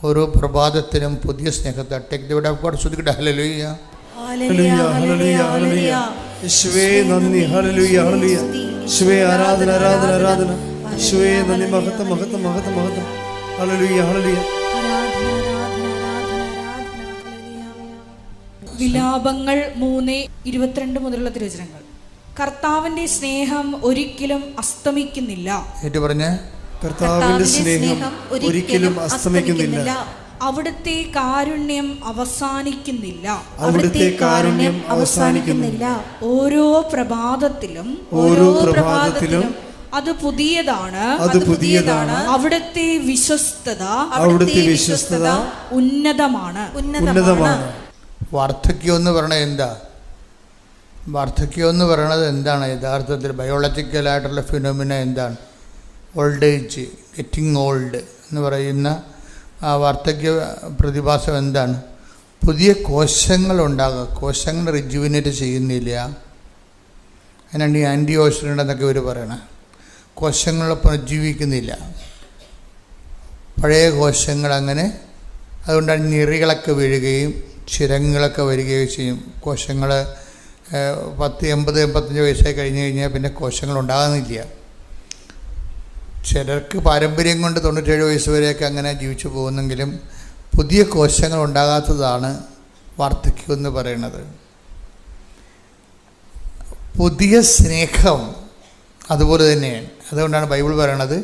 ഓരോ പ്രഭാതത്തിലും പുതിയ സ്നേഹത്തെ take the word of God. ശ്രദ്ധിക്കട്ടെ. ഹല്ലേലൂയ ഹല്ലേലൂയ ഹല്ലേലൂയ ഹല്ലേലൂയ. യേശുവേ നന്ദി. ഹല്ലേലൂയ ഹല്ലേലൂയ. യേശുവേ ആരാധന ആരാധന ആരാധന. യേശുവേ നന്ദി. മഹത്വം മഹത്വം മഹത്വം മഹത്വം. ഹല്ലേലൂയ ഹല്ലേലൂയ. വിലാപങ്ങൾ 3:22 മുതലുള്ള തിരുവചനങ്ങൾ. കർത്താവിന്റെ സ്നേഹം ഒരിക്കലും അസ്തമിക്കുന്നില്ല. ഏറ്റു പറഞ്ഞേ, കർത്താവിന്റെ സ്നേഹം ഒരിക്കലും അസ്തമിക്കുന്നില്ല. അവിടുത്തെ കാരുണ്യം അവസാനിക്കുന്നില്ല. അവിടുത്തെ കാരുണ്യം അവസാനിക്കുന്നില്ല. ഓരോ പ്രഭാതത്തിലും അത് പുതിയതാണ്. അവിടുത്തെ വിശ്വസ്തത ഉന്നതമാണ്. വാർദ്ധക്യം എന്ന് പറയണത് എന്താ? വാർദ്ധക്യം എന്ന് പറയണത് എന്താണ്? യഥാർത്ഥത്തിൽ ബയോളജിക്കലായിട്ടുള്ള ഫിനോമിന എന്താണ്? ഓൾഡ് ഏജ്, ഗെറ്റിംഗ് ഓൾഡ് എന്ന് പറയുന്ന ആ വാർദ്ധക്യ പ്രതിഭാസം എന്താണ്? പുതിയ കോശങ്ങളുണ്ടാകുക. കോശങ്ങൾ റിജുവിനേറ്റ് ചെയ്യുന്നില്ല. അതിനാണ് ഈ ആൻറ്റി ഓക്സിഡൻ്റ് എന്നൊക്കെ ഇവർ പറയണത്. കോശങ്ങളെ പുനർജീവിക്കുന്നില്ല, പഴയ കോശങ്ങൾ അങ്ങനെ. അതുകൊണ്ടാണ് ഞെറികളൊക്കെ വീഴുകയും ചിരങ്ങളൊക്കെ വരികയും ചെയ്യും. കോശങ്ങൾ 80-85 വയസ്സായി കഴിഞ്ഞ് കഴിഞ്ഞാൽ പിന്നെ കോശങ്ങൾ ഉണ്ടാകുന്നില്ല. ചിലർക്ക് പാരമ്പര്യം കൊണ്ട് 97 വയസ്സ് വരെയൊക്കെ അങ്ങനെ ജീവിച്ചു പോകുന്നെങ്കിലും പുതിയ കോശങ്ങൾ ഉണ്ടാകാത്തതാണ് വാർദ്ധക്യം എന്ന് പറയുന്നത്. പുതിയ സ്നേഹം അതുപോലെ തന്നെയാണ്. അതുകൊണ്ടാണ് ബൈബിൾ പറയണത്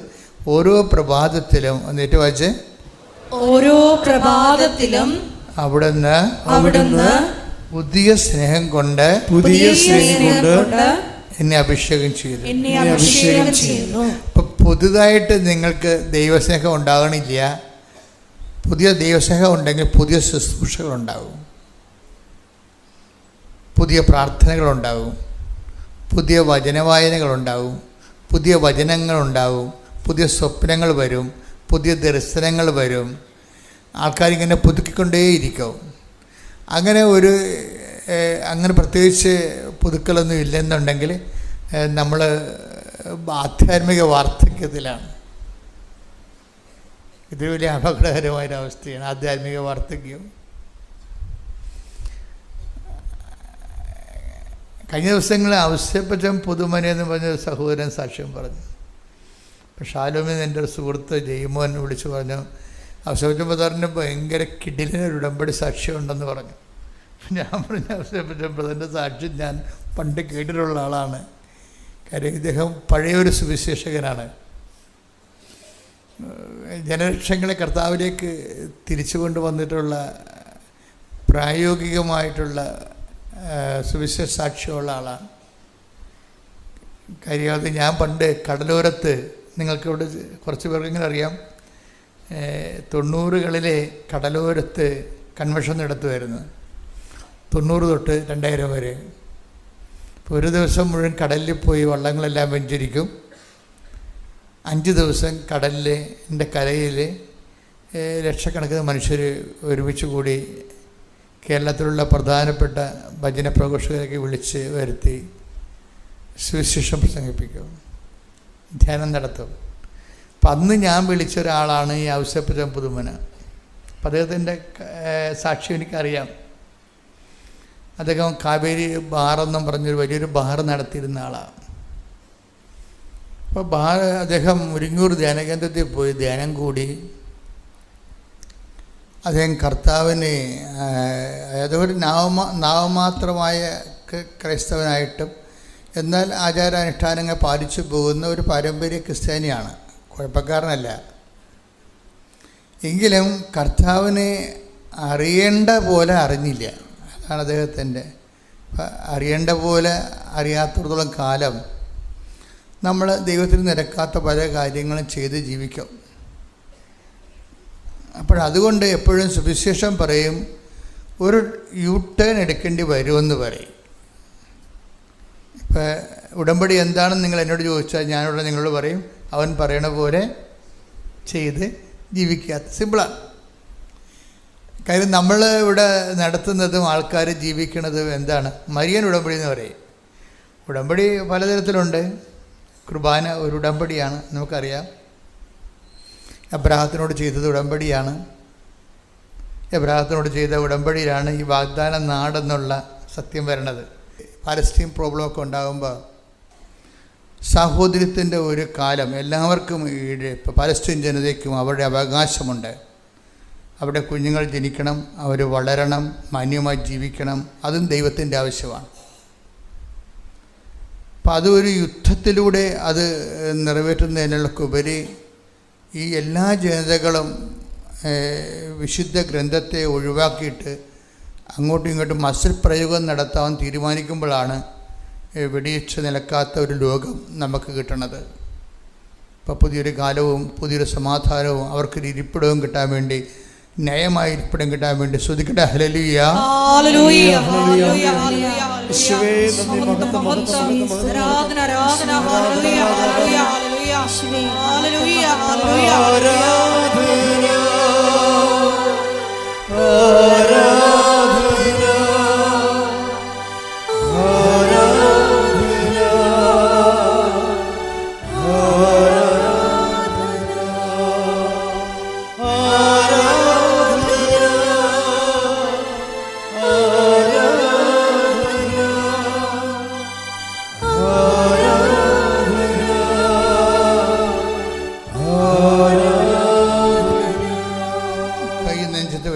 ഓരോ പ്രഭാതത്തിലും എന്നിട്ട് വായിച്ച്, ഓരോ പ്രഭാതത്തിലും അവിടുന്ന് പുതിയ സ്നേഹം കൊണ്ട് എന്നെ അഭിഷേകം ചെയ്തു. അപ്പം പുതുതായിട്ട് നിങ്ങൾക്ക് ദൈവസ്നേഹം ഉണ്ടാകണില്ല. പുതിയ ദൈവസ്നേഹം ഉണ്ടെങ്കിൽ പുതിയ ശുശ്രൂഷകളുണ്ടാകും, പുതിയ പ്രാർത്ഥനകളുണ്ടാകും, പുതിയ വചനവായനകളുണ്ടാകും, പുതിയ വചനങ്ങളുണ്ടാകും, പുതിയ സ്വപ്നങ്ങൾ വരും, പുതിയ ദർശനങ്ങൾ വരും. ആൾക്കാരിങ്ങനെ പുതുക്കിക്കൊണ്ടേയിരിക്കും. അങ്ങനെ പ്രത്യേകിച്ച് പുതുക്കലൊന്നും ഇല്ലെന്നുണ്ടെങ്കിൽ നമ്മൾ ആധ്യാത്മിക വാർദ്ധക്യത്തിലാണ്. ഇത് വലിയ അപകടകരമായൊരവസ്ഥയാണ് ആധ്യാത്മിക വാർദ്ധക്യം. കഴിഞ്ഞ ദിവസങ്ങളിൽ ഔസേപ്പച്ചൻ പുതുമന എന്ന് പറഞ്ഞൊരു സഹോദരൻ സാക്ഷ്യം പറഞ്ഞു. അപ്പം ഷാലോമിൽ എൻ്റെ ഒരു സുഹൃത്ത് ജയ്മോൻ വിളിച്ചു പറഞ്ഞു, ഔസേപ്പച്ചൻ ബ്രദറിന് ഭയങ്കര കിടിലിനൊരു ഉടമ്പടി സാക്ഷ്യമുണ്ടെന്ന് പറഞ്ഞു. ഞാൻ പറഞ്ഞു, ഔസേപ്പച്ചൻ ബ്രദറിൻ്റെ സാക്ഷ്യം ഞാൻ പണ്ട് കേട്ടിട്ടുള്ള ആളാണ്. കാര്യം ഇദ്ദേഹം പഴയൊരു സുവിശേഷകനാണ്. ജനലക്ഷങ്ങളെ കർത്താവിലേക്ക് തിരിച്ചു കൊണ്ടുവന്നിട്ടുള്ള പ്രായോഗികമായിട്ടുള്ള സുവിശേഷ സാക്ഷ്യമുള്ള ആളാണ്. കാര്യം അത് ഞാൻ പണ്ട് കടലോരത്ത്, നിങ്ങൾക്കിവിടെ കുറച്ച് പേർക്ക് ഇങ്ങനെ അറിയാം, 90കളിലെ കടലോരത്ത് കൺവെൻഷൻ നടത്തുമായിരുന്നു. 90 തൊട്ട് 2000 വരെ. ഇപ്പോൾ ഒരു ദിവസം മുഴുവൻ കടലിൽ പോയി വള്ളങ്ങളെല്ലാം വെഞ്ചരിക്കും. 5 ദിവസം കടലിൻ്റെ കരയിൽ ലക്ഷക്കണക്കിന് മനുഷ്യർ ഒരുമിച്ച് കൂടി കേരളത്തിലുള്ള പ്രധാനപ്പെട്ട ഭജന പ്രഘോഷകരൊക്കെ വിളിച്ച് വരുത്തി സുവിശേഷം പ്രസംഗിപ്പിക്കും, ധ്യാനം നടത്തും. അപ്പം അന്ന് ഞാൻ വിളിച്ച ഒരാളാണ് ഈ ഔസേപ്പച്ചൻ പുതുമന. അപ്പം അദ്ദേഹത്തിൻ്റെ സാക്ഷ്യം എനിക്കറിയാം. അദ്ദേഹം കാവേരി ബാറെന്നും പറഞ്ഞൊരു വലിയൊരു ബാർ നടത്തിയിരുന്ന ആളാണ്. അപ്പോൾ അദ്ദേഹം മുരിങ്ങൂർ ധ്യാനകേന്ദ്രത്തിൽ പോയി ധ്യാനം കൂടി. അദ്ദേഹം കർത്താവിന് അതൊരു നാമമാത്രമായ ക്രൈസ്തവനായിട്ടും എന്നാൽ ആചാരാനുഷ്ഠാനങ്ങൾ പാലിച്ചു പോകുന്ന ഒരു പാരമ്പര്യ ക്രിസ്ത്യാനിയാണ്, കുഴപ്പക്കാരനല്ല. എങ്കിലും കർത്താവിനെ അറിയേണ്ട പോലെ അറിഞ്ഞില്ല. അതാണ് അദ്ദേഹത്തിൻ്റെ. അറിയേണ്ട പോലെ അറിയാത്തിടത്തോളം കാലം നമ്മൾ ദൈവത്തിന് നിരക്കാത്ത പല കാര്യങ്ങളും ചെയ്ത് ജീവിക്കും. അപ്പോഴതുകൊണ്ട് എപ്പോഴും സുവിശേഷം പറയും, ഒരു യു-ടേൺ എടുക്കേണ്ടി വരുമെന്ന് പറയും. ഇപ്പം ഉടമ്പടി എന്താണെന്ന് നിങ്ങൾ എന്നോട് ചോദിച്ചാൽ ഞാനിവിടെ നിങ്ങളോട് പറയും, അവൻ പറയണ പോലെ ചെയ്ത് ജീവിക്കുക. സിമ്പിളാണ്. കാര്യം നമ്മൾ ഇവിടെ നടത്തുന്നതും ആൾക്കാർ ജീവിക്കുന്നതും എന്താണ്? മരിയൻ ഉടമ്പടി എന്ന് പറയും. ഉടമ്പടി പലതരത്തിലുണ്ട്. കുർബാന ഒരു ഉടമ്പടിയാണ്, നമുക്കറിയാം. അബ്രാഹത്തിനോട് ചെയ്തത് ഉടമ്പടിയാണ്. എബ്രാഹത്തിനോട് ചെയ്ത ഉടമ്പടിയിലാണ് ഈ വാഗ്ദാന നാടെന്നുള്ള സത്യം വരണത്. പാലസ്തീൻ പ്രോബ്ലമൊക്കെ ഉണ്ടാകുമ്പോൾ സാഹോദര്യത്തിൻ്റെ ഒരു കാലം എല്ലാവർക്കും ഇപ്പോൾ പാലസ്തീൻ ജനതയ്ക്കും അവരുടെ അവകാശമുണ്ട്. അവിടെ കുഞ്ഞുങ്ങൾ ജനിക്കണം, അവർ വളരണം, മാന്യമായി ജീവിക്കണം. അതും ദൈവത്തിൻ്റെ ആവശ്യമാണ്. അപ്പം അതൊരു യുദ്ധത്തിലൂടെ അത് നിറവേറ്റുന്നതിനുള്ളക്കുപരി ഈ എല്ലാ ജനതകളും വിശുദ്ധ ഗ്രന്ഥത്തെ ഒഴിവാക്കിയിട്ട് അങ്ങോട്ടും ഇങ്ങോട്ടും മസിൽ പ്രയോഗം നടത്താൻ തീരുമാനിക്കുമ്പോഴാണ് വെടിയിച്ച നിലക്കാത്ത ഒരു ലോകം നമുക്ക് കിട്ടണത്. ഇപ്പോൾ പുതിയൊരു കാലവും പുതിയൊരു സമാധാനവും അവർക്കൊരു ഇരിപ്പിടവും കിട്ടാൻ വേണ്ടി, ന്യായമായ ഇരിപ്പിടം കിട്ടാൻ വേണ്ടി സ്തുതിക്കട്ടെ. ഹല്ലേലൂയ, ഹല്ലേലൂയ, ഹല്ലേലൂയ, ഹല്ലേലൂയ. യേശുവേ നന്ദി, മഹത്വം, മഹത്വം, മഹത്വം. ആരാധന, ആരാധന. ഹല്ലേലൂയ, ഹല്ലേലൂയ, ഹല്ലേലൂയ. ഹല്ലേലൂയ, ഹല്ലേലൂയ.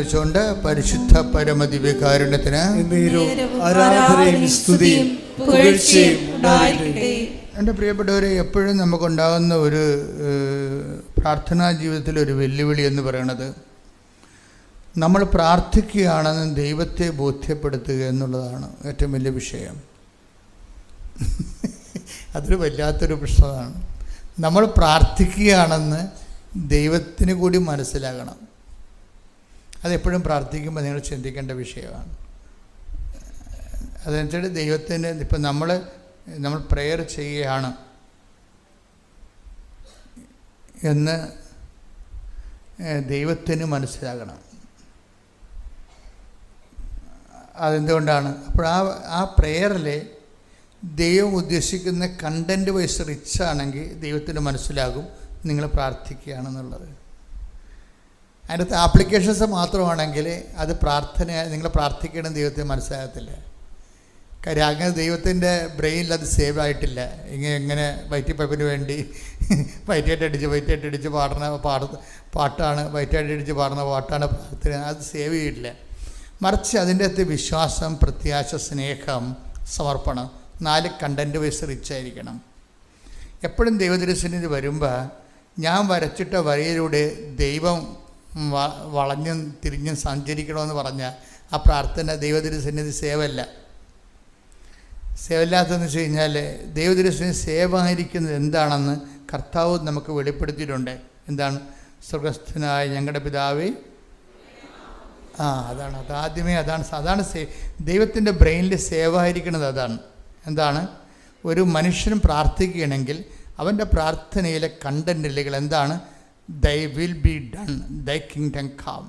വെച്ചുകൊണ്ട് പരിശുദ്ധ പരമദിവ്യകാരുണ്യത്തിന് ആരാധനയും സ്തുതിയും പുകഴ്ചയും ഉണ്ടായിരിക്കട്ടെ. എൻ്റെ പ്രിയപ്പെട്ടവരെ, എപ്പോഴും നമുക്കുണ്ടാകുന്ന ഒരു പ്രാർത്ഥനാ ജീവിതത്തിലൊരു വെല്ലുവിളി എന്ന് പറയുന്നത് നമ്മൾ പ്രാർത്ഥിക്കുകയാണെന്ന് ദൈവത്തെ ബോധ്യപ്പെടുത്തുക എന്നുള്ളതാണ് ഏറ്റവും വലിയ വിഷയം. അതൊരു വല്ലാത്തൊരു പ്രശ്നമാണ്. നമ്മൾ പ്രാർത്ഥിക്കുകയാണെന്ന് ദൈവത്തിന് കൂടി മനസ്സിലാകണം. അതെപ്പോഴും പ്രാർത്ഥിക്കുമ്പോൾ നിങ്ങൾ ചിന്തിക്കേണ്ട വിഷയമാണ്. അതനുസരിച്ച് ദൈവത്തിന് ഇപ്പം നമ്മൾ പ്രെയർ ചെയ്യുകയാണ് എന്ന് ദൈവത്തിന് മനസ്സിലാകണം. അതെന്തുകൊണ്ടാണ്? അപ്പോൾ ആ പ്രെയറിൽ ദൈവം ഉദ്ദേശിക്കുന്ന കണ്ടൻറ്റ് വൈസ് റിച്ച് ആണെങ്കിൽ ദൈവത്തിന് മനസ്സിലാകും നിങ്ങൾ പ്രാർത്ഥിക്കുകയാണെന്നുള്ളത്. അതിനകത്ത് ആപ്ലിക്കേഷൻസ് മാത്രമാണെങ്കിൽ അത് നിങ്ങൾ പ്രാർത്ഥിക്കണം ദൈവത്തെ മനസ്സിലാകത്തില്ല. കാര്യം അങ്ങനെ ദൈവത്തിൻ്റെ ബ്രെയിനിൽ അത് സേവ് ആയിട്ടില്ല. എങ്ങനെ വയറ്റിപ്പപ്പിന് വേണ്ടി വയറ്റായിട്ടടിച്ച് പാടുന്ന പാട്ടാണ്, വയറ്റായിട്ടടിച്ച് പാടുന്ന പാട്ടാണ് പ്രാർത്ഥന. അത് സേവ് ചെയ്യില്ല. മറിച്ച് അതിൻ്റെ അകത്ത് വിശ്വാസം, പ്രത്യാശ, സ്നേഹം, സമർപ്പണം, 4 കണ്ടൻറ്റ് വൈസ് റിച്ചായിരിക്കണം. എപ്പോഴും ദൈവദർശനത്തിൽ വരുമ്പോൾ ഞാൻ വരച്ചിട്ട വരയിലൂടെ ദൈവം വളഞ്ഞും തിരിഞ്ഞും സഞ്ചരിക്കണമെന്ന് പറഞ്ഞാൽ ആ പ്രാർത്ഥന ദൈവദർശനത്തിൽ സേവല്ല. സേവല്ലാത്തതെന്ന് വെച്ച് കഴിഞ്ഞാൽ ദൈവദർശനം സേവായിരിക്കുന്നത് എന്താണെന്ന് കർത്താവ് നമുക്ക് വെളിപ്പെടുത്തിയിട്ടുണ്ട്. എന്താണ്? സ്വർഗസ്ഥനായ ഞങ്ങളുടെ പിതാവേ. അതാണ് ദൈവത്തിൻ്റെ ബ്രെയിനിൽ സേവായിരിക്കുന്നത്. അതാണ് എന്താണ്? ഒരു മനുഷ്യൻ പ്രാർത്ഥിക്കുകയാണെങ്കിൽ അവൻ്റെ പ്രാർത്ഥനയിലെ കണ്ടൻറ്റുകൾ എന്താണ്? Thy will be done, thy kingdom come.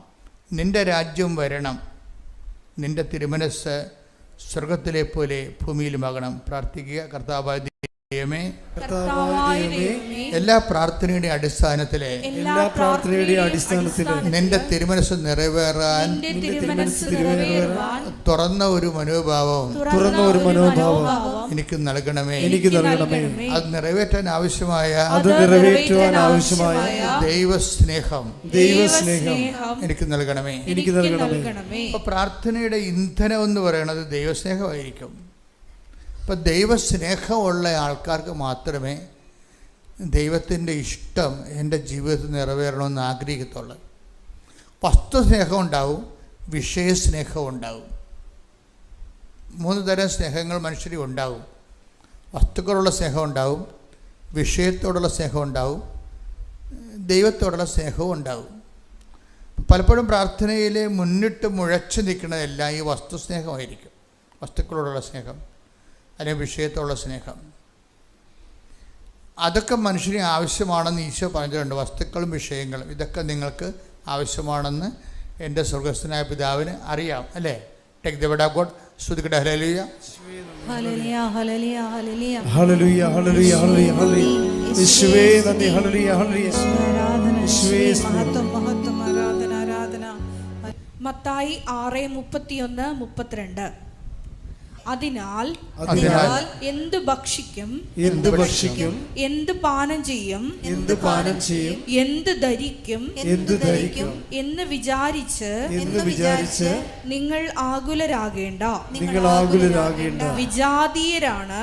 നിൻ്റെ രാജ്യം വരണം, നിൻ്റെ തിരുമനസ്സ് സ്വർഗത്തിലെ പോലെ ഭൂമിയിലുമാകണം. പ്രാർത്ഥിക്കുക. കർത്താവായ ദൈവമേ, എല്ലാ പ്രാർത്ഥനയുടെയും അടിസ്ഥാനത്തിലെ നിന്റെ തിരുമനസ്സ് നിറവേറാൻ തുറന്ന ഒരു മനോഭാവം എനിക്ക് നൽകണമേ. അത് നിറവേറ്റാൻ ആവശ്യമായ ദൈവസ്നേഹം എനിക്ക് നൽകണമേ. അപ്പോൾ പ്രാർത്ഥനയുടെ ഇന്ധനം എന്ന് പറയുന്നത് ദൈവസ്നേഹമായിരിക്കും. ഇപ്പം ദൈവസ്നേഹമുള്ള ആൾക്കാർക്ക് മാത്രമേ ദൈവത്തിൻ്റെ ഇഷ്ടം എൻ്റെ ജീവിതത്തിൽ നിറവേറണമെന്ന് ആഗ്രഹിക്കത്തുള്ളൂ. വസ്തുസ്നേഹം ഉണ്ടാവും, വിഷയസ്നേഹം ഉണ്ടാവും. 3 തരം സ്നേഹങ്ങൾ മനുഷ്യരിൽ ഉണ്ടാവും. വസ്തുക്കളുള്ള സ്നേഹം ഉണ്ടാവും, വിഷയത്തോടുള്ള സ്നേഹം ഉണ്ടാവും, ദൈവത്തോടുള്ള സ്നേഹവും ഉണ്ടാവും. പലപ്പോഴും പ്രാർത്ഥനയിൽ മുന്നിട്ട് മുഴച്ചു നിൽക്കുന്നതെല്ലാം ഈ വസ്തുസ്നേഹമായിരിക്കും. വസ്തുക്കളോടുള്ള സ്നേഹം അല്ലെങ്കിൽ വിഷയത്തോടുള്ള സ്നേഹം, അതൊക്കെ മനുഷ്യന് ആവശ്യമാണെന്ന് ഈശോ പറഞ്ഞിട്ടുണ്ട്. വസ്തുക്കളും വിഷയങ്ങളും ഇതൊക്കെ നിങ്ങൾക്ക് ആവശ്യമാണെന്ന് എൻ്റെ സ്വർഗസ്ഥനായ പിതാവിന് അറിയാം, അല്ലേ? Take the word of God. സ്തുതിക്കട്ടെ. ഹല്ലേലൂയ, ഹല്ലേലൂയ, ഹല്ലേലൂയ, ഹല്ലേലൂയ, ഹല്ലേലൂയ, ഹല്ലേലൂയ, ഹല്ലേലൂയ. യേശുവേ നന്ദി. ഹല്ലേലൂയ, ഹല്ലേലൂയ. ആരാധന, യേശുവേ മഹത്വം, മഹത്വം, ആരാധന, ആരാധന. മത്തായി 6:31-32. അതിനാൽ എന്ത് ഭക്ഷിക്കും, എന്ത് പാനം ചെയ്യും, എന്ത് ധരിക്കും എന്ന് വിചാരിച്ച് നിങ്ങൾ ആകുലരാകേണ്ട. വിജാതീയരാണ്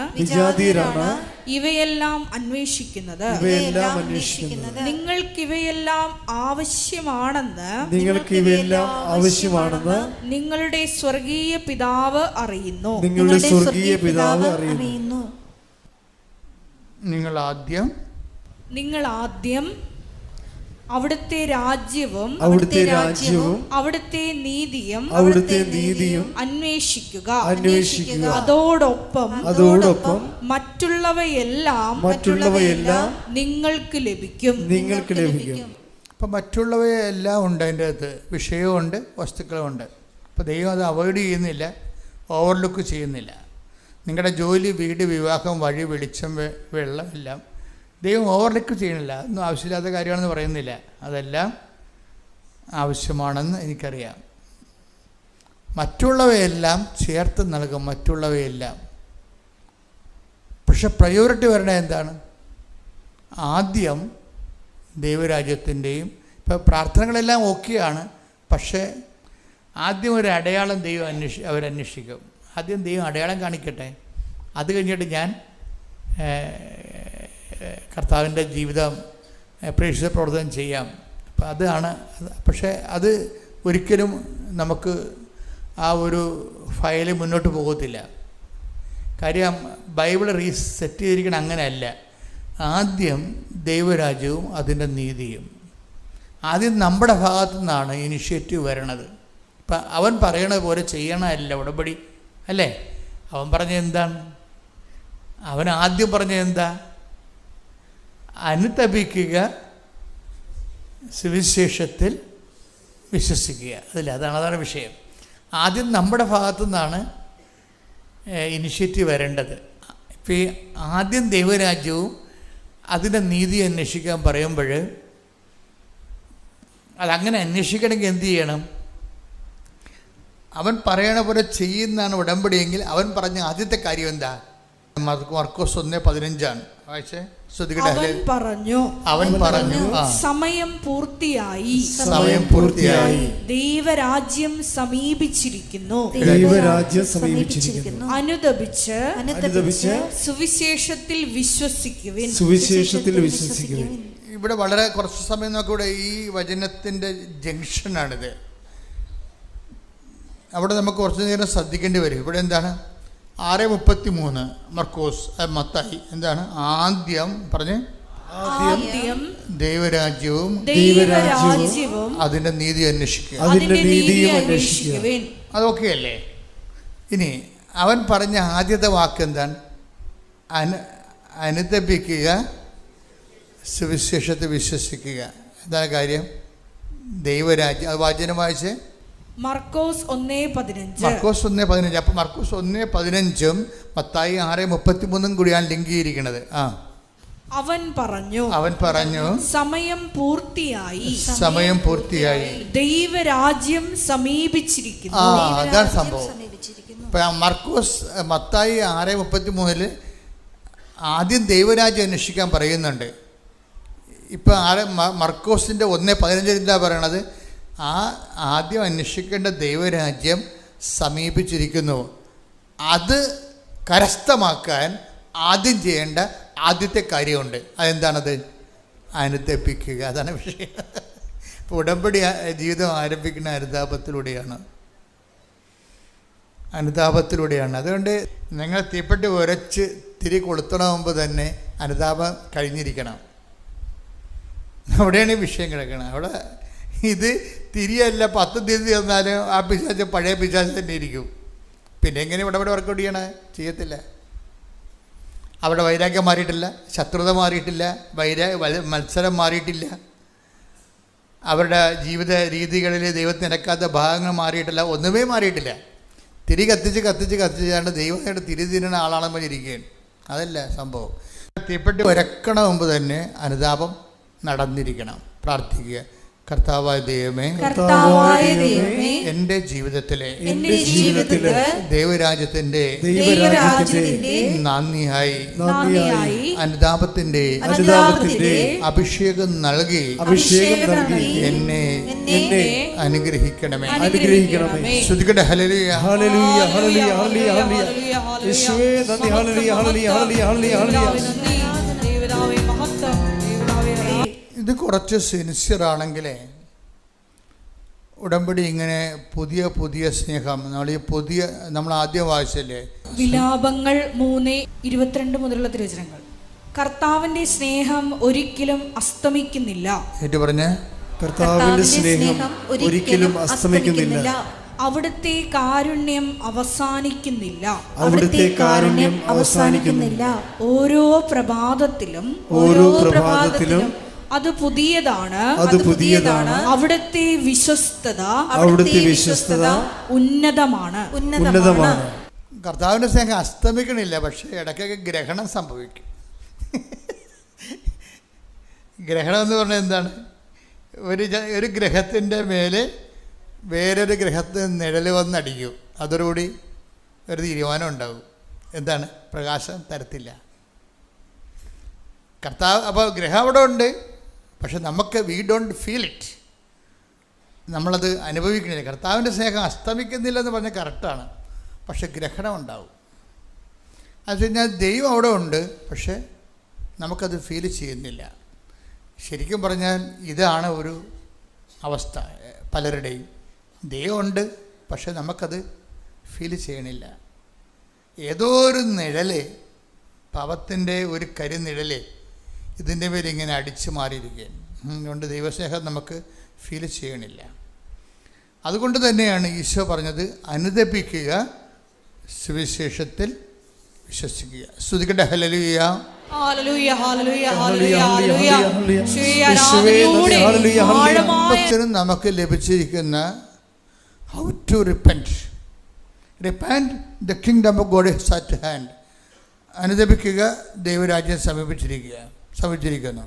ഇവയെല്ലാം അന്വേഷിക്കുന്നത്. നിങ്ങൾക്കിവയെല്ലാം ആവശ്യമാണെന്ന് നിങ്ങളുടെ സ്വർഗീയ പിതാവ് അറിയുന്നു. നിങ്ങൾ ആദ്യം അവിടുത്തെ രാജ്യവും അവിടുത്തെ നീതിയും അന്വേഷിക്കുക. അതോടൊപ്പം മറ്റുള്ളവയെല്ലാം നിങ്ങൾക്ക് ലഭിക്കും. അപ്പം മറ്റുള്ളവയെല്ലാം ഉണ്ട്, അതിൻ്റെ അകത്ത് വിഷയമുണ്ട്, വസ്തുക്കളുമുണ്ട്. അപ്പോൾ ദൈവം അത് അവോയ്ഡ് ചെയ്യുന്നില്ല, ഓവർലുക്ക് ചെയ്യുന്നില്ല. നിങ്ങളുടെ ജോലി, വീട്, വിവാഹം, വഴി, വെളിച്ചം, വെള്ളം എല്ലാം ദൈവം ഓവർലുക്ക് ചെയ്യുന്നില്ല. അതൊന്നും ആവശ്യമില്ലാത്ത കാര്യമാണെന്ന് പറയുന്നില്ല. അതെല്ലാം ആവശ്യമാണെന്ന് എനിക്കറിയാം. മറ്റുള്ളവയെല്ലാം ചേർത്ത് നൽകും, മറ്റുള്ളവയെല്ലാം. പക്ഷെ പ്രയോറിറ്റി വരണത് എന്താണ്? ആദ്യം ദൈവരാജ്യത്തിൻ്റെയും, ഇപ്പോൾ പ്രാർത്ഥനകളെല്ലാം ഓക്കെയാണ്, പക്ഷേ ആദ്യം ഒരു അടയാളം ദൈവം അവരന്വേഷിക്കും. ആദ്യം ദൈവം അടയാളം കാണിക്കട്ടെ, അത് കഴിഞ്ഞിട്ട് ഞാൻ കർത്താവിൻ്റെ ജീവിതം പ്രേക്ഷിത പ്രവർത്തനം ചെയ്യാം. അപ്പം അതാണ്. പക്ഷേ അത് ഒരിക്കലും നമുക്ക് ആ ഒരു ഫയൽ മുന്നോട്ട് പോകത്തില്ല. കാര്യം ബൈബിൾ റീസെറ്റ് ചെയ്തിരിക്കണം അങ്ങനെയല്ല. ആദ്യം ദൈവരാജ്യവും അതിൻ്റെ നീതിയും. ആദ്യം നമ്മുടെ ഭാഗത്തു നിന്നാണ് ഇനിഷ്യേറ്റീവ് വരണത്. ഇപ്പം അവൻ പറയണ പോലെ ചെയ്യണമല്ല ഉടമ്പടി, അല്ലേ? അവൻ പറഞ്ഞ എന്താണ്? അവൻ ആദ്യം പറഞ്ഞ എന്താ? അനുതപിക്കുക, സുവിശേഷത്തിൽ വിശ്വസിക്കുക. അതാണ് വിഷയം. ആദ്യം നമ്മുടെ ഭാഗത്തു നിന്നാണ് ഇനിഷ്യേറ്റീവ് വരേണ്ടത്. ഇപ്പം ഈ ആദ്യം ദൈവരാജ്യവും അതിൻ്റെ നീതി അന്വേഷിക്കാൻ പറയുമ്പോൾ അതങ്ങനെ അന്വേഷിക്കണമെങ്കിൽ എന്ത് ചെയ്യണം? അവൻ പറയണ പോലെ ചെയ്യുന്നതാണ് ഉടമ്പടിയെങ്കിൽ അവൻ പറഞ്ഞ ആദ്യത്തെ കാര്യം എന്താ? മർക്കോസ് 1:15 വായിച്ചേ. അവൻ പറഞ്ഞു സമയം പൂർത്തിയായി, ദൈവരാജ്യം സമീപിച്ചിരിക്കുന്നു. അനുദപിച്ച് സുവിശേഷത്തിൽ വിശ്വസിക്കുവിൻ. ഇവിടെ വളരെ കുറച്ച് സമയം നോക്കൂടെ. ഈ വചനത്തിൻ്റെ ജംഗ്ഷനാണിത്. അവിടെ നമുക്ക് കുറച്ച് നേരം ശ്രദ്ധിക്കേണ്ടി വരും. ഇവിടെ എന്താണ്? 6:33 മർക്കോസ് മത്തായി എന്താണ്? ആദ്യം പറഞ്ഞ് ദൈവരാജ്യവും അതിൻ്റെ നീതി അന്വേഷിക്കുക. അതൊക്കെ അല്ലേ? ഇനി അവൻ പറഞ്ഞ ആദ്യത്തെ വാക്ക് എന്താണ്? അനുതപിക്കുക, സുവിശേഷത്തെ വിശ്വസിക്കുക. എന്താണ് കാര്യം? ദൈവരാജ്യം. അത് വാചനം വായിച്ചേ. മർക്കോസ് 1:15. അപ്പം മർക്കോസ് 1:15 മത്തായി 6:33 കൂടിയാണ് ലിങ്ക് ചെയ്തിരിക്കുന്നത്. അവൻ പറഞ്ഞു സമയം പൂർത്തിയായി, ദൈവരാജ്യം സമീപിച്ചിരിക്കുന്നു. അതാണ് സംഭവം. ഇപ്പം മർക്കോസ് മത്തായി 6:33 ആദ്യം ദൈവരാജ്യം അന്വേഷിക്കാൻ പറയുന്നുണ്ട്. ഇപ്പം മർക്കോസിൻ്റെ 1:15 എന്താ പറയണത്? ആദ്യം അന്വേഷിക്കേണ്ട ദൈവരാജ്യം സമീപിച്ചിരിക്കുന്നു. അത് കരസ്ഥമാക്കാൻ ആദ്യം ചെയ്യേണ്ട ആദ്യത്തെ കാര്യമുണ്ട്. അതെന്താണത്? അനുതപിക്കുക. അതാണ് വിഷയം. ഇപ്പോൾ ഉടമ്പടി ജീവിതം ആരംഭിക്കുന്ന അനുതാപത്തിലൂടെയാണ്. അതുകൊണ്ട് നിങ്ങൾ തീപ്പെട്ടി ഉരച്ച് തിരി കൊളുത്തണ മുമ്പ് തന്നെ അനുതാപം കഴിഞ്ഞിരിക്കണം. അവിടെയാണ് ഈ വിഷയം കിടക്കുന്നത്. അവിടെ ഇത് തിരിയല്ല 10 തിരി തന്നാലും ആ പിശാച് പഴയ പിശാച് തന്നെ ഇരിക്കും. പിന്നെ എങ്ങനെ ഇവിടെ വർക്കൗട്ട് ചെയ്യണേ? ചെയ്യത്തില്ല. അവിടെ വൈരാഗ്യം മാറിയിട്ടില്ല, ശത്രുത മാറിയിട്ടില്ല, മത്സരം മാറിയിട്ടില്ല, അവരുടെ ജീവിത രീതികളിൽ ദൈവത്തിന് നിരക്കാത്ത ഭാഗങ്ങൾ മാറിയിട്ടില്ല, ഒന്നുമേ മാറിയിട്ടില്ല. തിരി കത്തിച്ചാണ്ട് ദൈവമായിട്ട് തിരി തിരുന്ന ആളാണെന്ന് ഇരിക്കുകയാണ്. അതല്ല സംഭവം. തീപ്പെട്ടി ഉരക്കണ മുമ്പ് തന്നെ അനുതാപം നടന്നിരിക്കണം. പ്രാർത്ഥിക്കുക, കർത്താവായ ദൈവമേ, എൻ്റെ ജീവിതത്തിലെ ദൈവരാജ്യത്തിന്റെ നന്ദിയായി അനുതാപത്തിന്റെ അഭിഷേകം നൽകി എന്നെ അനുഗ്രഹിക്കണമേ. ശ്രുതിക്കട്ടെ ഹല്ലേലൂയ, ഹല്ലേലൂയ, ഹല്ലേലൂയ, ഹല്ലേലൂയ. യേശുവേ നന്ദി, ഹല്ലേലൂയ, ഹല്ലേലൂയ, ഹല്ലേലൂയ, ഹല്ലേലൂയ. ഇത് കുറച്ച് സിൻസിയർ ആണെങ്കിലേ ഉടമ്പടി ഇങ്ങനെ പുതിയ പുതിയ സ്നേഹം നമ്മൾ ആദ്യം വായിച്ചല്ലേ വിലാപങ്ങൾ 3:22 മുതലുള്ള തിരുവചനങ്ങൾ. കർത്താവിന്റെ സ്നേഹം ഒരിക്കലും അസ്തമിക്കുന്നില്ല. ഏറ്റു പറഞ്ഞേ, കർത്താവിന്റെ സ്നേഹം ഒരിക്കലും അസ്തമിക്കുന്നില്ല. അവിടുത്തെ കാരുണ്യം അവസാനിക്കുന്നില്ല. അവിടുത്തെ കാരുണ്യം അവസാനിക്കുന്നില്ല. ഓരോ പ്രഭാതത്തിലും അത് പുതിയതാണ്. അവിടുത്തെ വിശ്വസ്തത ഉന്നതമാണ്. കർത്താവിന്റെ സ്നേഹം അസ്തമിക്കണില്ല, പക്ഷെ ഇടയ്ക്കൊക്കെ ഗ്രഹണം സംഭവിക്കും. ഗ്രഹണം എന്ന് പറഞ്ഞാൽ എന്താണ്? ഒരു ഗ്രഹത്തിൻ്റെ മേലെ വേറൊരു ഗ്രഹത്തിന് നിഴൽ വന്നടിക്കും. അതോടുകൂടി ഒരു തീരുമാനം ഉണ്ടാകും. എന്താണ്? പ്രകാശം തരത്തില്ല. കർത്താവ് അപ്പോൾ ഗ്രഹം അവിടെ ഉണ്ട്, പക്ഷെ നമുക്ക് വി ഡോണ്ട് ഫീൽ ഇറ്റ്, നമ്മളത് അനുഭവിക്കണില്ല. കർത്താവിൻ്റെ സ്നേഹം അസ്തമിക്കുന്നില്ല എന്ന് പറഞ്ഞാൽ കറക്റ്റാണ്, പക്ഷെ ഗ്രഹണം ഉണ്ടാവും. അത് കഴിഞ്ഞാൽ ദൈവം അവിടെ ഉണ്ട്, പക്ഷെ നമുക്കത് ഫീൽ ചെയ്യുന്നില്ല. ശരിക്കും പറഞ്ഞാൽ ഇതാണ് ഒരു അവസ്ഥ പലരുടെയും. ദൈവമുണ്ട്, പക്ഷെ നമുക്കത് ഫീൽ ചെയ്യണില്ല. ഏതോ ഒരു നിഴല്, പാപത്തിൻ്റെ ഒരു കരിനിഴല് ഇതിൻ്റെ പേര് ഇങ്ങനെ അടിച്ചു മാറിയിരിക്കുകയാണ്. അതുകൊണ്ട് ദൈവസ്നേഹം നമുക്ക് ഫീൽ ചെയ്യണില്ല. അതുകൊണ്ട് തന്നെയാണ് ഈശോ പറഞ്ഞത്, അനുദപിക്കുക, സുവിശേഷത്തിൽ വിശ്വസിക്കുക. സ്തുതിക്കട്ടെ ഹല്ലേലൂയ, ഹല്ലേലൂയ, ഹല്ലേലൂയ, ഹല്ലേലൂയ, ഹല്ലേലൂയ. നമുക്ക് ലഭിച്ചിരിക്കുന്ന how to repent. The kingdom of God is at hand. അനുദപിക്കുക, ദൈവരാജ്യം സമീപിച്ചിരിക്കുന്നു.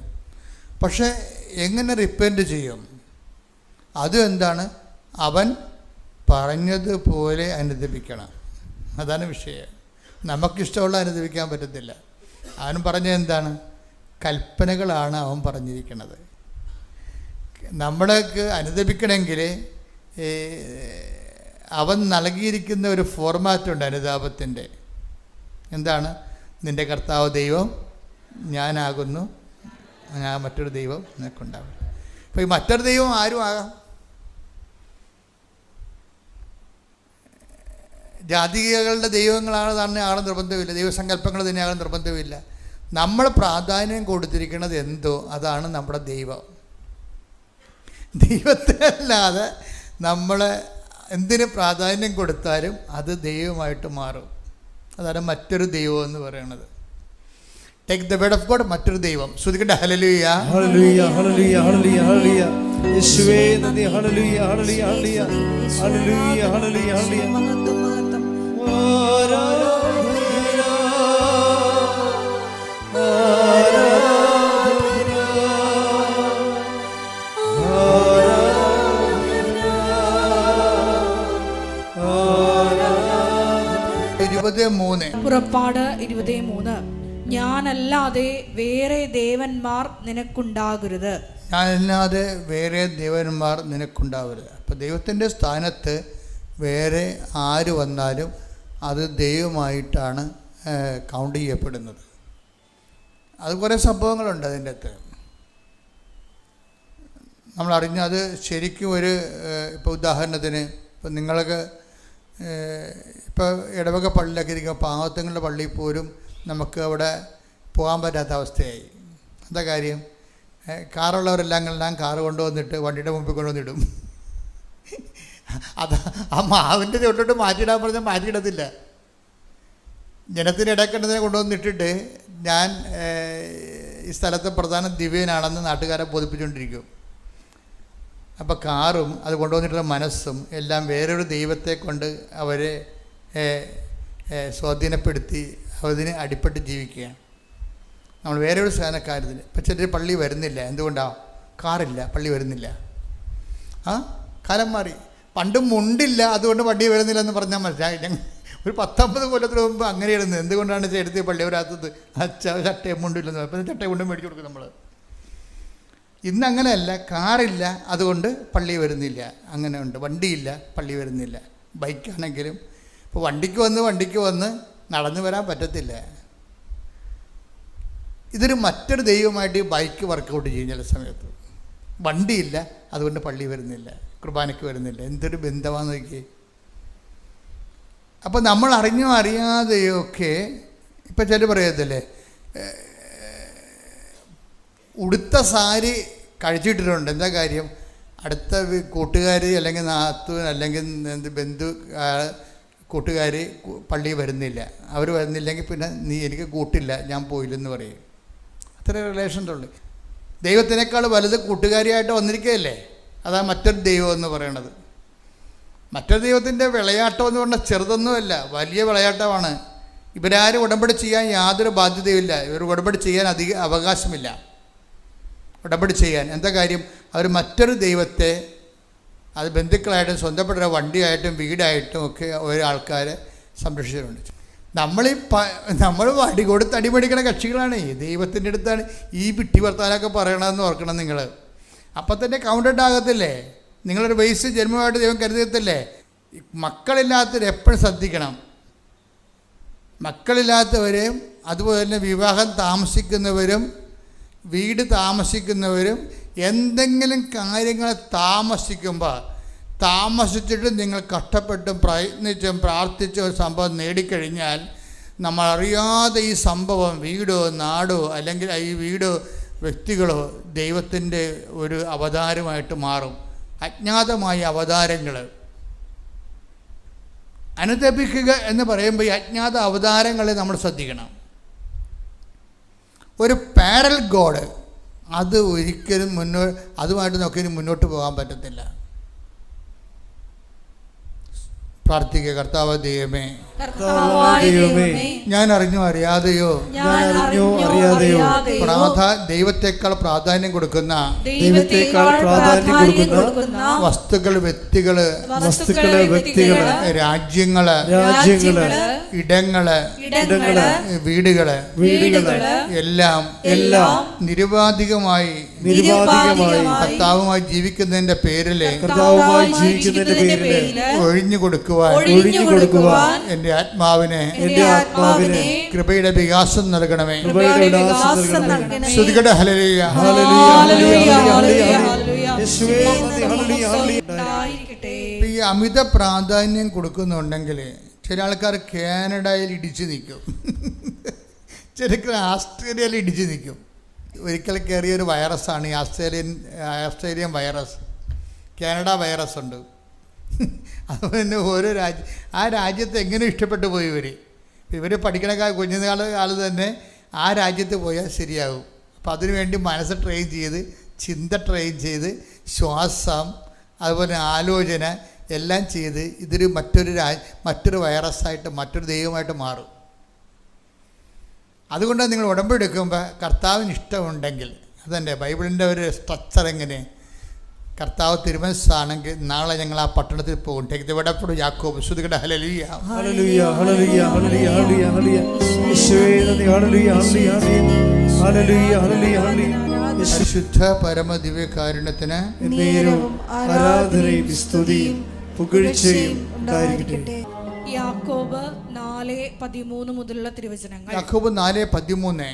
പക്ഷേ എങ്ങനെ റിപ്പന്റ് ചെയ്യും? അത് എന്താണ്? അവൻ പറഞ്ഞതുപോലെ അനുദപിക്കണം. അതാണ് വിഷയം. നമുക്കിഷ്ടമുള്ള അനുദപിക്കാൻ പറ്റത്തില്ല. അവൻ പറഞ്ഞത് എന്താണ്? കൽപ്പനകളാണ് അവൻ പറഞ്ഞിരിക്കുന്നത്. നമ്മൾക്ക് അനുദപിക്കണമെങ്കിൽ അവൻ നൽകിയിരിക്കുന്ന ഒരു ഫോർമാറ്റുണ്ട് അനുതാപത്തിൻ്റെ. എന്താണ്? നിൻ്റെ കർത്താവ് ദൈവം ഞാനാകുന്നു, ഞാൻ മറ്റൊരു ദൈവം നിനക്കുണ്ടാകും. അപ്പോൾ ഈ മറ്റൊരു ദൈവം ആരും ആകാം. ജാതികളുടെ ദൈവങ്ങളാണ് തന്നെ ആകണം നിർബന്ധമില്ല, ദൈവസങ്കല്പങ്ങൾ തന്നെ ആകണം നിർബന്ധമില്ല. നമ്മൾ പ്രാധാന്യം കൊടുത്തിരിക്കുന്നത് എന്തോ അതാണ് നമ്മുടെ ദൈവം. ദൈവത്തിനല്ലാതെ നമ്മൾ എന്തിന് പ്രാധാന്യം കൊടുത്താലും അത് ദൈവമായിട്ട് മാറും. അതാണ് മറ്റൊരു ദൈവം എന്ന് പറയുന്നത്. Take the word of God, മറ്റൊരു ദൈവം. ശ്രുതിക്കട്ടെ ഹല്ലേലൂയ, ഹല്ലേലൂയ, ഹല്ലേലൂയ, ഹല്ലേലൂയ, ഹല്ലേലൂയ. യേശുവേ നന്ദി, ഹല്ലേലൂയ, ഹല്ലേലൂയ, ഹല്ലേലൂയ, ഹല്ലേലൂയ, ഹല്ലേലൂയ, ഹല്ലേലൂയ. പുറപ്പാട് 23. ഞാനല്ലാതെ വേറെ ദേവന്മാർ നിനക്കുണ്ടാകരുത്. ഞാനല്ലാതെ വേറെ ദേവന്മാർ നിനക്കുണ്ടാവരുത്. അപ്പോൾ ദൈവത്തിൻ്റെ സ്ഥാനത്ത് വേറെ ആര് വന്നാലും അത് ദൈവമായിട്ടാണ് കൗണ്ട് ചെയ്യപ്പെടുന്നത്. അത് കുറേ സംഭവങ്ങളുണ്ട് അതിൻ്റെ അകത്ത്. നമ്മളറിഞ്ഞത് ശരിക്കും ഒരു ഇപ്പോൾ ഉദാഹരണത്തിന് ഇപ്പം നിങ്ങൾക്ക് ഇപ്പോൾ ഇടവക പള്ളിയിലൊക്കെ ഇരിക്കുമ്പോൾ പാവത്തങ്ങളുടെ പള്ളിയിൽ പോലും നമുക്ക് അവിടെ പോകാൻ പറ്റാത്ത അവസ്ഥയായി. എന്താ കാര്യം? കാറുള്ളവരെല്ലാം കാറ് കൊണ്ടുവന്നിട്ട് വണ്ടിയുടെ മുമ്പിൽ കൊണ്ടുവന്നിടും. അത് ആ മാവിൻ്റെ തൊട്ടിട്ട് മാറ്റിയിടാൻ പറഞ്ഞാൽ മാറ്റിയിടത്തില്ല. ജനത്തിന് ഇടയ്ക്കേണ്ടതിനെ കൊണ്ടുവന്നിട്ടിട്ട് ഞാൻ ഈ സ്ഥലത്തെ പ്രധാന ദിവ്യനാണെന്ന് നാട്ടുകാരെ ബോധിപ്പിച്ചുകൊണ്ടിരിക്കും. അപ്പോൾ കാറും അത് കൊണ്ടുവന്നിട്ടുള്ള മനസ്സും എല്ലാം വേറൊരു ദൈവത്തെ കൊണ്ട് അവരെ സ്വാധീനപ്പെടുത്തി അതിന് അടിപ്പെട്ട് ജീവിക്കുകയാണ്. നമ്മൾ വേറൊരു സ്ഥാനക്കാര്യത്തിന് ഇപ്പം ചിലർ പള്ളി വരുന്നില്ല. എന്തുകൊണ്ടാണ്? കാറില്ല, പള്ളി വരുന്നില്ല. കാലം മാറി. പണ്ട് മുണ്ടില്ല അതുകൊണ്ട് വണ്ടി വരുന്നില്ല എന്ന് പറഞ്ഞാൽ മനസ്സിലായി. ഞങ്ങൾ ഒരു 19 കൊല്ലത്തിന് മുമ്പ് അങ്ങനെ ഇടുന്നത്. എന്തുകൊണ്ടാണ് ചേട്ടത്തി പള്ളി വരാത്തത്? ചട്ടയും മുണ്ടില്ലെന്ന്. അപ്പം ചട്ടയും മുണ്ടും മേടിച്ചു കൊടുക്കും നമ്മൾ. ഇന്ന് അങ്ങനെയല്ല, കാറില്ല അതുകൊണ്ട് പള്ളി വരുന്നില്ല, അങ്ങനെ ഉണ്ട്. വണ്ടിയില്ല പള്ളി വരുന്നില്ല. ബൈക്കാണെങ്കിലും ഇപ്പോൾ വണ്ടിക്ക് വന്ന് നടന്നു വരാൻ പറ്റത്തില്ല. ഇതൊരു മറ്റൊരു ദൈവമായിട്ട് ഈ ബൈക്ക് വർക്കൗട്ട് ചെയ്യും ചില സമയത്ത്. വണ്ടിയില്ല അതുകൊണ്ട് പള്ളി വരുന്നില്ല, കുർബാനയ്ക്ക് വരുന്നില്ല. എന്തൊരു ബന്ധമാണെന്ന് നോക്കി. അപ്പോൾ നമ്മൾ അറിഞ്ഞോ അറിയാതെയൊക്കെ ഇപ്പം ചില പറയത്തില്ലേ, ഉടുത്ത സാരി കഴിച്ചിട്ടിട്ടുണ്ട്. എന്താ കാര്യം? അടുത്ത കൂട്ടുകാർ അല്ലെങ്കിൽ നാത്തൂൻ അല്ലെങ്കിൽ ബന്ധു കൂട്ടുകാർ പള്ളിയിൽ വരുന്നില്ല. അവർ വരുന്നില്ലെങ്കിൽ പിന്നെ നീ എനിക്ക് കൂട്ടില്ല, ഞാൻ പോയില്ലെന്ന് പറയും. അത്ര റിലേഷനുള്ളൂ. ദൈവത്തിനേക്കാൾ വലുത് കൂട്ടുകാരിയായിട്ട് വന്നിരിക്കുകയല്ലേ. അതാ മറ്റൊരു ദൈവം എന്ന് പറയണത്. മറ്റൊരു ദൈവത്തിൻ്റെ വിളയാട്ടം എന്ന് പറഞ്ഞാൽ ചെറുതൊന്നുമല്ല, വലിയ വിളയാട്ടമാണ്. ഇവരാരും ഉടമ്പടി ചെയ്യാൻ യാതൊരു ബാധ്യതയുമില്ല. ഇവർ ഉടമ്പടി ചെയ്യാൻ അധിക അവകാശമില്ല. ഉടമ്പടി ചെയ്യാൻ എന്താ കാര്യം? അവർ മറ്റൊരു ദൈവത്തെ, അത് ബന്ധുക്കളായിട്ടും സ്വന്തപ്പെട്ട വണ്ടിയായിട്ടും വീടായിട്ടും ഒക്കെ ഓരോ ആൾക്കാരെ സംരക്ഷിച്ചിട്ടുണ്ട്. നമ്മൾ വടി കൊടുത്ത് അടിമേടിക്കുന്ന കക്ഷികളാണ്. ദൈവത്തിൻ്റെ അടുത്താണ് ഈ വിട്ടി വർത്താനൊക്കെ പറയണമെന്ന് ഓർക്കണം നിങ്ങൾ. അപ്പം തന്നെ കൗണ്ടഡ് ആകത്തില്ലേ? നിങ്ങളൊരു വയസ്സ് ജന്മമായിട്ട് ദൈവം കരുതത്തില്ലേ? മക്കളില്ലാത്തവർ എപ്പോഴും ശ്രദ്ധിക്കണം. മക്കളില്ലാത്തവരെയും അതുപോലെ തന്നെ വിവാഹം താമസിക്കുന്നവരും വീട് താമസിക്കുന്നവരും എന്തെങ്കിലും കാര്യങ്ങൾ താമസിച്ചിട്ട് നിങ്ങൾ കഷ്ടപ്പെട്ടും പ്രയത്നിച്ചും പ്രാർത്ഥിച്ചും ഒരു സംഭവം നേടിക്കഴിഞ്ഞാൽ നമ്മളറിയാതെ ഈ സംഭവം വീടോ നാടോ അല്ലെങ്കിൽ ഈ വീടോ വ്യക്തികളോ ദൈവത്തിൻ്റെ ഒരു അവതാരമായിട്ട് മാറും. അജ്ഞാതമായ അവതാരങ്ങൾ അനുദപിക്കുക എന്ന് പറയുമ്പോൾ ഈ അജ്ഞാത അവതാരങ്ങളെ നമ്മൾ ശ്രദ്ധിക്കണം. ഒരു പാരൽ ഗോഡ്, അത് ഒരിക്കലും അതുമായിട്ട് നോക്കി മുന്നോട്ട് പോകാൻ പറ്റത്തില്ല. പ്രാർത്ഥിക്കുക. കർത്താവ് ദൈവമേ, ഞാൻ അറിഞ്ഞോ അറിയാതെയോ ദൈവത്തെക്കാൾ പ്രാധാന്യം കൊടുക്കുന്ന വസ്തുക്കൾ, വ്യക്തികള്, രാജ്യങ്ങള്, ഇടങ്ങള്, വീടുകള് എല്ലാം നിരുപാധികമായി കർത്താവുമായി ജീവിക്കുന്നതിന്റെ പേരില് ഒഴിഞ്ഞു കൊടുക്കുവാൻ എന്റെ ആത്മാവിനെ കൃപയുടെ വികാസം നൽകണമേ. ശ്രുതികട ഹല്ലേലൂയ. ഈ അമിത പ്രാധാന്യം കൊടുക്കുന്നുണ്ടെങ്കിൽ ചില ആൾക്കാർ കാനഡയിൽ ഇടിച്ചു നിൽക്കും, ചിലക്ക് ആസ്ട്രേലിയയിൽ ഇടിച്ചു നിൽക്കും. ഒരിക്കൽ കയറിയൊരു വൈറസാണ് ഈ ആസ്ട്രേലിയൻ വൈറസ്. കാനഡ വൈറസ് ഉണ്ട്. അതുപോലെ ഓരോ ആ രാജ്യത്ത് എങ്ങനെ ഇഷ്ടപ്പെട്ടു പോയി ഇവർ പഠിക്കണ കുഞ്ഞുനാൾ തന്നെ ആ രാജ്യത്ത് പോയാൽ ശരിയാകും. അപ്പോൾ അതിനുവേണ്ടി മനസ്സ് ട്രെയിൻ ചെയ്ത്, ചിന്ത ട്രെയിൻ ചെയ്ത്, ശ്വാസം, അതുപോലെ ആലോചന എല്ലാം ചെയ്ത് ഇതൊരു മറ്റൊരു വൈറസായിട്ട് മറ്റൊരു ദൈവമായിട്ട് മാറും. അതുകൊണ്ട് നിങ്ങൾ ഉടമ്പെടുക്കുമ്പോൾ കർത്താവിന് ഇഷ്ടമുണ്ടെങ്കിൽ, അതെൻ്റെ ബൈബിളിൻ്റെ ഒരു സ്ട്രക്ചർ എങ്ങനെ, കർത്താവ് തിരുമനസ്സാണെങ്കിൽ നാളെ ഞങ്ങൾ ആ പട്ടണത്തിൽ പോകും. ഇവിടെ യാക്കോബ് ശ്രുതികട ഹല്ലേലൂയ. പരിശുദ്ധ പരമദിവ്യകാരുണ്യത്തിന് ആരാധനയും സ്തുതിയും പുകഴ്ചയും ഉണ്ടായിരിക്കട്ടെ. യാക്കോബ് 4:13 മുതലുള്ള തിരുവചനങ്ങൾ. യാക്കോബ് 4:13.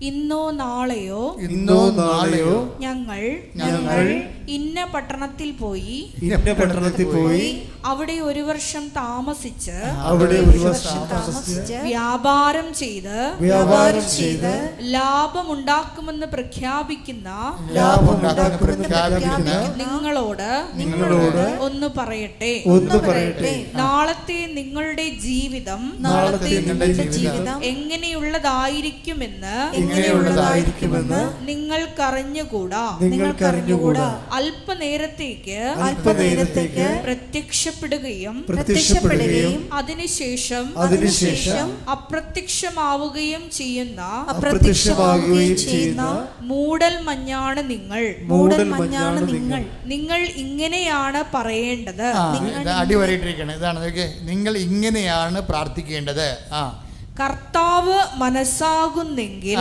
ഇന്നോ നാളെയോ ഞങ്ങൾ ഇന്ന പട്ടണത്തിൽ പോയി അവിടെ ഒരു വർഷം താമസിച്ച് വ്യാപാരം ചെയ്ത് ലാഭമുണ്ടാക്കുമെന്ന് പ്രഖ്യാപിക്കുന്ന നിങ്ങളോട് ഒന്ന് പറയട്ടെ. നാളത്തെ നിങ്ങളുടെ ജീവിതം എങ്ങനെയുള്ളതായിരിക്കുമെന്ന് നിങ്ങൾക്കറിഞ്ഞുകൂടാ. അല്പനേരത്തേക്ക് പ്രത്യക്ഷപ്പെടുകയും അതിനുശേഷം അപ്രത്യക്ഷമാവുകയും ചെയ്യുന്ന മൂടൽ മഞ്ഞാണ് നിങ്ങൾ. നിങ്ങൾ ഇങ്ങനെയാണ് പറയേണ്ടത്. അടിവരയിട്ടിരിക്കണം. ഇതാണ് നിങ്ങൾ ഇങ്ങനെയാണ് പ്രാർത്ഥിക്കേണ്ടത്. കർത്താവ് മനസ്സാകുന്നെങ്കിൽ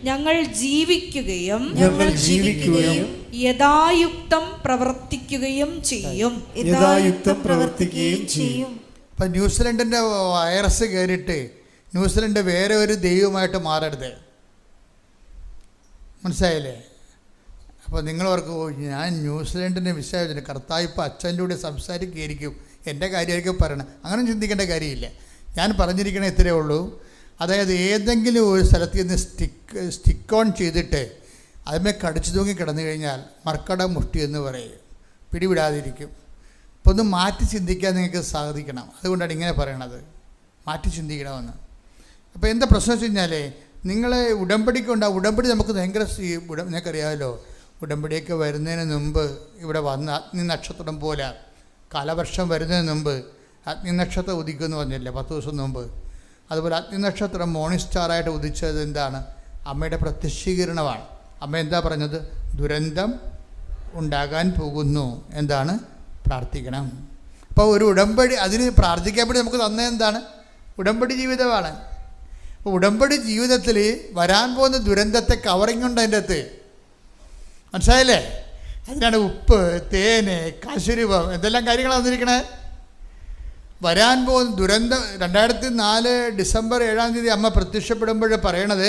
ഞങ്ങൾ ജീവിക്കുകയും യഥായുക്തം പ്രവർത്തിക്കുകയും ചെയ്യും. ഇപ്പൊ ന്യൂസിലൻഡിന്റെ വൈറസ് കയറിയിട്ട് ന്യൂസിലൻഡ് വേറെ ഒരു ദൈവമായിട്ട് മാറരുത്. മനസ്സിലായില്ലേ? അപ്പോൾ നിങ്ങൾ ഓർക്ക് ഞാൻ ന്യൂസിലൻഡിനെ വിശ്വാസിച്ചില്ല, കർത്താവ് ഇപ്പോൾ അച്ഛൻ്റെ കൂടെ സംസാരിക്കുകയായിരിക്കും, എൻ്റെ കാര്യമായിരിക്കും പറയണം. അങ്ങനെ ചിന്തിക്കേണ്ട കാര്യമില്ല. ഞാൻ പറഞ്ഞിരിക്കണേ ഇത്രയേ ഉള്ളൂ. അതായത് ഏതെങ്കിലും ഒരു സ്ഥലത്ത് നിന്ന് സ്റ്റിക്ക് ഓൺ ചെയ്തിട്ട് അതിന്മേൽ കടിച്ചു തൂങ്ങി കിടന്നു കഴിഞ്ഞാൽ മർക്കട മുഷ്ടി എന്ന് പറയും, പിടിവിടാതിരിക്കും. അപ്പോൾ ഒന്ന് മാറ്റി ചിന്തിക്കാൻ നിങ്ങൾക്ക് സാധിക്കണം. അതുകൊണ്ടാണ് ഇങ്ങനെ പറയണത്, മാറ്റി ചിന്തിക്കണമെന്ന്. അപ്പോൾ എന്താ പ്രശ്നം വെച്ച് കഴിഞ്ഞാൽ നിങ്ങൾ ഉടമ്പടിക്കുണ്ട്. ആ ഉടമ്പടി നമുക്ക് ഭയങ്കര നിങ്ങൾക്കറിയാമല്ലോ, ഉടമ്പടിയൊക്കെ വരുന്നതിന് മുമ്പ് ഇവിടെ വന്ന അഗ്നി നക്ഷത്രം പോലെ കാലവർഷം വരുന്നതിന് മുമ്പ് അഗ്നി നക്ഷത്രം ഉദിക്കുമെന്ന് പറഞ്ഞില്ലേ 10 ദിവസം മുമ്പ്. അതുപോലെ അഗ്നി നക്ഷത്രം മോർണിംഗ് സ്റ്റാറായിട്ട് ഉദിച്ചത് എന്താണ്? അമ്മയുടെ പ്രത്യക്ഷീകരണമാണ്. അമ്മ എന്താ പറഞ്ഞത്? ദുരന്തം ഉണ്ടാകാൻ പോകുന്നു, എന്താണ്? പ്രാർത്ഥിക്കണം. അപ്പോൾ ഒരു ഉടമ്പടി, അതിന് പ്രാർത്ഥിക്കാൻ വേണ്ടി നമുക്ക് തന്നെ എന്താണ്? ഉടമ്പടി ജീവിതമാണ്. അപ്പോൾ ഉടമ്പടി ജീവിതത്തിൽ വരാൻ പോകുന്ന ദുരന്തത്തെ കവറിങ് ഉണ്ട് അതിൻ്റെ അകത്ത്. മനസ്സിലായില്ലേ? അതിനാണ് ഉപ്പ്, തേന്, കശുരൂപം, എന്തെല്ലാം കാര്യങ്ങളാണ് വന്നിരിക്കണേ. വരാൻ പോകുന്ന ദുരന്തം 2004 ഡിസംബർ 7-ാം തീയതി അമ്മ പ്രത്യക്ഷപ്പെടുമ്പോൾ പറയണത്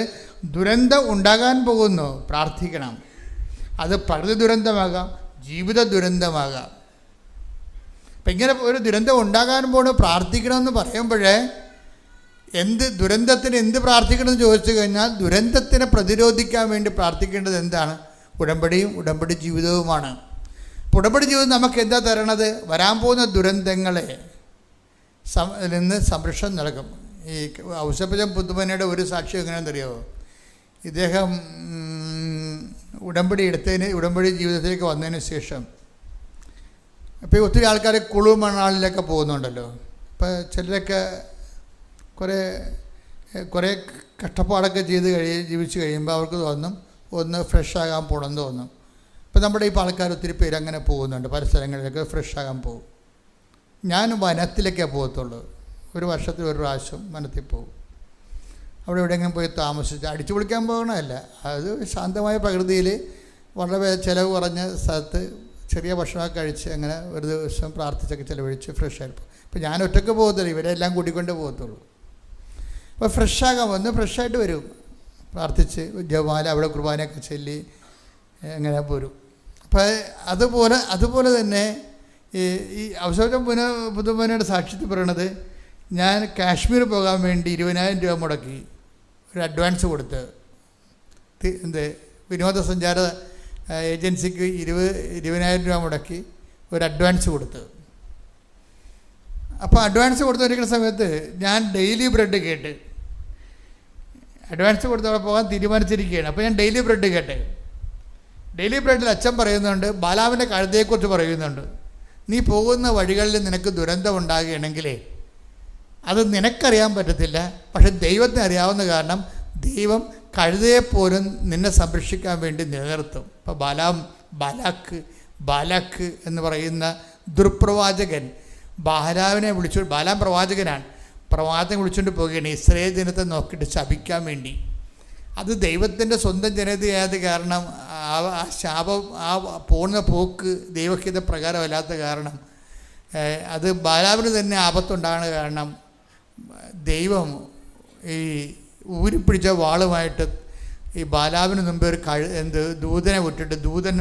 ദുരന്തം ഉണ്ടാകാൻ പോകുന്നു, പ്രാർത്ഥിക്കണം. അത് പ്രകൃതി ദുരന്തമാകാം, ജീവിത ദുരന്തമാകാം. അപ്പം ഇങ്ങനെ ഒരു ദുരന്തം ഉണ്ടാകാൻ പോകുന്നു, പ്രാർത്ഥിക്കണമെന്ന് പറയുമ്പോഴേ ദുരന്തത്തിന് എന്ത് പ്രാർത്ഥിക്കണമെന്ന് ചോദിച്ചു കഴിഞ്ഞാൽ ദുരന്തത്തിനെ പ്രതിരോധിക്കാൻ വേണ്ടി പ്രാർത്ഥിക്കേണ്ടത് എന്താണ്? ഉടമ്പടിയും ഉടമ്പടി ജീവിതവുമാണ്. ഉടമ്പടി ജീവിതം നമുക്ക് എന്താ തരണത്? വരാൻ പോകുന്ന ദുരന്തങ്ങളെ നിന്ന് സംരക്ഷണം നൽകും. ഈ ഔസേപ്പച്ചൻ പുതുമനയുടെ ഒരു സാക്ഷ്യം എങ്ങനെയാണെന്നറിയാമോ? ഇദ്ദേഹം ഉടമ്പടി ജീവിതത്തിലേക്ക് വന്നതിന് ശേഷം ഇപ്പോൾ ഒത്തിരി ആൾക്കാർ കുളു മണാളിലൊക്കെ പോകുന്നുണ്ടല്ലോ. ഇപ്പോൾ ചിലരൊക്കെ കുറേ കഷ്ടപ്പാടൊക്കെ ജീവിച്ച് കഴിയുമ്പോൾ അവർക്ക് തോന്നും ഒന്ന് ഫ്രഷ് ആകാൻ പോകണമെന്ന് തോന്നും. ഇപ്പോൾ നമ്മുടെ ഇപ്പോൾ ആൾക്കാർ ഒത്തിരി പേര് അങ്ങനെ പോകുന്നുണ്ട്, പല സ്ഥലങ്ങളിലൊക്കെ ഫ്രഷ് ആകാൻ പോകും. ഞാൻ വനത്തിലേക്കേ പോകത്തുള്ളൂ. ഒരു വർഷത്തിൽ ഒരു പ്രാവശ്യം വനത്തിൽ പോകും. അവിടെ എവിടെയെങ്കിലും പോയി താമസിച്ച് അടിച്ചു പൊളിക്കാൻ പോകണമല്ല, അത് ശാന്തമായ പ്രകൃതിയിൽ വളരെ ചിലവ് കുറഞ്ഞ സ്ഥലത്ത് ചെറിയ ഭക്ഷണമൊക്കെ കഴിച്ച് അങ്ങനെ ഒരു ദിവസം പ്രാർത്ഥിച്ചൊക്കെ ചിലവഴിച്ച് ഫ്രഷ് ആയിട്ട്. ഇപ്പോൾ ഞാൻ ഒറ്റയ്ക്ക് പോകത്തില്ല, ഇവരെല്ലാം കൂട്ടിക്കൊണ്ടേ പോകത്തുള്ളൂ. അപ്പോൾ ഫ്രഷാകാൻ വന്ന് ഫ്രഷായിട്ട് വരും, പ്രാർത്ഥിച്ച് ജപമാല അവിടെ കുർബാനയൊക്കെ ചൊല്ലി അങ്ങനെ പോരും. അപ്പോൾ അതുപോലെ തന്നെ ഈ ഔസേപ്പച്ചൻ പുതുമനയുടെ സാക്ഷ്യത്തിൽ പറയണത്, ഞാൻ കാശ്മീർ പോകാൻ വേണ്ടി 20,000 രൂപ മുടക്കി ഒരു അഡ്വാൻസ് കൊടുത്ത് വിനോദസഞ്ചാര ഏജൻസിക്ക് 20,000 രൂപ മുടക്കി ഒരു അഡ്വാൻസ് കൊടുത്ത്. അപ്പോൾ അഡ്വാൻസ് കൊടുത്തിരിക്കുന്ന സമയത്ത് ഞാൻ ഡെയിലി ബ്രെഡ് കേട്ട് അഡ്വാൻസ് കൊടുത്ത് അവിടെ പോകാൻ തീരുമാനിച്ചിരിക്കുകയാണ്. അപ്പോൾ ഞാൻ ഡെയിലി ബ്രെഡ് കേട്ടെ. ഡെയിലി ബ്രെഡിൽ അച്ഛൻ പറയുന്നുണ്ട്, ബാലാവിൻ്റെ കഴുതയെക്കുറിച്ച് പറയുന്നുണ്ട്. നീ പോകുന്ന വഴികളിൽ നിനക്ക് ദുരന്തം ഉണ്ടാകുകയാണെങ്കിലേ അത് നിനക്കറിയാൻ പറ്റത്തില്ല, പക്ഷെ ദൈവത്തിന് അറിയാവുന്ന കാരണം ദൈവം കഴുതയെപ്പോലും നിന്നെ സംരക്ഷിക്കാൻ വേണ്ടി നിലനിർത്തും. ഇപ്പോൾ ബാലാക്ക് എന്ന് പറയുന്ന ദുർപ്രവാചകൻ ബാലാം പ്രവാചകനാണ്. പ്രവാചകനെ വിളിച്ചുകൊണ്ട് പോവുകയാണ് ഇസ്രായേൽ ജനത്തെ നോക്കിയിട്ട് ശപിക്കാൻ വേണ്ടി. അത് ദൈവത്തിൻ്റെ സ്വന്തം ജനതയായത് കാരണം ആ ശാപം, ആ പോകുന്ന പോക്ക് ദൈവഹിത പ്രകാരമല്ലാത്ത കാരണം, അത് ബാലാവിന് തന്നെ ആപത്തുണ്ടാകുന്ന കാരണം ദൈവം ഈ ഊരിപ്പിടിച്ച വാളുമായിട്ട് ഈ ബാലാവിന് മുമ്പ് ഒരു ദൂതനെ വിട്ടിട്ട് ദൂതൻ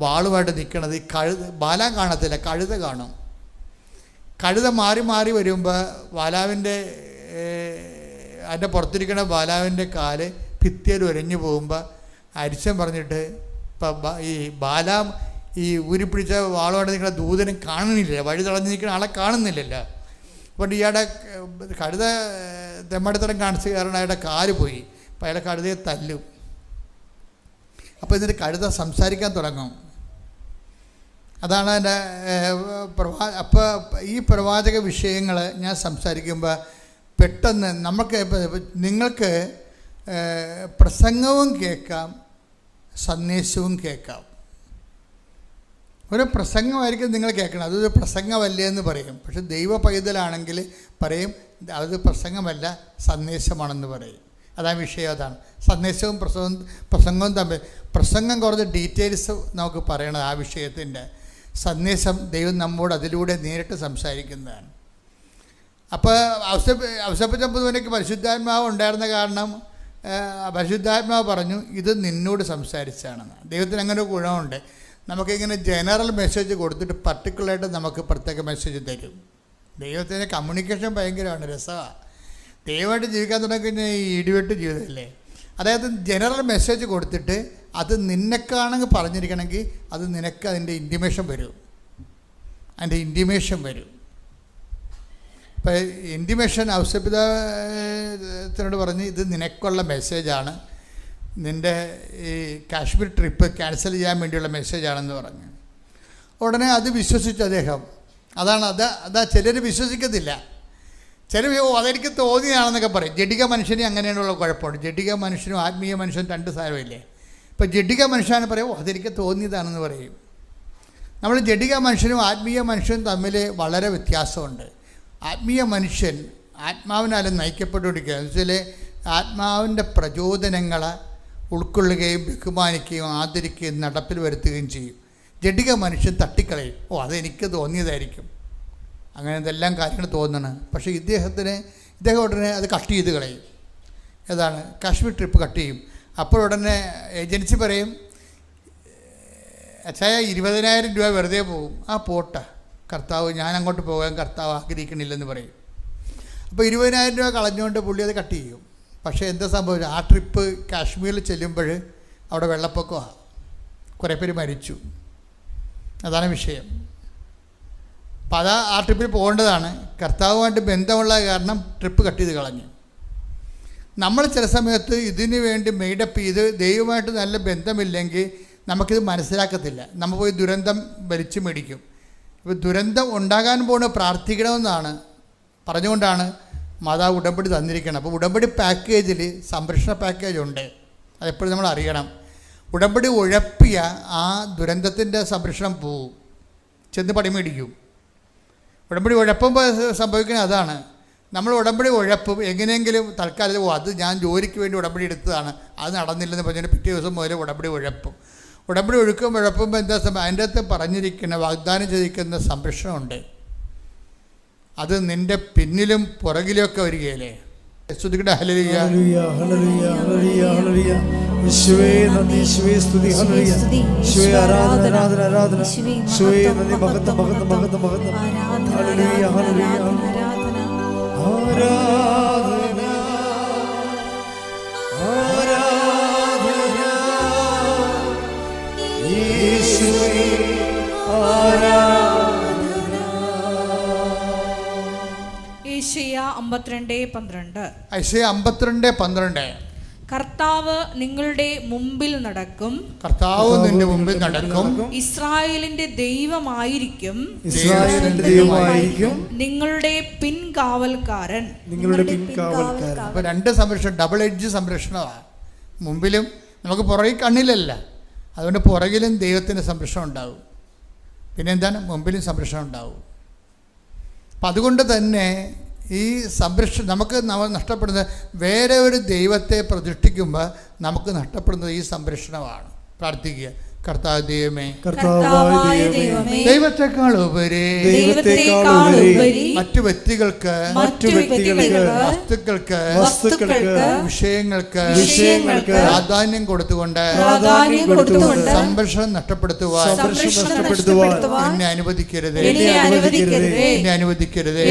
വാളുമായിട്ട് നിൽക്കണത് ഈ ബാലാൻ കാണത്തില്ല, കഴുത കാണും. കഴുത മാറി മാറി വരുമ്പോൾ ബാലാവിൻ്റെ അതിൻ്റെ പുറത്തിരിക്കുന്ന ബാലാവിൻ്റെ കാല് ഭിത്തിയിൽ ഉരഞ്ഞു പോകുമ്പോൾ അരിച്ചൻ പറഞ്ഞിട്ട് ഇപ്പം ഈ ബാലാം ഈ ഊരിപ്പിടിച്ച വാളുമായിട്ട് നിൽക്കുന്ന ദൂതനെ കാണുന്നില്ല, വഴി തടഞ്ഞു നിൽക്കുന്ന ആളെ കാണുന്നില്ലല്ലോ. അപ്പോൾ ഇയാളുടെ കഴുത തെമ്മടിത്തരം കാണിച്ച് കാരണം അയാളുടെ കാല് പോയി. അപ്പോൾ അയാളെ കഴുതയെ തല്ലും. അപ്പോൾ ഇതിൻ്റെ കഴുത സംസാരിക്കാൻ തുടങ്ങും. അതാണ് എൻ്റെ അപ്പോൾ ഈ പ്രവാചക വിഷയങ്ങൾ ഞാൻ സംസാരിക്കുമ്പോൾ പെട്ടെന്ന് നിങ്ങൾക്ക് പ്രസംഗവും കേൾക്കാം, സന്ദേശവും കേൾക്കാം. ഒരു പ്രസംഗമായിരിക്കും നിങ്ങൾ കേൾക്കണം, അതൊരു പ്രസംഗമല്ലേ എന്ന് പറയും. പക്ഷെ ദൈവ പൈതലാണെങ്കിൽ പറയും അത് പ്രസംഗമല്ല, സന്ദേശമാണെന്ന് പറയും. അതാണ് വിഷയം. അതാണ് സന്ദേശവും പ്രസംഗവും തമ്മിൽ. പ്രസംഗം കുറച്ച് ഡീറ്റെയിൽസ് നമുക്ക് പറയണം ആ വിഷയത്തിൻ്റെ. സന്ദേശം ദൈവം നമ്മോട് അതിലൂടെ നേരിട്ട് സംസാരിക്കുന്നതാണ്. അപ്പോൾ ഔസേപ്പച്ചമ്പുവിനേക്ക് പരിശുദ്ധാത്മാവ് ഉണ്ടായിരുന്ന കാരണം പരിശുദ്ധാത്മാവ് പറഞ്ഞു ഇത് നിന്നോട് സംസാരിച്ചാണെന്ന്. ദൈവത്തിന് അങ്ങനെ ഒരു ഗുണമുണ്ട്. നമുക്കിങ്ങനെ ജനറൽ മെസ്സേജ് കൊടുത്തിട്ട് പർട്ടിക്കുലറായിട്ട് നമുക്ക് പ്രത്യേക മെസ്സേജ് തരും. ദൈവത്തിൻ്റെ കമ്മ്യൂണിക്കേഷൻ ഭയങ്കരമാണ്, രസമാണ്. ദൈവമായിട്ട് ജീവിക്കാൻ തുടങ്ങിക്കഴിഞ്ഞാൽ ഈ ഇടിവെട്ട് ജീവിതമല്ലേ. അതായത് ജനറൽ മെസ്സേജ് കൊടുത്തിട്ട് അത് നിന്നെക്കാണെങ്കിൽ പറഞ്ഞിരിക്കണമെങ്കിൽ അത് നിനക്ക് അതിൻ്റെ ഇൻറ്റിമേഷൻ വരും. ഇപ്പോൾ ഇൻറ്റിമേഷൻ ഔസേപ്പിതാത്തിനോട് പറഞ്ഞ് ഇത് നിനക്കുള്ള മെസ്സേജാണ്, നിൻ്റെ ഈ കാശ്മീർ ട്രിപ്പ് ക്യാൻസൽ ചെയ്യാൻ വേണ്ടിയുള്ള മെസ്സേജാണെന്ന് പറഞ്ഞു. ഉടനെ അത് വിശ്വസിച്ചു അദ്ദേഹം. അതാ ചിലർ വിശ്വസിക്കത്തില്ല. ചിലർ അതെനിക്ക് തോന്നിയാണെന്നൊക്കെ പറയും. ജഡിക മനുഷ്യന് അങ്ങനെയുള്ള കുഴപ്പമുണ്ട്. ജഡിക മനുഷ്യനും ആത്മീയ മനുഷ്യനും രണ്ട് സാരമില്ലേ. ഇപ്പോൾ ജഡിക മനുഷ്യന് പറയും അതെനിക്ക് തോന്നിയതാണെന്ന് പറയും. നമ്മൾ ജഡിക മനുഷ്യനും ആത്മീയ മനുഷ്യനും തമ്മിൽ വളരെ വ്യത്യാസമുണ്ട്. ആത്മീയ മനുഷ്യൻ ആത്മാവിനാലും നയിക്കപ്പെട്ടുകൊണ്ടിരിക്കുക. എന്ന് വെച്ചാൽ ആത്മാവിൻ്റെ പ്രചോദനങ്ങളെ ഉൾക്കൊള്ളുകയും ബഹുമാനിക്കുകയും ആദരിക്കുകയും നടപ്പിൽ വരുത്തുകയും ചെയ്യും. ജഡിക മനുഷ്യൻ തട്ടിക്കളയും. അതെനിക്ക് തോന്നിയതായിരിക്കും, അങ്ങനെ എന്തെല്ലാം കാര്യങ്ങൾ തോന്നണം. പക്ഷേ ഇദ്ദേഹം ഉടനെ അത് കട്ട് ചെയ്ത് കളയും. ഏതാണ് കാശ്മീർ ട്രിപ്പ് കട്ട് ചെയ്യും. അപ്പോൾ ഉടനെ ഏജൻസി പറയും അച്ഛായ 20,000 രൂപ വെറുതെ പോകും. പോട്ടെ കർത്താവ്, ഞാൻ അങ്ങോട്ട് പോകാൻ കർത്താവ് ആഗ്രഹിക്കണില്ലെന്ന് പറയും. അപ്പോൾ 20,000 രൂപ കളഞ്ഞുകൊണ്ട് പുള്ളി അത് കട്ട് ചെയ്യും. പക്ഷേ എന്താ സംഭവിച്ചത്? ആ ട്രിപ്പ് കാശ്മീരിൽ ചെല്ലുമ്പോൾ അവിടെ വെള്ളപ്പൊക്കമാണ്, കുറേ പേര് മരിച്ചു. അതാണ് വിഷയം. അപ്പോൾ ആ ട്രിപ്പിൽ പോകേണ്ടതാണ്. കർത്താവുമായിട്ട് ബന്ധമുള്ള കാരണം ട്രിപ്പ് കട്ട് ചെയ്ത് കളഞ്ഞു. നമ്മൾ ചില സമയത്ത് ഇതിന് വേണ്ടി മെയ്ഡപ്പ് ചെയ്ത് ദൈവമായിട്ട് നല്ല ബന്ധമില്ലെങ്കിൽ നമുക്കിത് മനസ്സിലാക്കത്തില്ല. നമ്മൾ പോയി ദുരന്തം വലിച്ചു മേടിക്കും. ഇപ്പോൾ ദുരന്തം ഉണ്ടാകാൻ പോകുന്ന പ്രാർത്ഥിക്കണമെന്നാണ് പറഞ്ഞുകൊണ്ടാണ് മാതാവ് ഉടമ്പടി തന്നിരിക്കണം. അപ്പോൾ ഉടമ്പടി പാക്കേജിൽ സംരക്ഷണ പാക്കേജ് ഉണ്ട്, അതെപ്പോഴും നമ്മൾ അറിയണം. ഉടമ്പടി ഉഴപ്പിയ ആ ദുരന്തത്തിൻ്റെ സംരക്ഷണം പോവും, ചെന്ന് പടിമേടിക്കും. ഉടമ്പടി ഉഴപ്പുമ്പോൾ സംഭവിക്കുന്നത് അതാണ്. നമ്മൾ ഉടമ്പടി ഉഴപ്പും എങ്ങനെയെങ്കിലും തൽക്കാലം അത് ഞാൻ ജോലിക്ക് വേണ്ടി ഉടമ്പടി എടുത്തതാണ്, അത് നടന്നില്ലെന്ന് പറഞ്ഞാൽ പിറ്റേ ദിവസം മുതൽ ഉടമ്പടി ഉഴപ്പും. ഉടമ്പടി ഉഴപ്പുമ്പോൾ എന്താ സംഭവം? അതിൻ്റെ അകത്ത് പറഞ്ഞിരിക്കുന്ന വാഗ്ദാനം ചെയ്തിരിക്കുന്ന സംരക്ഷണമുണ്ട്. അത് നിൻ്റെ പിന്നിലും പുറകിലൊക്കെ വരികയല്ലേ. സ്തുതിക്കട്ടെ. ഹല്ലേലൂയ ഹല്ലേലൂയ ഹല്ലേലൂയ ഹല്ലേലൂയ ഹല്ലേലൂയ. യേശുവേ നന്ദി, യേശുവേ സ്തുതി, ഹല്ലേലൂയ. യേശുവേ ആരാധന ആരാധന ആരാധന. യേശുവേ നന്ദി, മഹത്വം മഹത്വം മഹത്വം മഹത്വം. ഹല്ലേലൂയ ഹല്ലേലൂയ ആരാധന ആരാധന യേശുവേ ആരാധന. യെശയ്യാ 52:12. യെശയ്യാ 52:12. കർത്താവ് നിങ്ങളുടെ മുമ്പിൽ നടക്കും, കർത്താവ് നിന്റെ മുമ്പിൽ നടക്കും, ഇസ്രായേലിന്റെ ദൈവമായിരിക്കും, ഇസ്രായേലിന്റെ ദൈവമായിരിക്കും, നിങ്ങളുടെ പിൻകാവൽക്കാരൻ. അപ്പോൾ രണ്ട് സംരക്ഷണം, ഡബിൾ എഡ്ജ് സംരക്ഷണമാണ്. മുമ്പിലും നമുക്ക് പുറകിൽ കണ്ണിലല്ല, അതുകൊണ്ട് പുറകിലും ദൈവത്തിൻ്റെ സംരക്ഷണം ഉണ്ടാവും. പിന്നെ എന്താണ്? മുമ്പിലും സംരക്ഷണം ഉണ്ടാവും. അപ്പം അതുകൊണ്ട് തന്നെ ഈ സംരക്ഷണം നമുക്ക് നഷ്ടപ്പെടുന്നത്, വേറെ ഒരു ദൈവത്തെ പ്രതിഷ്ഠിക്കുമ്പോൾ നമുക്ക് നഷ്ടപ്പെടുന്നത് ഈ സംരക്ഷണമാണ്. പ്രാർത്ഥിക്കുക. കർത്താവ് ദൈവമേ, കർത്താവായ ദൈവമേ, ദൈവത്തെക്കാൾ ഉപരി മറ്റു വ്യക്തികൾക്ക്, വസ്തുക്കൾക്ക്, വിഷയങ്ങൾക്ക് പ്രാധാന്യം കൊടുത്തുകൊണ്ട് സംരക്ഷണം നഷ്ടപ്പെടുത്തുവാൻ എന്നെ അനുവദിക്കരുത്, എന്നെ അനുവദിക്കരുത്.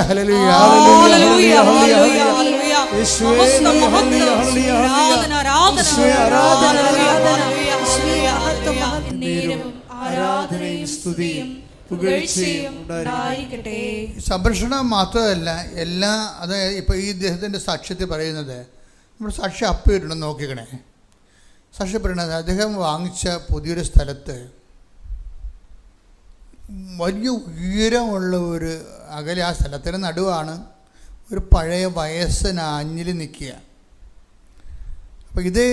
ഹല്ലേലൂയ ഹല്ലേലൂയ ഹല്ലേലൂയ ആരാധനയും സ്തുതിയും പുകഴ്ചയും ഉണ്ടായിരിക്കട്ടെ. സംരക്ഷണം മാത്രമല്ല, എല്ലാ അതായത് ഇപ്പോൾ ഈ ഇദ്ദേഹത്തിൻ്റെ സാക്ഷ്യത്തിൽ പറയുന്നത്, നമ്മുടെ സാക്ഷി അപ്പുണ്ടെന്ന് നോക്കിക്കണേ. സാക്ഷ്യപ്പെടുന്നത് അദ്ദേഹം വാങ്ങിച്ച പുതിയൊരു സ്ഥലത്ത് വലിയ ഉയരമുള്ള ഒരു അകലെ, ആ സ്ഥലത്തിന് നടുവാണ് ഒരു പഴയ വയസ്സൻ ആഞ്ഞിൽ നിൽക്കുക. അപ്പോൾ ഇത്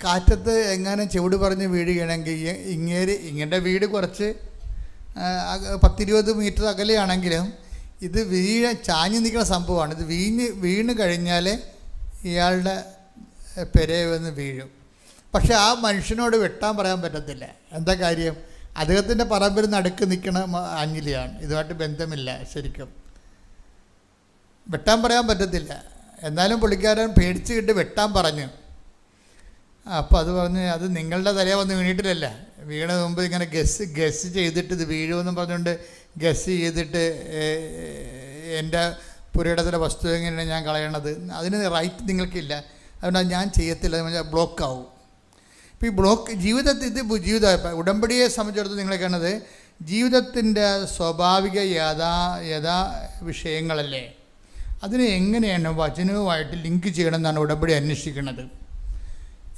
കാറ്റത്ത് എങ്ങനെ ചുവട് പറഞ്ഞ് വീഴുകയാണെങ്കിൽ ഇങ്ങയുടെ വീട് കുറച്ച് 10-20 മീറ്റർ അകലെയാണെങ്കിലും ഇത് ചാഞ്ഞ് നിൽക്കുന്ന സംഭവമാണ്. ഇത് വീണ് കഴിഞ്ഞാൽ ഇയാളുടെ പെരയെ വന്ന് വീഴും. പക്ഷെ ആ മനുഷ്യനോട് വെട്ടാൻ പറയാൻ പറ്റത്തില്ല. എന്താ കാര്യം? അദ്ദേഹത്തിൻ്റെ പറമ്പിൽ നടുക്ക് നിൽക്കണ ആഞ്ഞിലിയാണ്, ഇതുമായിട്ട് ബന്ധമില്ല. ശരിക്കും വെട്ടാൻ പറയാൻ പറ്റത്തില്ല. എന്നാലും പുള്ളിക്കാരൻ പേടിച്ച് കിട്ടി വെട്ടാൻ പറഞ്ഞു. അപ്പോൾ അത് പറഞ്ഞ് അത് നിങ്ങളുടെ തലയെ വന്ന് വീണിട്ടില്ലല്ല, വീണ മുമ്പ് ഇങ്ങനെ ഗസ് ചെയ്തിട്ട് ഇത് വീഴുമെന്നും പറഞ്ഞുകൊണ്ട് ഗസ് ചെയ്തിട്ട് എൻ്റെ പുരയിടത്തിലെ വസ്തു എങ്ങനെയാണ് ഞാൻ കളയണത്, അതിന് റൈറ്റ് നിങ്ങൾക്കില്ല, അതുകൊണ്ട് ഞാൻ ചെയ്യത്തില്ല, ബ്ലോക്കാവും. ഇപ്പോൾ ഈ ബ്ലോക്ക് ഇത് ജീവിതം ഉടമ്പടിയെ സംബന്ധിച്ചിടത്തോളം നിങ്ങളെ കാണുന്നത് ജീവിതത്തിൻ്റെ സ്വാഭാവിക യഥാ വിഷയങ്ങളല്ലേ, അതിനെ എങ്ങനെയാണ് വചനവുമായിട്ട് ലിങ്ക് ചെയ്യണമെന്നാണ് ഉടമ്പടി അന്വേഷിക്കുന്നത്.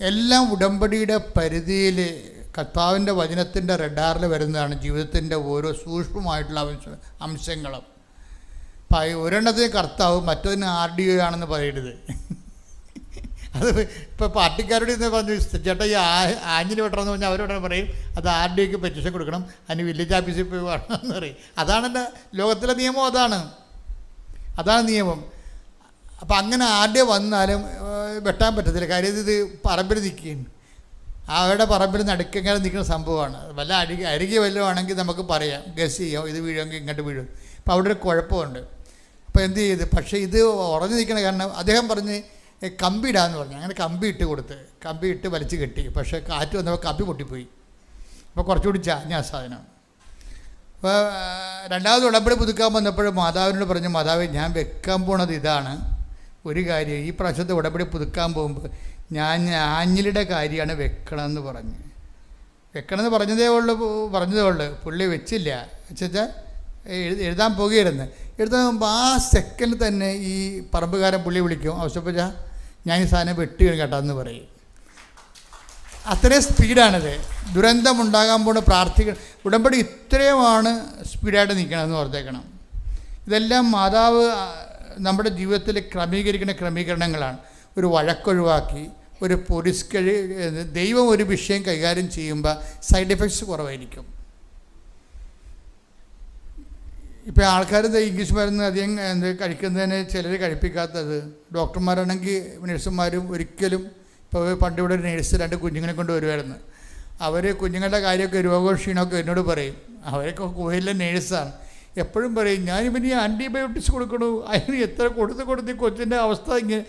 എല്ലാം ഉടമ്പടിയുടെ പരിധിയിൽ കർത്താവിൻ്റെ വചനത്തിൻ്റെ റഡാറിൽ വരുന്നതാണ് ജീവിതത്തിൻ്റെ ഓരോ സൂക്ഷ്മമായിട്ടുള്ള അംശങ്ങളും. ഒരെണ്ണത്തിന് കർത്താവ് മറ്റതിന് RDO ആണെന്ന് പറയരുത്. അത് ഇപ്പോൾ പാർട്ടിക്കാരോട് ഇന്ന് പറഞ്ഞു, ചേട്ടാ ഈ ആഞ്ഞിന് വെട്ടണമെന്ന് പറഞ്ഞാൽ അവരോട് പറയും അത് RDOക്ക് പെറ്റീഷൻ കൊടുക്കണം, അതിന് വില്ലേജ് ഓഫീസിൽ പോയി വേണമെന്ന് പറയും. അതാണ് എൻ്റെ ലോകത്തിലെ നിയമം, അതാണ് നിയമം. അപ്പം അങ്ങനെ RDO വന്നാലും വെട്ടാൻ പറ്റത്തില്ല. കാര്യം ഇത് പറമ്പിൽ നിൽക്കുകയാണ്, അവരുടെ പറമ്പിൽ നടുക്കെങ്ങനെ നിൽക്കുന്ന സംഭവമാണ്. വല്ല അരികെ വല്ലതും ആണെങ്കിൽ നമുക്ക് പറയാം, ഗസ് ചെയ്യാം, ഇത് വീഴുമെങ്കിൽ ഇങ്ങോട്ട് വീഴും. അപ്പോൾ അവിടെ ഒരു കുഴപ്പമുണ്ട്. അപ്പോൾ എന്ത് ചെയ്ത്, പക്ഷേ ഇത് ഉറഞ്ഞു നിൽക്കണ കാരണം അദ്ദേഹം പറഞ്ഞ് കമ്പി ഇടാമെന്ന് പറഞ്ഞു. അങ്ങനെ കമ്പി ഇട്ട് കൊടുത്ത്, കമ്പി ഇട്ട് വലിച്ച് കെട്ടി. പക്ഷേ കാറ്റ് വന്നപ്പോൾ കമ്പി പൊട്ടിപ്പോയി. അപ്പോൾ കുറച്ചുകൂടി ചാഞ്ഞ സാധനം. അപ്പോൾ രണ്ടാമത് ഉടമ്പടി പുതുക്കാൻ വന്നപ്പോൾ മാതാവിനോട് പറഞ്ഞു, മാതാവ് ഞാൻ വെക്കാൻ പോണത് ഇതാണ് ഒരു കാര്യം, ഈ പ്രാവശ്യത്തെ ഉടമ്പടി പുതുക്കാൻ പോകുമ്പോൾ ഞാൻ ആഞ്ഞിലിയുടെ കാര്യമാണ് വെക്കണമെന്ന് വെക്കണമെന്ന് പറഞ്ഞതേ ഉള്ളൂ. പുള്ളി വെച്ചില്ല. വെച്ചാൽ എഴുതാൻ പോകുകയായിരുന്നു. എഴുതാൻ മുമ്പ് ആ സെക്കൻഡിൽ തന്നെ ഈ പറമ്പുകാരൻ പുള്ളി വിളിക്കും, ആവശ്യപ്പെട്ടാൽ ഞാൻ ഈ സാധനം വെട്ടുകയും കേട്ടാന്ന് പറയും. അത്രയും സ്പീഡാണിത്. ദുരന്തമുണ്ടാകാൻ പോകുന്ന പ്രാർത്ഥിക്കണം. ഉടമ്പടി ഇത്രയുമാണ് സ്പീഡായിട്ട് നിൽക്കണമെന്ന് ഓർത്തേക്കണം. ഇതെല്ലാം മാതാവ് നമ്മുടെ ജീവിതത്തിൽ ക്രമീകരിക്കുന്ന ക്രമീകരണങ്ങളാണ്. ഒരു വഴക്കൊഴിവാക്കി, ഒരു ദൈവം ഒരു വിഷയം കൈകാര്യം ചെയ്യുമ്പോൾ സൈഡ് എഫക്ട്സ് കുറവായിരിക്കും. ഇപ്പോൾ ആൾക്കാർ ഇംഗ്ലീഷ് മരുന്ന് അധികം കഴിക്കുന്നതിന് ചിലർ കഴിപ്പിക്കാത്തത്. ഡോക്ടർമാരാണെങ്കിൽ നഴ്സുമാരും ഒരിക്കലും, ഇപ്പോൾ പണ്ടിവിടെ ഒരു നേഴ്സ് 2 കുഞ്ഞുങ്ങളെ കൊണ്ട് വരുമായിരുന്നു. അവർ കുഞ്ഞുങ്ങളുടെ കാര്യമൊക്കെ രോഗവും ക്ഷീണമൊക്കെ എന്നോട് പറയും. അവരൊക്കെ കോയിലെ നേഴ്സാണ്. എപ്പോഴും പറയും ഞാനിപ്പോൾ ഈ ആൻറ്റിബയോട്ടിക്സ് കൊടുക്കണു, അതിന് എത്ര കൊടുത്ത് കൊച്ചിൻ്റെ അവസ്ഥ ഇങ്ങനെ.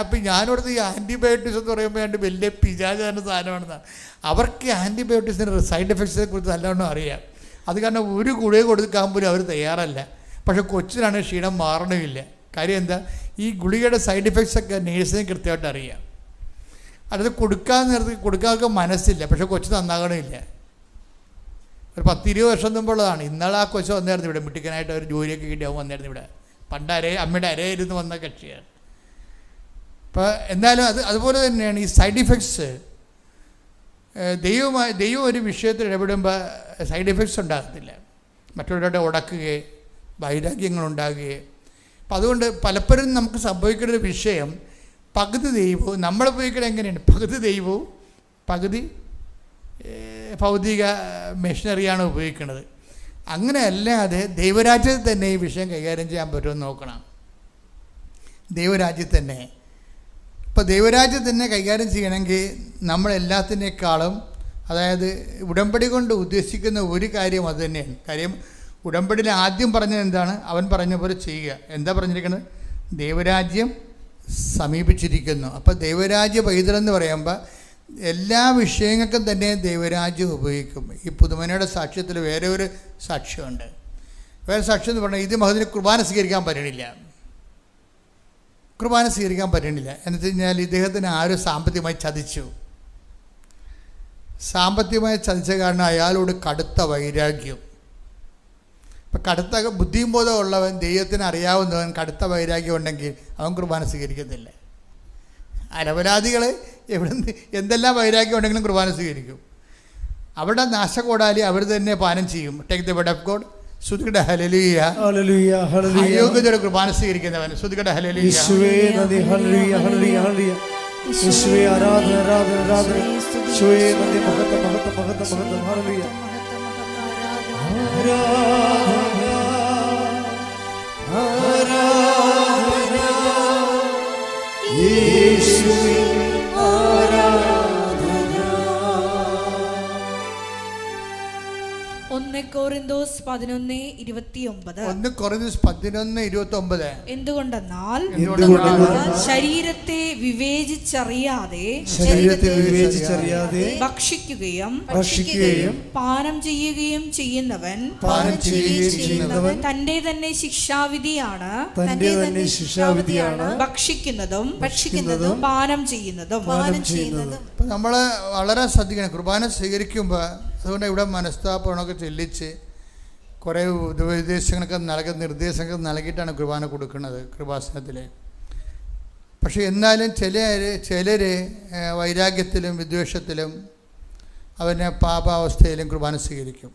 അപ്പോൾ ഞാനോടത്ത് ഈ ആൻറ്റിബയോട്ടിക്സ് എന്ന് പറയുമ്പോൾ രണ്ട് വലിയ പിശാചാന സാധനമാണെന്നാണ്. അവർക്ക് ആൻറ്റിബയോട്ടിക്സിൻ്റെ സൈഡ് എഫക്ട്സിനെ കുറിച്ച് നല്ലവണ്ണം അറിയാം. അത് കാരണം ഒരു ഗുളിക കൊടുക്കാൻ പോലും അവർ തയ്യാറല്ല. പക്ഷേ കൊച്ചിനാണ് ക്ഷീണം മാറണമില്ല. കാര്യം എന്താ, ഈ ഗുളികയുടെ സൈഡ് എഫക്ട്സൊക്കെ നേഴ്സിന് കൃത്യമായിട്ട് അറിയാം. അത് കൊടുക്കാനൊക്കെ മനസ്സില്ല, പക്ഷേ കൊച്ച് നന്നാകണമില്ല. ഒരു 10-20 വർഷം മുമ്പുള്ളതാണ്. ഇന്നാൾ ആ കൊച്ച് വന്നായിരുന്നു ഇവിടെ, മിട്ടിക്കനായിട്ട് ഒരു ജോലിയൊക്കെ കിട്ടി അവൻ വന്നായിരുന്നു ഇവിടെ. പണ്ട് അമ്മയുടെ അരയിരുന്ന് വന്ന കക്ഷിയാണ്. അപ്പോൾ എന്നാലും അതുപോലെ തന്നെയാണ് ഈ സൈഡ് ഇഫക്ട്സ്. ദൈവം ഒരു വിഷയത്തിൽ ഇടപെടുമ്പോൾ സൈഡ് എഫക്ട്സ് ഉണ്ടാകത്തില്ല. മറ്റുള്ളവരുടെ ഉടക്കുകയോ വൈരാഗ്യങ്ങളുണ്ടാകുകയോ. അപ്പം അതുകൊണ്ട് പലപ്പോഴും നമുക്ക് സംഭവിക്കുന്ന ഒരു വിഷയം, പകുതി ദൈവവും നമ്മൾ ഉപയോഗിക്കുന്നത് എങ്ങനെയാണ്, പകുതി ദൈവവും പകുതി ഭൗതിക മെഷീനറിയാണ് ഉപയോഗിക്കുന്നത്. അങ്ങനെ അല്ലാതെ ദൈവരാജ്യത്തിൽ തന്നെ ഈ വിഷയം കൈകാര്യം ചെയ്യാൻ പറ്റുമെന്ന് നോക്കണം. ദൈവരാജ്യത്തിൽ തന്നെ. ഇപ്പോൾ ദൈവരാജ്യം തന്നെ കൈകാര്യം ചെയ്യണമെങ്കിൽ നമ്മളെല്ലാത്തിനേക്കാളും, അതായത് ഉടമ്പടി കൊണ്ട് ഉദ്ദേശിക്കുന്ന ഒരു കാര്യം അത് തന്നെയാണ്. കാര്യം ഉടമ്പടിയിൽ ആദ്യം പറഞ്ഞത് എന്താണ്, അവൻ പറഞ്ഞ പോലെ ചെയ്യുക. എന്താ പറഞ്ഞിരിക്കുന്നത്, ദൈവരാജ്യം സമീപിച്ചിരിക്കുന്നു. അപ്പോൾ ദൈവരാജ്യ പൈതലെന്ന് പറയുമ്പോൾ എല്ലാ വിഷയങ്ങൾക്കും തന്നെ ദൈവരാജ്യം ഉപയോഗിക്കും. ഈ പുതുമനയുടെ സാക്ഷ്യത്തിൽ വേറെ ഒരു സാക്ഷ്യമുണ്ട്. വേറെ സാക്ഷ്യം എന്ന് പറഞ്ഞാൽ ഇത് മഹതിന് കുർബാന സ്വീകരിക്കാൻ പറ്റണില്ല. എന്ന് വെച്ച് കഴിഞ്ഞാൽ ഇദ്ദേഹത്തിന് ആരും സാമ്പത്തികമായി ചതിച്ചു. സാമ്പത്തികമായി ചതിച്ച കാരണം അയാളോട് കടുത്ത വൈരാഗ്യം. ഇപ്പം കടുത്ത ബുദ്ധിയും ബോധമുള്ളവൻ, ദൈവത്തിന് അറിയാവുന്നവൻ കടുത്ത വൈരാഗ്യം ഉണ്ടെങ്കിൽ അവൻ കുർബാന സ്വീകരിക്കത്തില്ല. അലവലാദികൾ എവിടുന്ന് എന്തെല്ലാം വൈരാഗ്യം ഉണ്ടെങ്കിലും കുർബാന സ്വീകരിക്കും. അവിടെ നാശകോടാലി അവർ തന്നെ പാനം ചെയ്യും. Take the word of God. സ്തുതിക്കട്ടെ ഹല്ലേലൂയ. ഹല്ലേലൂയ ഹല്ലേലൂയ. അയോഗ്യതയുടെ കുർബാന സ്വീകരിക്കുന്നവൻ സ്തുതിക്കട്ടെ ഹല്ലേലൂയ. യേശുവേ നന്ദി. ഹല്ലേലൂയ ഹല്ലേലൂയ ഹല്ലേലൂയ. യേശുവേ ആരാധന ആരാധന ആരാധന. യേശുവേ നന്ദി. മഹത്വം മഹത്വം മഹത്വം മഹത്വം. ഹല്ലേലൂയ. ആരാധന ആരാധന യേശുവേ ആരാധന. 1 കൊരിന്തോസ് 11:29. 1 കൊരിന്തോസ് 11:29. എന്തുകൊണ്ടെന്നാൽ എന്തുകൊണ്ടെന്നാൽ ശരീരത്തെ വിവേചിച്ചറിയാതെ ഭക്ഷിക്കുകയും പാനം ചെയ്യുകയും ചെയ്യുന്നവൻ തന്റെ തന്നെ ശിക്ഷാവിധിയാണ് ഭക്ഷിക്കുന്നതും പാനം ചെയ്യുന്നതും. അപ്പം നമ്മൾ വളരെ ശ്രദ്ധിക്കണം. കുർബാന സ്വീകരിക്കുമ്പോൾ അതുകൊണ്ട് ഇവിടെ മനസ്താപണമൊക്കെ ചെല്ലിച്ച് കുറേ ഉപദേശങ്ങളൊക്കെ നിർദ്ദേശങ്ങൾ നൽകിയിട്ടാണ് കുർബാന കൊടുക്കുന്നത് കൃപാസനത്തിൽ. പക്ഷേ എന്നാലും ചിലർ വൈരാഗ്യത്തിലും വിദ്വേഷത്തിലും അവനെ പാപാവസ്ഥയിലും കുർബാന സ്വീകരിക്കും.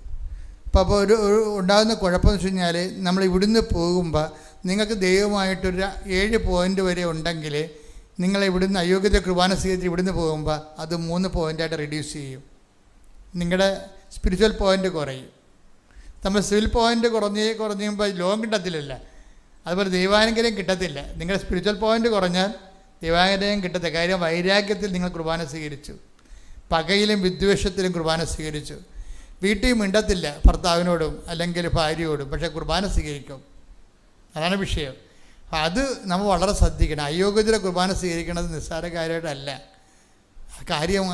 അപ്പോൾ ഒരു ഉണ്ടാകുന്ന കുഴപ്പമെന്ന് വെച്ച് കഴിഞ്ഞാൽ നമ്മൾ ഇവിടുന്ന് പോകുമ്പോൾ നിങ്ങൾക്ക് ദൈവമായിട്ടൊരു 7 പോയിൻ്റ് വരെ ഉണ്ടെങ്കിൽ നിങ്ങൾ ഇവിടുന്ന് അയോഗ്യത കുർബാന സ്വീകരിച്ച് ഇവിടുന്ന് പോകുമ്പോൾ അത് 3 പോയിൻ്റായിട്ട് റിഡ്യൂസ് ചെയ്യും. നിങ്ങളുടെ സ്പിരിച്വൽ പോയിൻ്റ് കുറയും. നമ്മൾ സിവിൽ പോയിൻ്റ് കുറഞ്ഞുമ്പോൾ ലോകം കിട്ടത്തില്ലല്ല. അതുപോലെ ദൈവാനുഗ്രഹം കിട്ടത്തില്ല. നിങ്ങളുടെ സ്പിരിച്വൽ പോയിൻ്റ് കുറഞ്ഞാൽ ദൈവാനുഗ്രഹം കിട്ടത്തില്ല. കാര്യം വൈരാഗ്യത്തിൽ നിങ്ങൾ കുർബാന സ്വീകരിച്ചു, പകയിലും വിദ്വേഷത്തിലും കുർബാന സ്വീകരിച്ചു. വീട്ടിൽ മിണ്ടത്തില്ല ഭർത്താവിനോടും അല്ലെങ്കിൽ ഭാര്യയോടും, പക്ഷേ കുർബാന സ്വീകരിക്കും. അതാണ് വിഷയം. അത് നമ്മൾ വളരെ ശ്രദ്ധിക്കണം. അയോഗ്യതയുടെ കുർബാന സ്വീകരിക്കുന്നത് നിസ്സാര കാര്യമായിട്ടല്ല. കാര്യം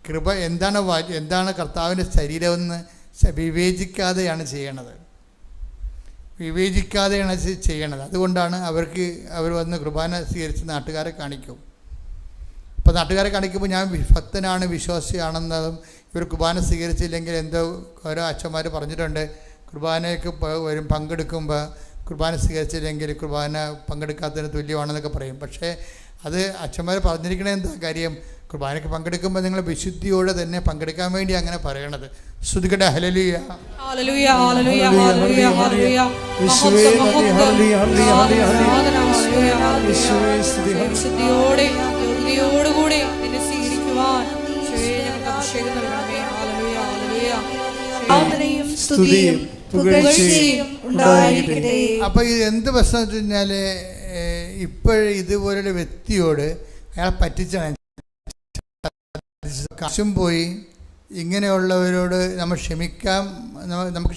കൃപ എന്താണ് കർത്താവിൻ്റെ ശരീരമെന്ന് വിവേചിക്കാതെയാണ് ചെയ്യണത്. അതുകൊണ്ടാണ് അവർ വന്ന് കുർബാന സ്വീകരിച്ച് നാട്ടുകാരെ കാണിക്കും. അപ്പോൾ നാട്ടുകാരെ കാണിക്കുമ്പോൾ ഞാൻ ഭക്തനാണ്, വിശ്വാസിയാണെന്നതും ഇവർ കുർബാന സ്വീകരിച്ചില്ലെങ്കിൽ എന്തോ ഓരോ അച്ഛന്മാർ പറഞ്ഞിട്ടുണ്ട്. കുർബാനയ്ക്ക് പങ്കെടുക്കുമ്പോൾ കുർബാന സ്വീകരിച്ചില്ലെങ്കിൽ കുർബാന പങ്കെടുക്കാത്തതിന് തുല്യമാണെന്നൊക്കെ പറയും. പക്ഷേ അത് അച്ഛന്മാർ പറഞ്ഞിരിക്കണ എന്താ കാര്യം? കുർബാനയ്ക്ക് പങ്കെടുക്കുമ്പോൾ നിങ്ങൾ വിശുദ്ധിയോടെ തന്നെ പങ്കെടുക്കാൻ വേണ്ടി അങ്ങനെ പറയണത്. സ്തുതിക്കട്ടെ ഹല്ലേലൂയ. ഹല്ലേലൂയ ഹല്ലേലൂയ ഹല്ലേലൂയ ഹല്ലേലൂയ. വിശുദ്ധിയോടെ യോഗ്യതയോടുകൂടി നിന്നെ സ്വീകരിക്കുവാൻ അഭിഷേകം നൽകണമേ. ഹല്ലേലൂയ ഹല്ലേലൂയ. ആരാധനയും സ്തുതിയും പുകഴ്ചയും ഉണ്ടായിരിക്കട്ടെ. അപ്പോൾ ഇത് എന്ത് പ്രശ്നം വെച്ച് കഴിഞ്ഞാൽ ഇതുപോലൊരു വ്യക്തിയോട് അയാൾ പറ്റിച്ചാണ് കാശും പോയി ഇങ്ങനെയുള്ളവരോട് നമുക്ക്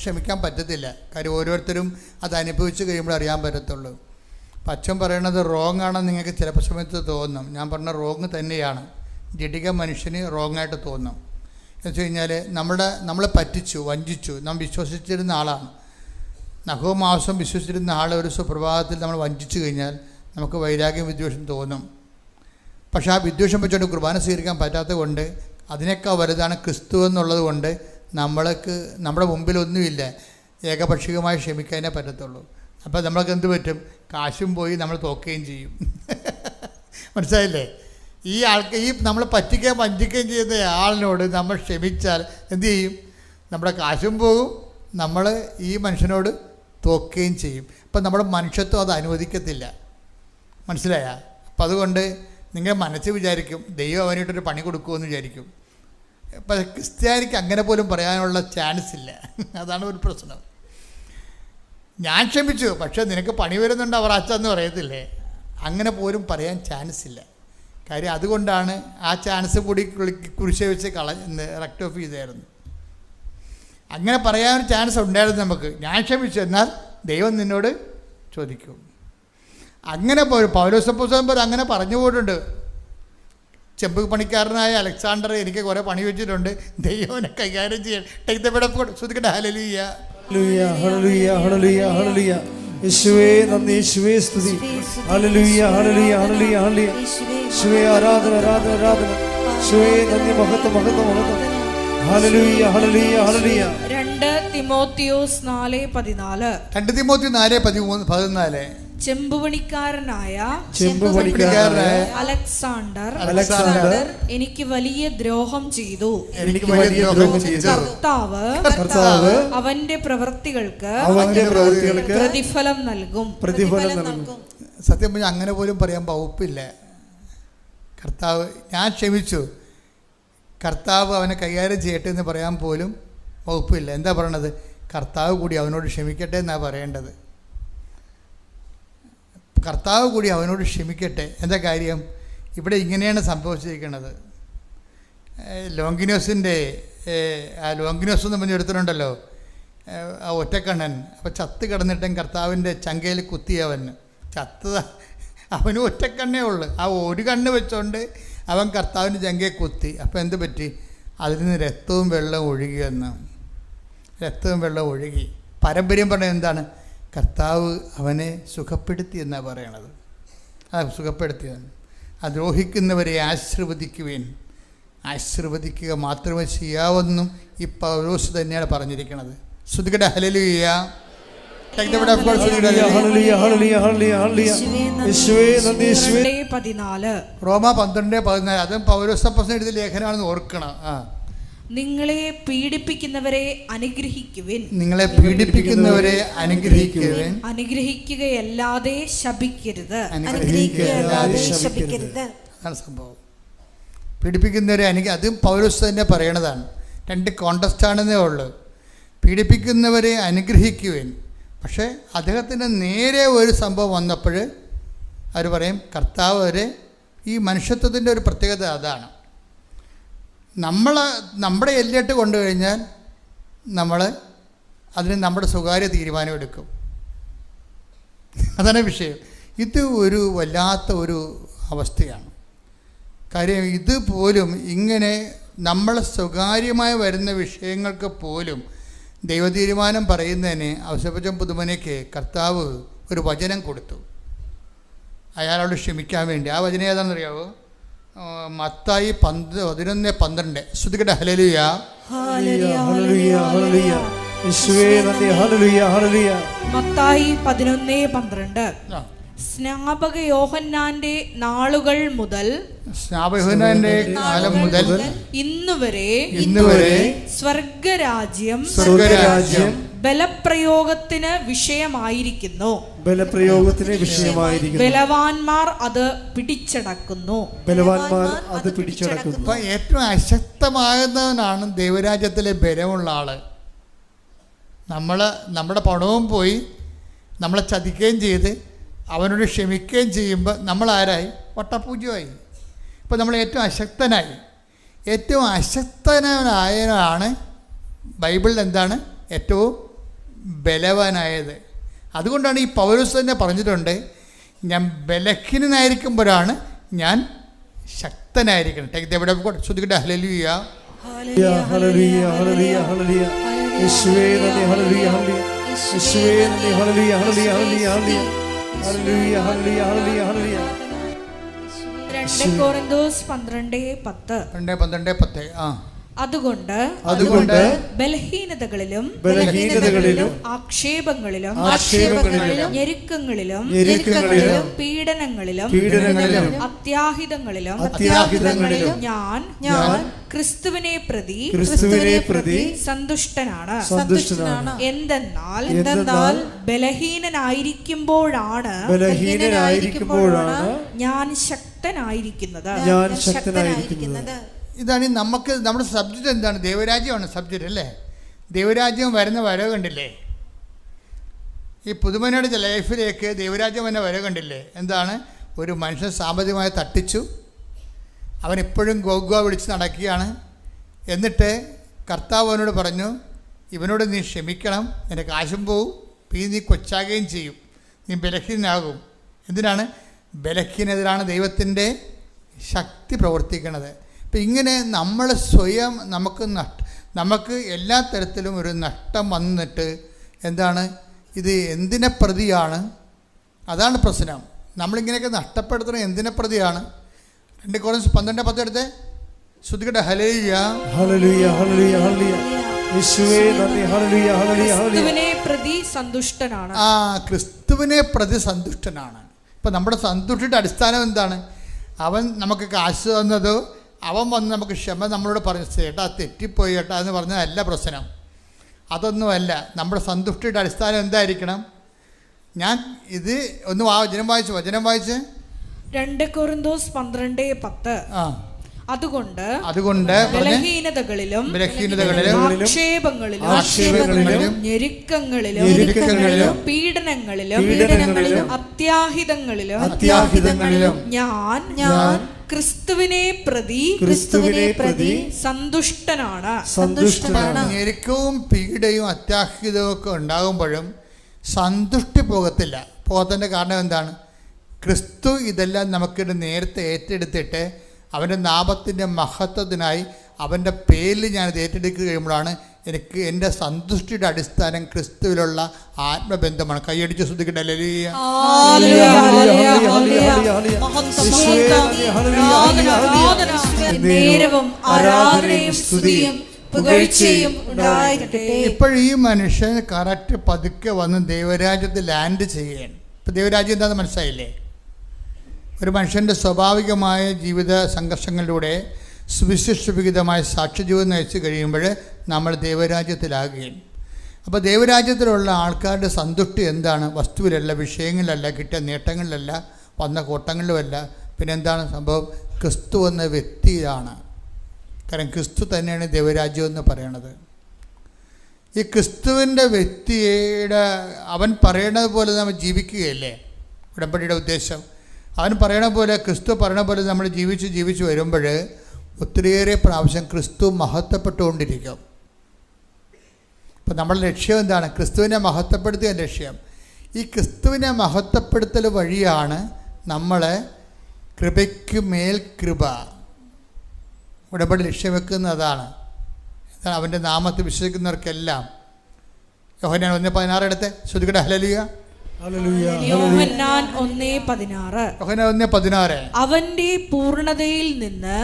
ക്ഷമിക്കാൻ പറ്റത്തില്ല. കാര്യം ഓരോരുത്തരും അത് അനുഭവിച്ച് കഴിയുമ്പോൾ അറിയാൻ പറ്റത്തുള്ളൂ. അപ്പം അച്ഛൻ പറയണത് റോങ് ആണെന്ന് നിങ്ങൾക്ക് ചിലപ്പോൾ സമയത്ത് തോന്നും. ഞാൻ പറഞ്ഞ റോങ് തന്നെയാണ്. ജഡിക മനുഷ്യന് റോങ്ങായിട്ട് തോന്നും. എന്ന് വെച്ച് കഴിഞ്ഞാൽ നമ്മളെ പറ്റിച്ചു, വഞ്ചിച്ചു. നാം വിശ്വസിച്ചിരുന്ന ആളാണ്. നഖവും മാംസം വിശ്വസിച്ചിരുന്ന ആളെ ഒരു സുപ്രഭാതത്തിൽ നമ്മൾ വഞ്ചിച്ചു കഴിഞ്ഞാൽ നമുക്ക് വൈരാഗ്യം, വിദ്വേഷം തോന്നും. പക്ഷേ ആ വിദ്വേഷം വെച്ചുകൊണ്ട് കുർബാന സ്വീകരിക്കാൻ പറ്റാത്തത് കൊണ്ട്, അതിനേക്കാൾ വലുതാണ് ക്രിസ്തു എന്നുള്ളത് കൊണ്ട് നമ്മുടെ മുമ്പിലൊന്നുമില്ല. ഏകപക്ഷികമായി ക്ഷമിക്കാനേ പറ്റത്തുള്ളൂ. അപ്പോൾ നമ്മൾക്ക് എന്ത് പറ്റും? കാശും പോയി നമ്മൾ തോക്കുകയും ചെയ്യും. മനസ്സിലായില്ലേ? ഈ നമ്മൾ പറ്റിക്കുകയും വഞ്ചിക്കുകയും ചെയ്യുന്ന ആളിനോട് നമ്മൾ ക്ഷമിച്ചാൽ എന്തു ചെയ്യും? നമ്മുടെ കാശും പോകും, നമ്മൾ ഈ മനുഷ്യനോട് തോക്കുകയും ചെയ്യും. അപ്പം നമ്മുടെ മനുഷ്യത്വം അത് അനുവദിക്കത്തില്ല. മനസ്സിലായ? അപ്പം അതുകൊണ്ട് നിങ്ങൾ മനസ്സ് വിചാരിക്കും ദൈവം അവനായിട്ടൊരു പണി കൊടുക്കുമെന്ന് വിചാരിക്കും. അപ്പം ക്രിസ്ത്യാനിക്ക് അങ്ങനെ പോലും പറയാനുള്ള ചാൻസ് ഇല്ല. അതാണ് ഒരു പ്രശ്നം. ഞാൻ ക്ഷമിച്ചു, പക്ഷേ നിനക്ക് പണി വരുന്നുണ്ട് അവർ അച്ഛന്ന് പറയത്തില്ലേ? അങ്ങനെ പോലും പറയാൻ ചാൻസ് ഇല്ല. കാര്യം അതുകൊണ്ടാണ് ആ ചാൻസ് കൂടി കുരിശ് വെച്ച് റെക്ട് ഓഫ് ചെയ്തായിരുന്നു. അങ്ങനെ പറയാൻ ചാൻസ് ഉണ്ടായിരുന്നു നമുക്ക്. ഞാൻ ക്ഷമിച്ചു, എന്നാൽ ദൈവം നിന്നോട് ചോദിക്കും. അങ്ങനെ പൗലോസപ്പോസ്തലൻ അങ്ങനെ പറഞ്ഞു പോയിട്ടുണ്ട്. ചെമ്പ് പണിക്കാരനായ അലക്സാണ്ടർ എനിക്ക് കുറേ പണി വെച്ചിട്ടുണ്ട്, ദൈവനെ കൈകാര്യം ചെയ്യാൻ. Take the word of God. ശ്രദ്ധിക്കട്ടെ. ഹല്ലേലൂയ ഹല്ലേലൂയ ഹല്ലേലൂയ ഹല്ലേലൂയ. യേശുവേ നന്ദി, യേശുവേ സ്തുതി. ഹല്ലേലൂയ ഹല്ലേലൂയ ഹല്ലേലൂയ ഹല്ലേലൂയ. യേശുവേ ആരാധന ആരാധന ആരാധന. യേശുവേ നന്ദി, മഹത്വം മഹത്വം മഹത്വം. ഹല്ലേലൂയ ഹല്ലേലൂയ ഹല്ലേലൂയ. 2 തിമോത്തിയോസ് 4:14. 2 തിമോത്തി 4:14. ചെമ്പുപണിക്കാരനായ അലക്സാണ്ടർ എനിക്ക് വലിയ ദ്രോഹം ചെയ്തു. കർത്താവ് അവന്റെ പ്രവൃത്തികൾക്ക് പ്രതിഫലം നൽകും. സത്യം പറഞ്ഞാൽ അങ്ങനെ പോലും പറയാൻ വകുപ്പില്ല. കർത്താവ് ഞാൻ ക്ഷമിച്ചു, കർത്താവ് അവനെ കൈകാര്യം ചെയ്യട്ടെ എന്ന് പറയാൻ പോലും വകുപ്പില്ല. എന്താ പറയണത്? കർത്താവ് കൂടി അവനോട് ക്ഷമിക്കട്ടെ എന്നാണ് പറയേണ്ടത്. കർത്താവ് കൂടി അവനോട് ക്ഷമിക്കട്ടെ. എന്താ കാര്യം? ഇവിടെ ഇങ്ങനെയാണ് സംഭവിച്ചിരിക്കുന്നത്. ലോങ്കിനോസിൻ്റെ ലോങ്കിനോസ് എന്ന് പറഞ്ഞൊരുത്തനുണ്ടല്ലോ, ആ ഒറ്റക്കണ്ണൻ. അപ്പോൾ ചത്ത് കിടന്നിട്ടും കർത്താവിൻ്റെ ചങ്കയിൽ കുത്തിയവൻ ചത്ത. അവന് ഒറ്റക്കണ്ണേ ഉള്ളു. ആ ഒരു കണ്ണ് വെച്ചുകൊണ്ട് അവൻ കർത്താവിൻ്റെ ചങ്കയെ കുത്തി. അപ്പോൾ എന്ത് പറ്റി? അതിൽ നിന്ന് രക്തവും വെള്ളവും ഒഴുകിയെന്ന്. രക്തവും വെള്ളവും ഒഴുകി. പാരമ്പര്യം പറഞ്ഞത് എന്താണ്? കർത്താവ് അവനെ സുഖപ്പെടുത്തി എന്നാണ് പറയണത്. സുഖപ്പെടുത്തിയതാണ്. ആ ദ്രോഹിക്കുന്നവരെ ആശീർവദിക്കുവേൻ. ആശീർവദിക്കുക മാത്രമേ ചെയ്യാവെന്നും ഈ പൗലോസ് തന്നെയാണ് പറഞ്ഞിരിക്കുന്നത്. ശ്രുതികട ഹല്ലേലൂയ. റോമ 12:14. അതും പൗലോസ് അപ്പോസ്തലൻ എഴുതിയ ലേഖനമാണെന്ന് ഓർക്കണം. നിങ്ങളെ പീഡിപ്പിക്കുന്നവരെ അനുഗ്രഹിക്കുവിൻ. നിങ്ങളെ പീഡിപ്പിക്കുന്നവരെ അനുഗ്രഹിക്കുവിൻ. അനുഗ്രഹിക്കുകയല്ലാതെ ശപിക്കരുത്. അതാണ് സംഭവം. പീഡിപ്പിക്കുന്നവരെ അതും പൗലോസ് തന്നെ പറയണതാണ്. രണ്ട് കോണ്ടസ്റ്റ് ആണെന്നേ ഉള്ളൂ. പീഡിപ്പിക്കുന്നവരെ അനുഗ്രഹിക്കുവിൻ. പക്ഷേ അദ്ദേഹത്തിൻ്റെ നേരെ ഒരു സംഭവം വന്നപ്പോൾ അവർ പറയും കർത്താവ് വരെ. ഈ മനുഷ്യത്വത്തിൻ്റെ ഒരു പ്രത്യേകത അതാണ്. നമ്മുടെ എല്ലിട്ട് കൊണ്ടു കഴിഞ്ഞാൽ നമ്മൾ അതിന് നമ്മുടെ സ്വകാര്യ തീരുമാനമെടുക്കും. അതാണ് വിഷയം. ഇത് ഒരു വല്ലാത്ത ഒരു അവസ്ഥയാണ്. കാര്യം ഇത് പോലും ഇങ്ങനെ നമ്മൾ സ്വകാര്യമായി വരുന്ന വിഷയങ്ങൾക്ക് പോലും ദൈവതീരുമാനം പറയുന്നതിന് ഔസേപ്പച്ചൻ പുതുമനയ്ക്ക് കർത്താവ് ഒരു വചനം കൊടുത്തു അയാളോട് ക്ഷമിക്കാൻ വേണ്ടി. ആ വചനം ഏതാണെന്നറിയാവോ? മത്തായി 11:12. ശ്രുതികട ഹല്ലേലൂയ. മത്തായി 11:12. സ്നാപക യോഹന്നാന്റെ നാളുകൾ മുതൽ കാലം മുതൽ ഇന്നുവരെ സ്വർഗരാജ്യം ബലപ്രയോഗത്തിന് വിഷയമായിരിക്കുന്നു. ബലവാന്മാർ അത് പിടിച്ചടക്കുന്നു. ഏറ്റവും അശക്തമാകുന്നവനാണ് ദൈവരാജ്യത്തിലെ ബലമുള്ള ആള്. നമ്മുടെ പണവും പോയി നമ്മളെ ചതിക്കുകയും ചെയ്ത് അവനോട് ക്ഷമിക്കുകയും ചെയ്യുമ്പോൾ നമ്മളാരായി? വട്ടപൂജ്യമായി. ഇപ്പോൾ നമ്മൾ ഏറ്റവും അശക്തനായാണ് ബൈബിളിൽ എന്താണ്? ഏറ്റവും ബലവാനായത്. അതുകൊണ്ടാണ് ഈ പൗലോസ് തന്നെ പറഞ്ഞിട്ടുണ്ട്, ഞാൻ ബലഹീനനായിരിക്കുമ്പോഴാണ് ഞാൻ ശക്തനായിരിക്കണം. ശ്രുതികട ഹല്ലേലൂയ. കൊരിന്തോസ് 12:10. അതുകൊണ്ട് ബലഹീനതകളിലും ആക്ഷേപങ്ങളിലും ഞെരുക്കങ്ങളിലും പീഡനങ്ങളിലും അത്യാഹിതങ്ങളിലും ഞാൻ ക്രിസ്തുവിനെ പ്രതി സന്തുഷ്ടനാണ്. എന്തെന്നാൽ ബലഹീനനായിരിക്കുമ്പോഴാണ് ഞാൻ ശക്തനായിരിക്കുന്നത്. ഇതാണ് നമ്മുടെ സബ്ജക്റ്റ്. എന്താണ്? ദൈവരാജ്യമാണ് സബ്ജക്റ്റ് അല്ലേ? ദൈവരാജ്യം വരുന്ന വരവ് കണ്ടില്ലേ? ഈ പുതുമനയുടെ ലൈഫിലേക്ക് ദൈവരാജ്യം വരുന്ന വരവ് കണ്ടില്ലേ? എന്താണ്? ഒരു മനുഷ്യൻ സാമ്പത്തികമായി തട്ടിച്ചു, അവനെപ്പോഴും ഗോഗോ വിളിച്ച് നടക്കുകയാണ്. എന്നിട്ട് കർത്താവ് അവനോട് പറഞ്ഞു, ഇവനോട് നീ ക്ഷമിക്കണം, നിന്റെ കാശും പോവും, പിന്നെ നീ കൊച്ചാകുകയും ചെയ്യും, നീ ബലഹീനനാകും. എന്തിനാണ്? ബലഹീനതയിലാണ് ദൈവത്തിൻ്റെ ശക്തി പ്രവർത്തിക്കുന്നത്. അപ്പം ഇങ്ങനെ നമ്മൾ സ്വയം നമുക്ക് എല്ലാ തരത്തിലും ഒരു നഷ്ടം വന്നിട്ട് എന്താണ് ഇത് എന്തിനെ പ്രതിയാണ്? അതാണ് പ്രശ്നം. നമ്മളിങ്ങനെയൊക്കെ നഷ്ടപ്പെടുത്തുന്നത് എന്തിനെ പ്രതിയാണ്? 2 കൊരിന്തോസ് 12:10 എടുത്തേ. ശ്രുതികട ഹല്ലേലൂയ. യേശുവേ നന്ദി. ഹല്ലേലൂയ ഹല്ലേലൂയ ഹല്ലേലൂയ. ക്രിസ്തുവിനെ പ്രതി സന്തുഷ്ടനാണ്. ക്രിസ്തുവിനെ പ്രതി സന്തുഷ്ടനാണ്. ഇപ്പം നമ്മുടെ സന്തുഷ്ടിയുടെ അടിസ്ഥാനം എന്താണ്? അവൻ നമുക്ക് കാശ് തന്നതോ അവൻ വന്ന് നമുക്ക് ക്ഷമ നമ്മളോട് പറഞ്ഞു ചേട്ടാ തെറ്റിപ്പോയി ചേട്ടാ എന്ന് പറഞ്ഞതല്ല പ്രശ്നം. അതൊന്നുമല്ല. നമ്മുടെ സന്തുഷ്ടിയുടെ അടിസ്ഥാനം എന്തായിരിക്കണം? ഞാൻ ഇത് ഒന്ന് വചനം വായിച്ച് 2 കൊരിന്തോസ് 12:10. അതുകൊണ്ട് ബലഹീനതകളിലും ആക്ഷേപങ്ങളിലും ഞെരുക്കങ്ങളിലും പീഡനങ്ങളിലും അത്യാഹിതങ്ങളിലും ഞാൻ ക്രിസ്തുവിനെ പ്രതി സന്തുഷ്ടനാണ്. ഞെരുക്കവും പീഡയും അത്യാഹിതവും ഒക്കെ ഉണ്ടാകുമ്പോഴും സന്തുഷ്ടി പോകത്തിൻ്റെ കാരണം എന്താണ്? ക്രിസ്തു ഇതെല്ലാം നമുക്കിത് നേരത്തെ ഏറ്റെടുത്തിട്ട് അവൻ്റെ നാമത്തിൻ്റെ മഹത്വത്തിനായി അവൻ്റെ പേരിൽ ഞാനിത് ഏറ്റെടുക്കുക കഴിയുമ്പോഴാണ് എനിക്ക് എൻ്റെ സന്തുഷ്ടിയുടെ അടിസ്ഥാനം ക്രിസ്തുവിലുള്ള ആത്മബന്ധമാണ്. കൈയടിച്ച് ശ്രദ്ധിക്കട്ടെ. ഇപ്പോൾ ഈ മനുഷ്യൻ കറക്റ്റ് പതുക്കെ വന്ന് ദൈവരാജ്യത്തിൽ ലാൻഡ് ചെയ്യുകയാണ്. ഇപ്പം ദൈവരാജ്യം എന്താണെന്ന് മനസ്സിലായില്ലേ? ഒരു മനുഷ്യൻ്റെ സ്വാഭാവികമായ ജീവിത സംഘർഷങ്ങളിലൂടെ സുവിശേഷവിഹിതമായ സാക്ഷ്യജീവിതം നയിച്ച് കഴിയുമ്പോൾ നമ്മൾ ദൈവരാജ്യത്തിലാകുകയും. അപ്പോൾ ദൈവരാജ്യത്തിലുള്ള ആൾക്കാരുടെ സന്തുഷ്ടി എന്താണ്? വസ്തുവിലല്ല, വിഷയങ്ങളിലല്ല, കിട്ടിയ നേട്ടങ്ങളിലല്ല, വന്ന കോട്ടങ്ങളിലുമല്ല. പിന്നെ എന്താണ് സംഭവം? ക്രിസ്തു എന്ന വ്യക്തിയിലാണ്. കാരണം ക്രിസ്തു തന്നെയാണ് ദൈവരാജ്യം എന്ന് പറയണത്. ഈ ക്രിസ്തുവിൻ്റെ വ്യക്തിയുടെ അവൻ പറയണത് പോലെ നമ്മൾ ജീവിക്കുകയല്ലേ ഉടമ്പടിയുടെ ഉദ്ദേശം. അവൻ പറയണ പോലെ, ക്രിസ്തു പറയണ പോലെ നമ്മൾ ജീവിച്ച് വരുമ്പോൾ ഒത്തിരിയേറെ പ്രാവശ്യം ക്രിസ്തു മഹത്വപ്പെട്ടുകൊണ്ടിരിക്കും. ഇപ്പം നമ്മുടെ ലക്ഷ്യം എന്താണ്? ക്രിസ്തുവിനെ മഹത്വപ്പെടുത്തിയ ലക്ഷ്യം. ഈ ക്രിസ്തുവിനെ മഹത്വപ്പെടുത്തൽ വഴിയാണ് നമ്മളെ കൃപയ്ക്ക് മേൽ കൃപ ഉടമ്പടി ലക്ഷ്യം വെക്കുന്നതാണ്. അവൻ്റെ നാമത്തിൽ വിശ്വസിക്കുന്നവർക്കെല്ലാം. യോഹന്നാൻ 1:16 എടുത്ത് ശ്രദ്ധിക്കട്ടെ. ഹല്ലേലൂയ. യോഹന്നാൻ 1:16. അവന്റെ പൂർണ്ണതയിൽ നിന്ന്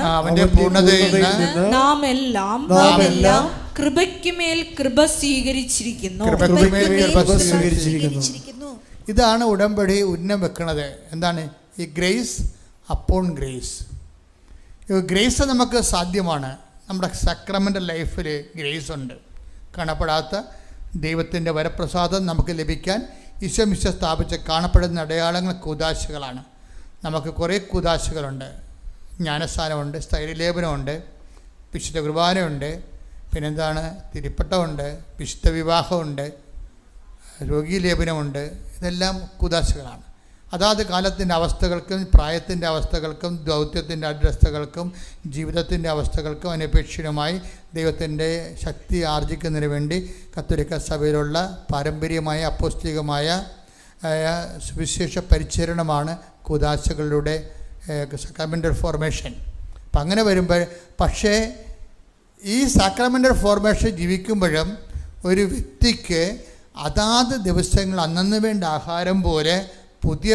നാം എല്ലാം കൃപയ്ക്കുമേൽ കൃപ സ്വീകരിച്ചിരിക്കുന്നു. ഇതാണ് ഉടമ്പടി ഉന്നം വെക്കുന്നത്. എന്താണ് ഈ ഗ്രേസ് അപ്പോൺ ഗ്രേസ്? ഗ്രേസ് നമുക്ക് സാധ്യമാണ്. നമ്മുടെ സക്രമെൻ്റൽ ലൈഫിൽ ഗ്രേസ് ഉണ്ട്. കാണപ്പെടാത്ത ദൈവത്തിൻ്റെ വരപ്രസാദം നമുക്ക് ലഭിക്കാൻ ഈശോമിശ സ്ഥാപിച്ച കാണപ്പെടുന്ന അടയാളങ്ങൾ കൂദാശകളാണ്. നമുക്ക് കുറേ കൂദാശകളുണ്ട്. ജ്ഞാനസ്ഥാനമുണ്ട്, സ്ഥൈര്യലേപനമുണ്ട്, വിശുദ്ധ കുർബാനയുണ്ട്, പിന്നെന്താണ് തിരുപ്പട്ടമുണ്ട്, വിശുദ്ധ വിവാഹമുണ്ട്, രോഗീലേപനമുണ്ട്. ഇതെല്ലാം കൂദാശകളാണ്. അതാത് കാലത്തിൻ്റെ അവസ്ഥകൾക്കും പ്രായത്തിൻ്റെ അവസ്ഥകൾക്കും ദൗത്യത്തിൻ്റെ അഡ്രസ്ഥകൾക്കും ജീവിതത്തിൻ്റെ അവസ്ഥകൾക്കും അനപേക്ഷിതമായി ദൈവത്തിൻ്റെ ശക്തി ആർജിക്കുന്നതിന് വേണ്ടി കത്തോലിക്ക സഭയിലുള്ള പാരമ്പര്യമായ അപ്പോസ്തലികമായ സുവിശേഷ പരിചരണമാണ് കൂദാശകളുടെ സാക്രമെൻ്റൽ ഫോർമേഷൻ. അപ്പം അങ്ങനെ വരുമ്പോൾ പക്ഷേ ഈ സാക്രമെൻ്റൽ ഫോർമേഷൻ ജീവിക്കുമ്പോഴും ഒരു വ്യക്തിക്ക് അതാത് ദിവസങ്ങൾ അന്നന്ന് വേണ്ട ആഹാരം പോലെ പുതിയ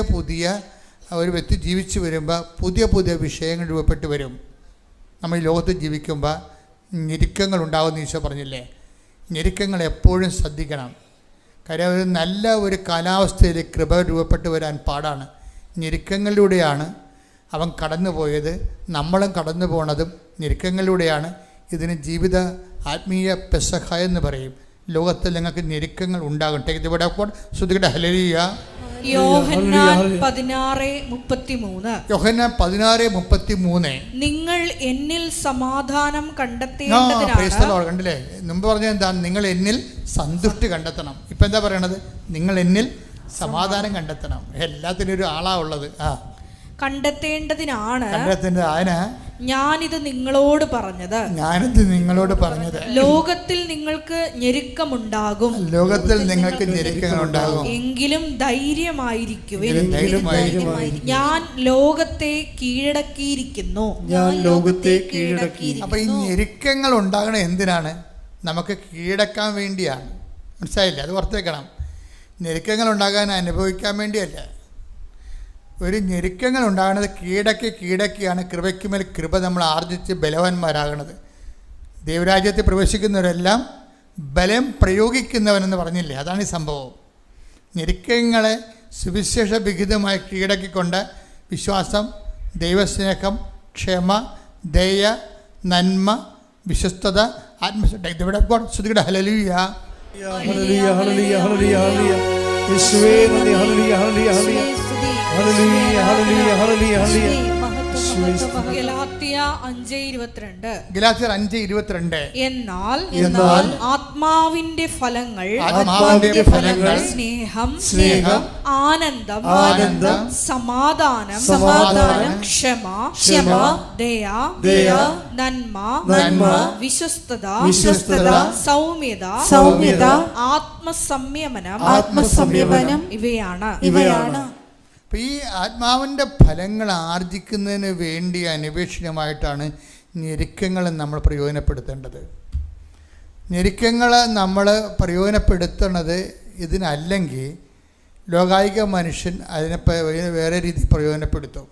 ഒരു വ്യക്തി ജീവിച്ച് വരുമ്പോൾ പുതിയ വിഷയങ്ങൾ രൂപപ്പെട്ട് വരും. നമ്മൾ ഈ ലോകത്ത് ജീവിക്കുമ്പോൾ ഞെരുക്കങ്ങൾ ഉണ്ടാകുമെന്ന് ഈശോ പറഞ്ഞില്ലേ? ഞെരുക്കങ്ങൾ എപ്പോഴും ശ്രദ്ധിക്കണം. കാര്യം ഒരു നല്ല ഒരു കാലാവസ്ഥയിൽ കൃപ രൂപപ്പെട്ട് വരാൻ പാടാണ്. ഞെരുക്കങ്ങളിലൂടെയാണ് അവൻ കടന്നു പോയത്, നമ്മളും കടന്നു പോണതും ഞെരുക്കങ്ങളിലൂടെയാണ്. ഇതിന് ജീവിത ആത്മീയ പെസഹ എന്ന് പറയും. ലോകത്തിൽ നിങ്ങൾക്ക് ഞെരുക്കങ്ങൾ ഉണ്ടാകും. ശ്രദ്ധിക്കട്ടെ. ഹല്ലേലൂയ. യോഹന്നാൻ 16:33. നിങ്ങൾ എന്നിൽ സമാധാനം കണ്ടെത്തേണ്ടതിനാണ്. കണ്ടില്ലേ? മുമ്പ് പറഞ്ഞത് എന്താണ്? നിങ്ങൾ എന്നിൽ സന്തുഷ്ടി കണ്ടെത്തണം. ഇപ്പം എന്താ പറയണത്? നിങ്ങൾ എന്നിൽ സമാധാനം കണ്ടെത്തണം. എല്ലാത്തിനും ഒരു ആളാ ഉള്ളത്. കണ്ടെത്തേണ്ടതിനാണ് ഞാനിത് നിങ്ങളോട് പറഞ്ഞത്. ലോകത്തിൽ നിങ്ങൾക്ക് ഞെരുക്കമുണ്ടാകും. എങ്കിലും ധൈര്യമായിരിക്കുവിൻ. ഞാൻ ലോകത്തെ കീഴടക്കിയിരിക്കുന്നു. അപ്പൊ ഈ ഞെരുക്കങ്ങൾ ഉണ്ടാകണ എന്തിനാണ്? നമുക്ക് കീഴടക്കാൻ വേണ്ടിയാണ്. മനസ്സിലായില്ലേ? അത് ഓർത്തേക്കണം. ഞെരുക്കങ്ങൾ ഉണ്ടാകാൻ അനുഭവിക്കാൻ വേണ്ടിയല്ല. ഒരു ഞെരുക്കങ്ങൾ ഉണ്ടാകുന്നത് കീഴടക്കിയാണ് കൃപയ്ക്ക് മേൽ കൃപ നമ്മൾ ആർജിച്ച് ബലവാന്മാരാകണത്. ദൈവരാജ്യത്തിൽ പ്രവേശിക്കുന്നവരെല്ലാം ബലം പ്രയോഗിക്കുന്നവനെന്ന് പറഞ്ഞില്ലേ, അതാണ് ഈ സംഭവം. ഞെരുക്കങ്ങളെ സുവിശേഷ വിഹിതമായി കീഴടക്കിക്കൊണ്ട് വിശ്വാസം, ദൈവസ്നേഹം, ക്ഷമ, ദയ, നന്മ, വിശ്വസ്തത, ആത്മശ്രദ്ധ. ഹല്ലേലൂയ. ഹല്ലേലൂയ ഹല്ലേലൂയ ഹല്ലേലൂയ ഹല്ലേലൂയ. യേശുവേ നന്ദി. ഹല്ലേലൂയ ഹല്ലേലൂയ ഹല്ലേലൂയ ഹല്ലേലൂയ ഹല്ലേലൂയ ഹല്ലേലൂയ ഹല്ലേലൂയ. ഗലാത്യർ 5:22. എന്നാൽ ആത്മാവിന്റെ ഫലങ്ങൾ സ്നേഹം, ആനന്ദം, സമാധാനം, ക്ഷമ, ദയ, നന്മ, വിശ്വസ്തത, സൗമ്യത, ആത്മസംയമനം ഇവയാണ്. അപ്പം ഈ ആത്മാവിൻ്റെ ഫലങ്ങൾ ആർജിക്കുന്നതിന് വേണ്ടി അന്വേഷണമായിട്ടാണ് ഞെരുക്കങ്ങൾ നമ്മൾ പ്രയോജനപ്പെടുത്തേണ്ടത്. ഞെരുക്കങ്ങൾ നമ്മൾ പ്രയോജനപ്പെടുത്തുന്നത് ഇതിനല്ലെങ്കിൽ ലോകായിക മനുഷ്യൻ അതിനെ വേറെ രീതി പ്രയോജനപ്പെടുത്തും.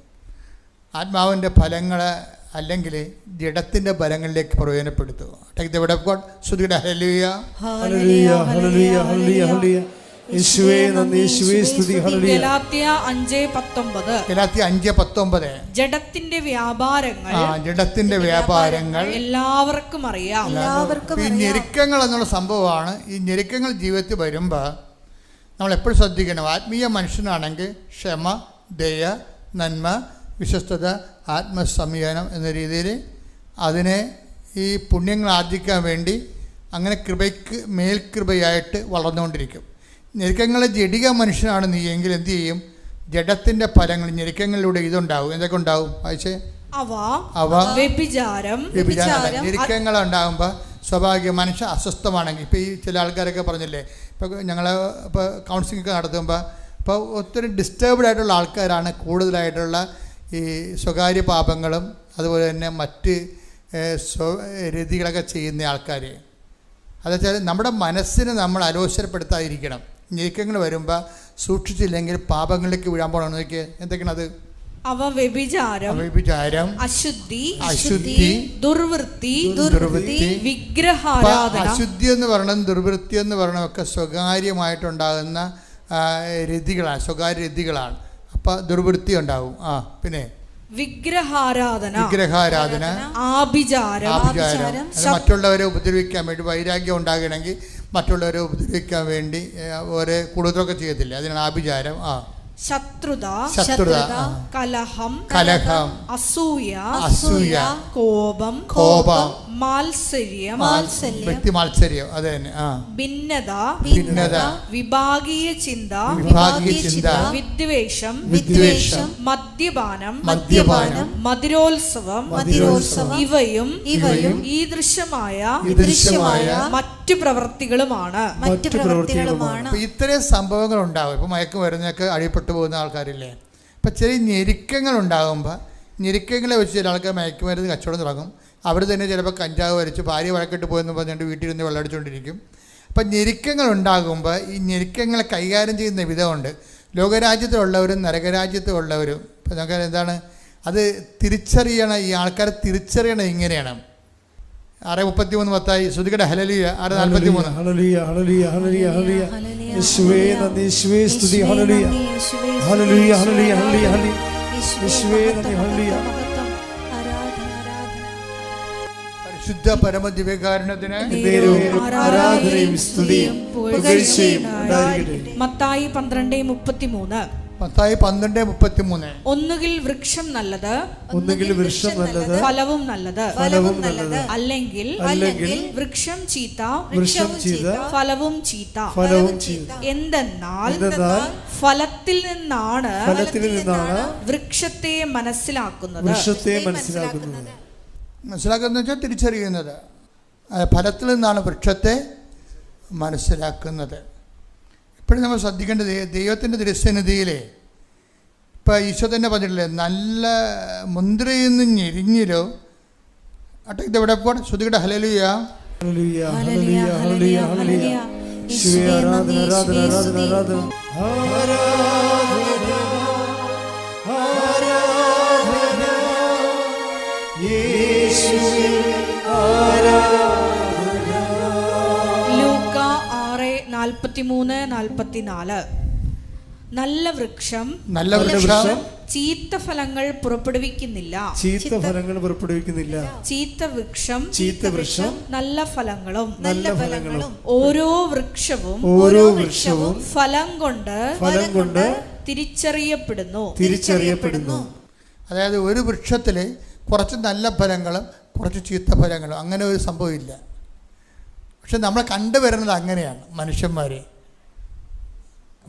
ആത്മാവിൻ്റെ ഫലങ്ങൾ അല്ലെങ്കിൽ ജഡത്തിൻ്റെ ഫലങ്ങളിലേക്ക് പ്രയോജനപ്പെടുത്തും. Take the word of God. ശ്രുതിയുടെ ഹല്ലേലൂയ ഹല്ലേലൂയ ഹല്ലേലൂയ ഹല്ലേലൂയ ഹല്ലേലൂയ. യേശുവേ നന്ദി. യേശുവേ സ്തുതി. ഹല്ലേലൂയ. ഗലാത്യർ 5:19. ജഡത്തിന്റെ വ്യാപാരങ്ങൾ എല്ലാവർക്കും അറിയാം. ഈ ഞെരുക്കങ്ങൾ എന്നുള്ള സംഭവമാണ്. ഈ ഞെരുക്കങ്ങൾ ജീവിതത്തിൽ വരുമ്പോൾ നമ്മൾ എപ്പോഴും ശ്രദ്ധിക്കണം. ആത്മീയ മനുഷ്യനാണെങ്കിൽ ക്ഷമ, ദയ, നന്മ, വിശ്വസ്തത, ആത്മസംയമനം എന്ന രീതിയിൽ അതിനെ ഈ പുണ്യങ്ങൾ ആർജിക്കാൻ വേണ്ടി അങ്ങനെ കൃപയ്ക്ക് മേൽകൃപയായിട്ട് വളർന്നുകൊണ്ടിരിക്കും. ഞെരുക്കങ്ങളെ ജഡിക മനുഷ്യനാണ് നീ എങ്കിൽ എന്ത് ചെയ്യും? ജഡത്തിൻ്റെ ഫലങ്ങൾ ഞെരുക്കങ്ങളിലൂടെ ഇതുണ്ടാവും. എന്തൊക്കെ ഉണ്ടാവും? വായിച്ചേ. ഞെരുക്കങ്ങൾ ഉണ്ടാകുമ്പോൾ സ്വാഭാവിക മനുഷ്യ അസ്വസ്ഥമാണെങ്കിൽ, ഇപ്പോൾ ഈ ചില ആൾക്കാരൊക്കെ പറഞ്ഞില്ലേ, ഇപ്പോൾ ഞങ്ങൾ ഇപ്പോൾ കൗൺസിലിംഗ് ഒക്കെ നടത്തുമ്പോൾ ഇപ്പോൾ ഒത്തിരി ഡിസ്റ്റർബ്ഡ് ആയിട്ടുള്ള ആൾക്കാരാണ് കൂടുതലായിട്ടുള്ള ഈ സ്വകാര്യ പാപങ്ങളും അതുപോലെ തന്നെ മറ്റ് രീതികളൊക്കെ ചെയ്യുന്ന ആൾക്കാർ. അതെച്ചാൽ നമ്മുടെ മനസ്സിനെ നമ്മൾ അലോസരപ്പെടുത്താതിരിക്കണം. ഞെരുക്കങ്ങൾ വരുമ്പോൾ സൂക്ഷിച്ചില്ലെങ്കിൽ പാപങ്ങളിലേക്ക് വീഴാൻ പോകണം. നോക്കിയേ എന്തൊക്കെയാണ് അത്? വ്യഭിചാരം, അശുദ്ധി, ദുർവൃത്തി, വിഗ്രഹാരാധന. അശുദ്ധി എന്ന് പറയണം, ദുർവൃത്തി എന്ന് പറയണം ഒക്കെ സ്വകാര്യമായിട്ടുണ്ടാകുന്ന രതികളാണ്, സ്വകാര്യ രതികളാണ്. അപ്പം ദുർവൃത്തി ഉണ്ടാവും. പിന്നെ വിഗ്രഹാരാധന, ആഭിചാരം, മറ്റുള്ളവരെ ഉപദ്രവിക്കാൻ വേണ്ടി, വൈരാഗ്യം ഉണ്ടാകണമെങ്കിൽ മറ്റുള്ളവരെ ഉപദ്രവിക്കാൻ വേണ്ടി ഓരോ കൂടുതലൊക്കെ ചെയ്യത്തില്ല, അതിനാണ് ആഭിചാരം. ശത്രുത, കലഹം, അസൂയ, കോപം, മാത്സര്യം, വ്യക്തി മാത്സര്യം, അത് തന്നെ. ഭിന്നത, വിഭാഗീയ ചിന്ത, വിദ്വേഷം, മദ്യപാനം, മധുരോത്സവം, ഇവയും ഈദൃശമായ മറ്റു പ്രവൃത്തികളുമാണ്. ഇത്രയും സംഭവങ്ങൾ ഉണ്ടാവും. ഇപ്പൊ മയക്കുമരുന്നൊക്കെ അടിപ്പെട്ടു പോകുന്ന ആൾക്കാരില്ലേ, ഇപ്പൊ ചെറിയ ഞെരുക്കങ്ങൾ ഉണ്ടാകുമ്പോൾ ഞെരുക്കങ്ങളെ വെച്ച് ചില ആൾക്കാർ മയക്കുമരുന്ന് കച്ചവടം തുടങ്ങും. അവർ തന്നെ ചിലപ്പോൾ കഞ്ചാവ് വരച്ച് ഭാര്യ വഴക്കിട്ട് പോയെന്ന് പറഞ്ഞുകൊണ്ട് വീട്ടിലിരുന്ന് വെള്ളമടിച്ചുകൊണ്ടിരിക്കും. അപ്പം ഞെരുക്കങ്ങൾ ഉണ്ടാകുമ്പോൾ ഈ ഞെരുക്കങ്ങളെ കൈകാര്യം ചെയ്യുന്ന വിധമുണ്ട്. ലോകരാജ്യത്തിലുള്ളവരും നരകരാജ്യത്തിലുള്ളവരും ഇപ്പം നമുക്ക് എന്താണ് അത് തിരിച്ചറിയണം. ഈ ആൾക്കാരെ തിരിച്ചറിയണം ഇങ്ങനെയാണ്. 6:33 മത്തായി. ശ്രുതികടെ ഹല്ലേലൂയ. 6:43. ഹല്ലേലൂയ ഹല്ലേലൂയ ഹല്ലേലൂയ ഹല്ലേലൂയ. യേശുവേ നന്ദി. യേശുവേ സ്തുതി. ഹല്ലേലൂയ ഹല്ലേലൂയ ഹല്ലേലൂയ ഹല്ലേലൂയ ഹല്ലേലൂയ. യേശുവേ നന്ദി. ഹല്ലേലൂയ. പരിശുദ്ധ പരമദിവ്യകാരുണ്യത്തിന് ആരാധനയും സ്തുതിയും പുകഴ്ചയും ഉണ്ടായിരിക്കട്ടെ. മത്തായി 12:33. മത്തായി 12:33. ഒന്നുകിൽ വൃക്ഷം നല്ലത്, ഫലവും നല്ലത്, അല്ലെങ്കിൽ വൃക്ഷം ചീത്ത, ഫലവും ചീത്ത. എന്തെന്നാൽ ഫലത്തിൽ നിന്നാണ് വൃക്ഷത്തെ മനസ്സിലാക്കുന്നത്. മനസ്സിലാക്കുന്നത് വെച്ചാൽ തിരിച്ചറിയുന്നത്. ഫലത്തിൽ നിന്നാണ് വൃക്ഷത്തെ മനസ്സിലാക്കുന്നത്. ഇപ്പോഴും നമ്മൾ ശ്രദ്ധിക്കേണ്ടത് ദൈവത്തിൻ്റെ തിരുസന്നിധിയിലെ ഇപ്പം ഈശോ തന്നെ പറഞ്ഞിട്ടില്ലേ, നല്ല മുന്തിരിയിൽ നിന്ന് ഞെരിഞ്ഞിലോ. അട്ടേക്ക് ഇവിടെ പോട്ടെ. ശ്രുതികടെ ഹല്ലേലൂയ. 43-44. നല്ല വൃക്ഷം ചീത്ത ഫലങ്ങൾ പുറപ്പെടുവിക്കുന്നില്ല. ചീത്ത വൃക്ഷം നല്ല ഫലങ്ങളും. ഓരോ വൃക്ഷവും ഫലം കൊണ്ട് തിരിച്ചറിയപ്പെടുന്നു. അതായത് ഒരു വൃക്ഷത്തിൽ കുറച്ച് നല്ല ഫലങ്ങളും കുറച്ച് ചീത്ത ഫലങ്ങളും, അങ്ങനെ ഒരു സംഭവമില്ല. പക്ഷെ നമ്മൾ കണ്ടുവരുന്നത് അങ്ങനെയാണ്.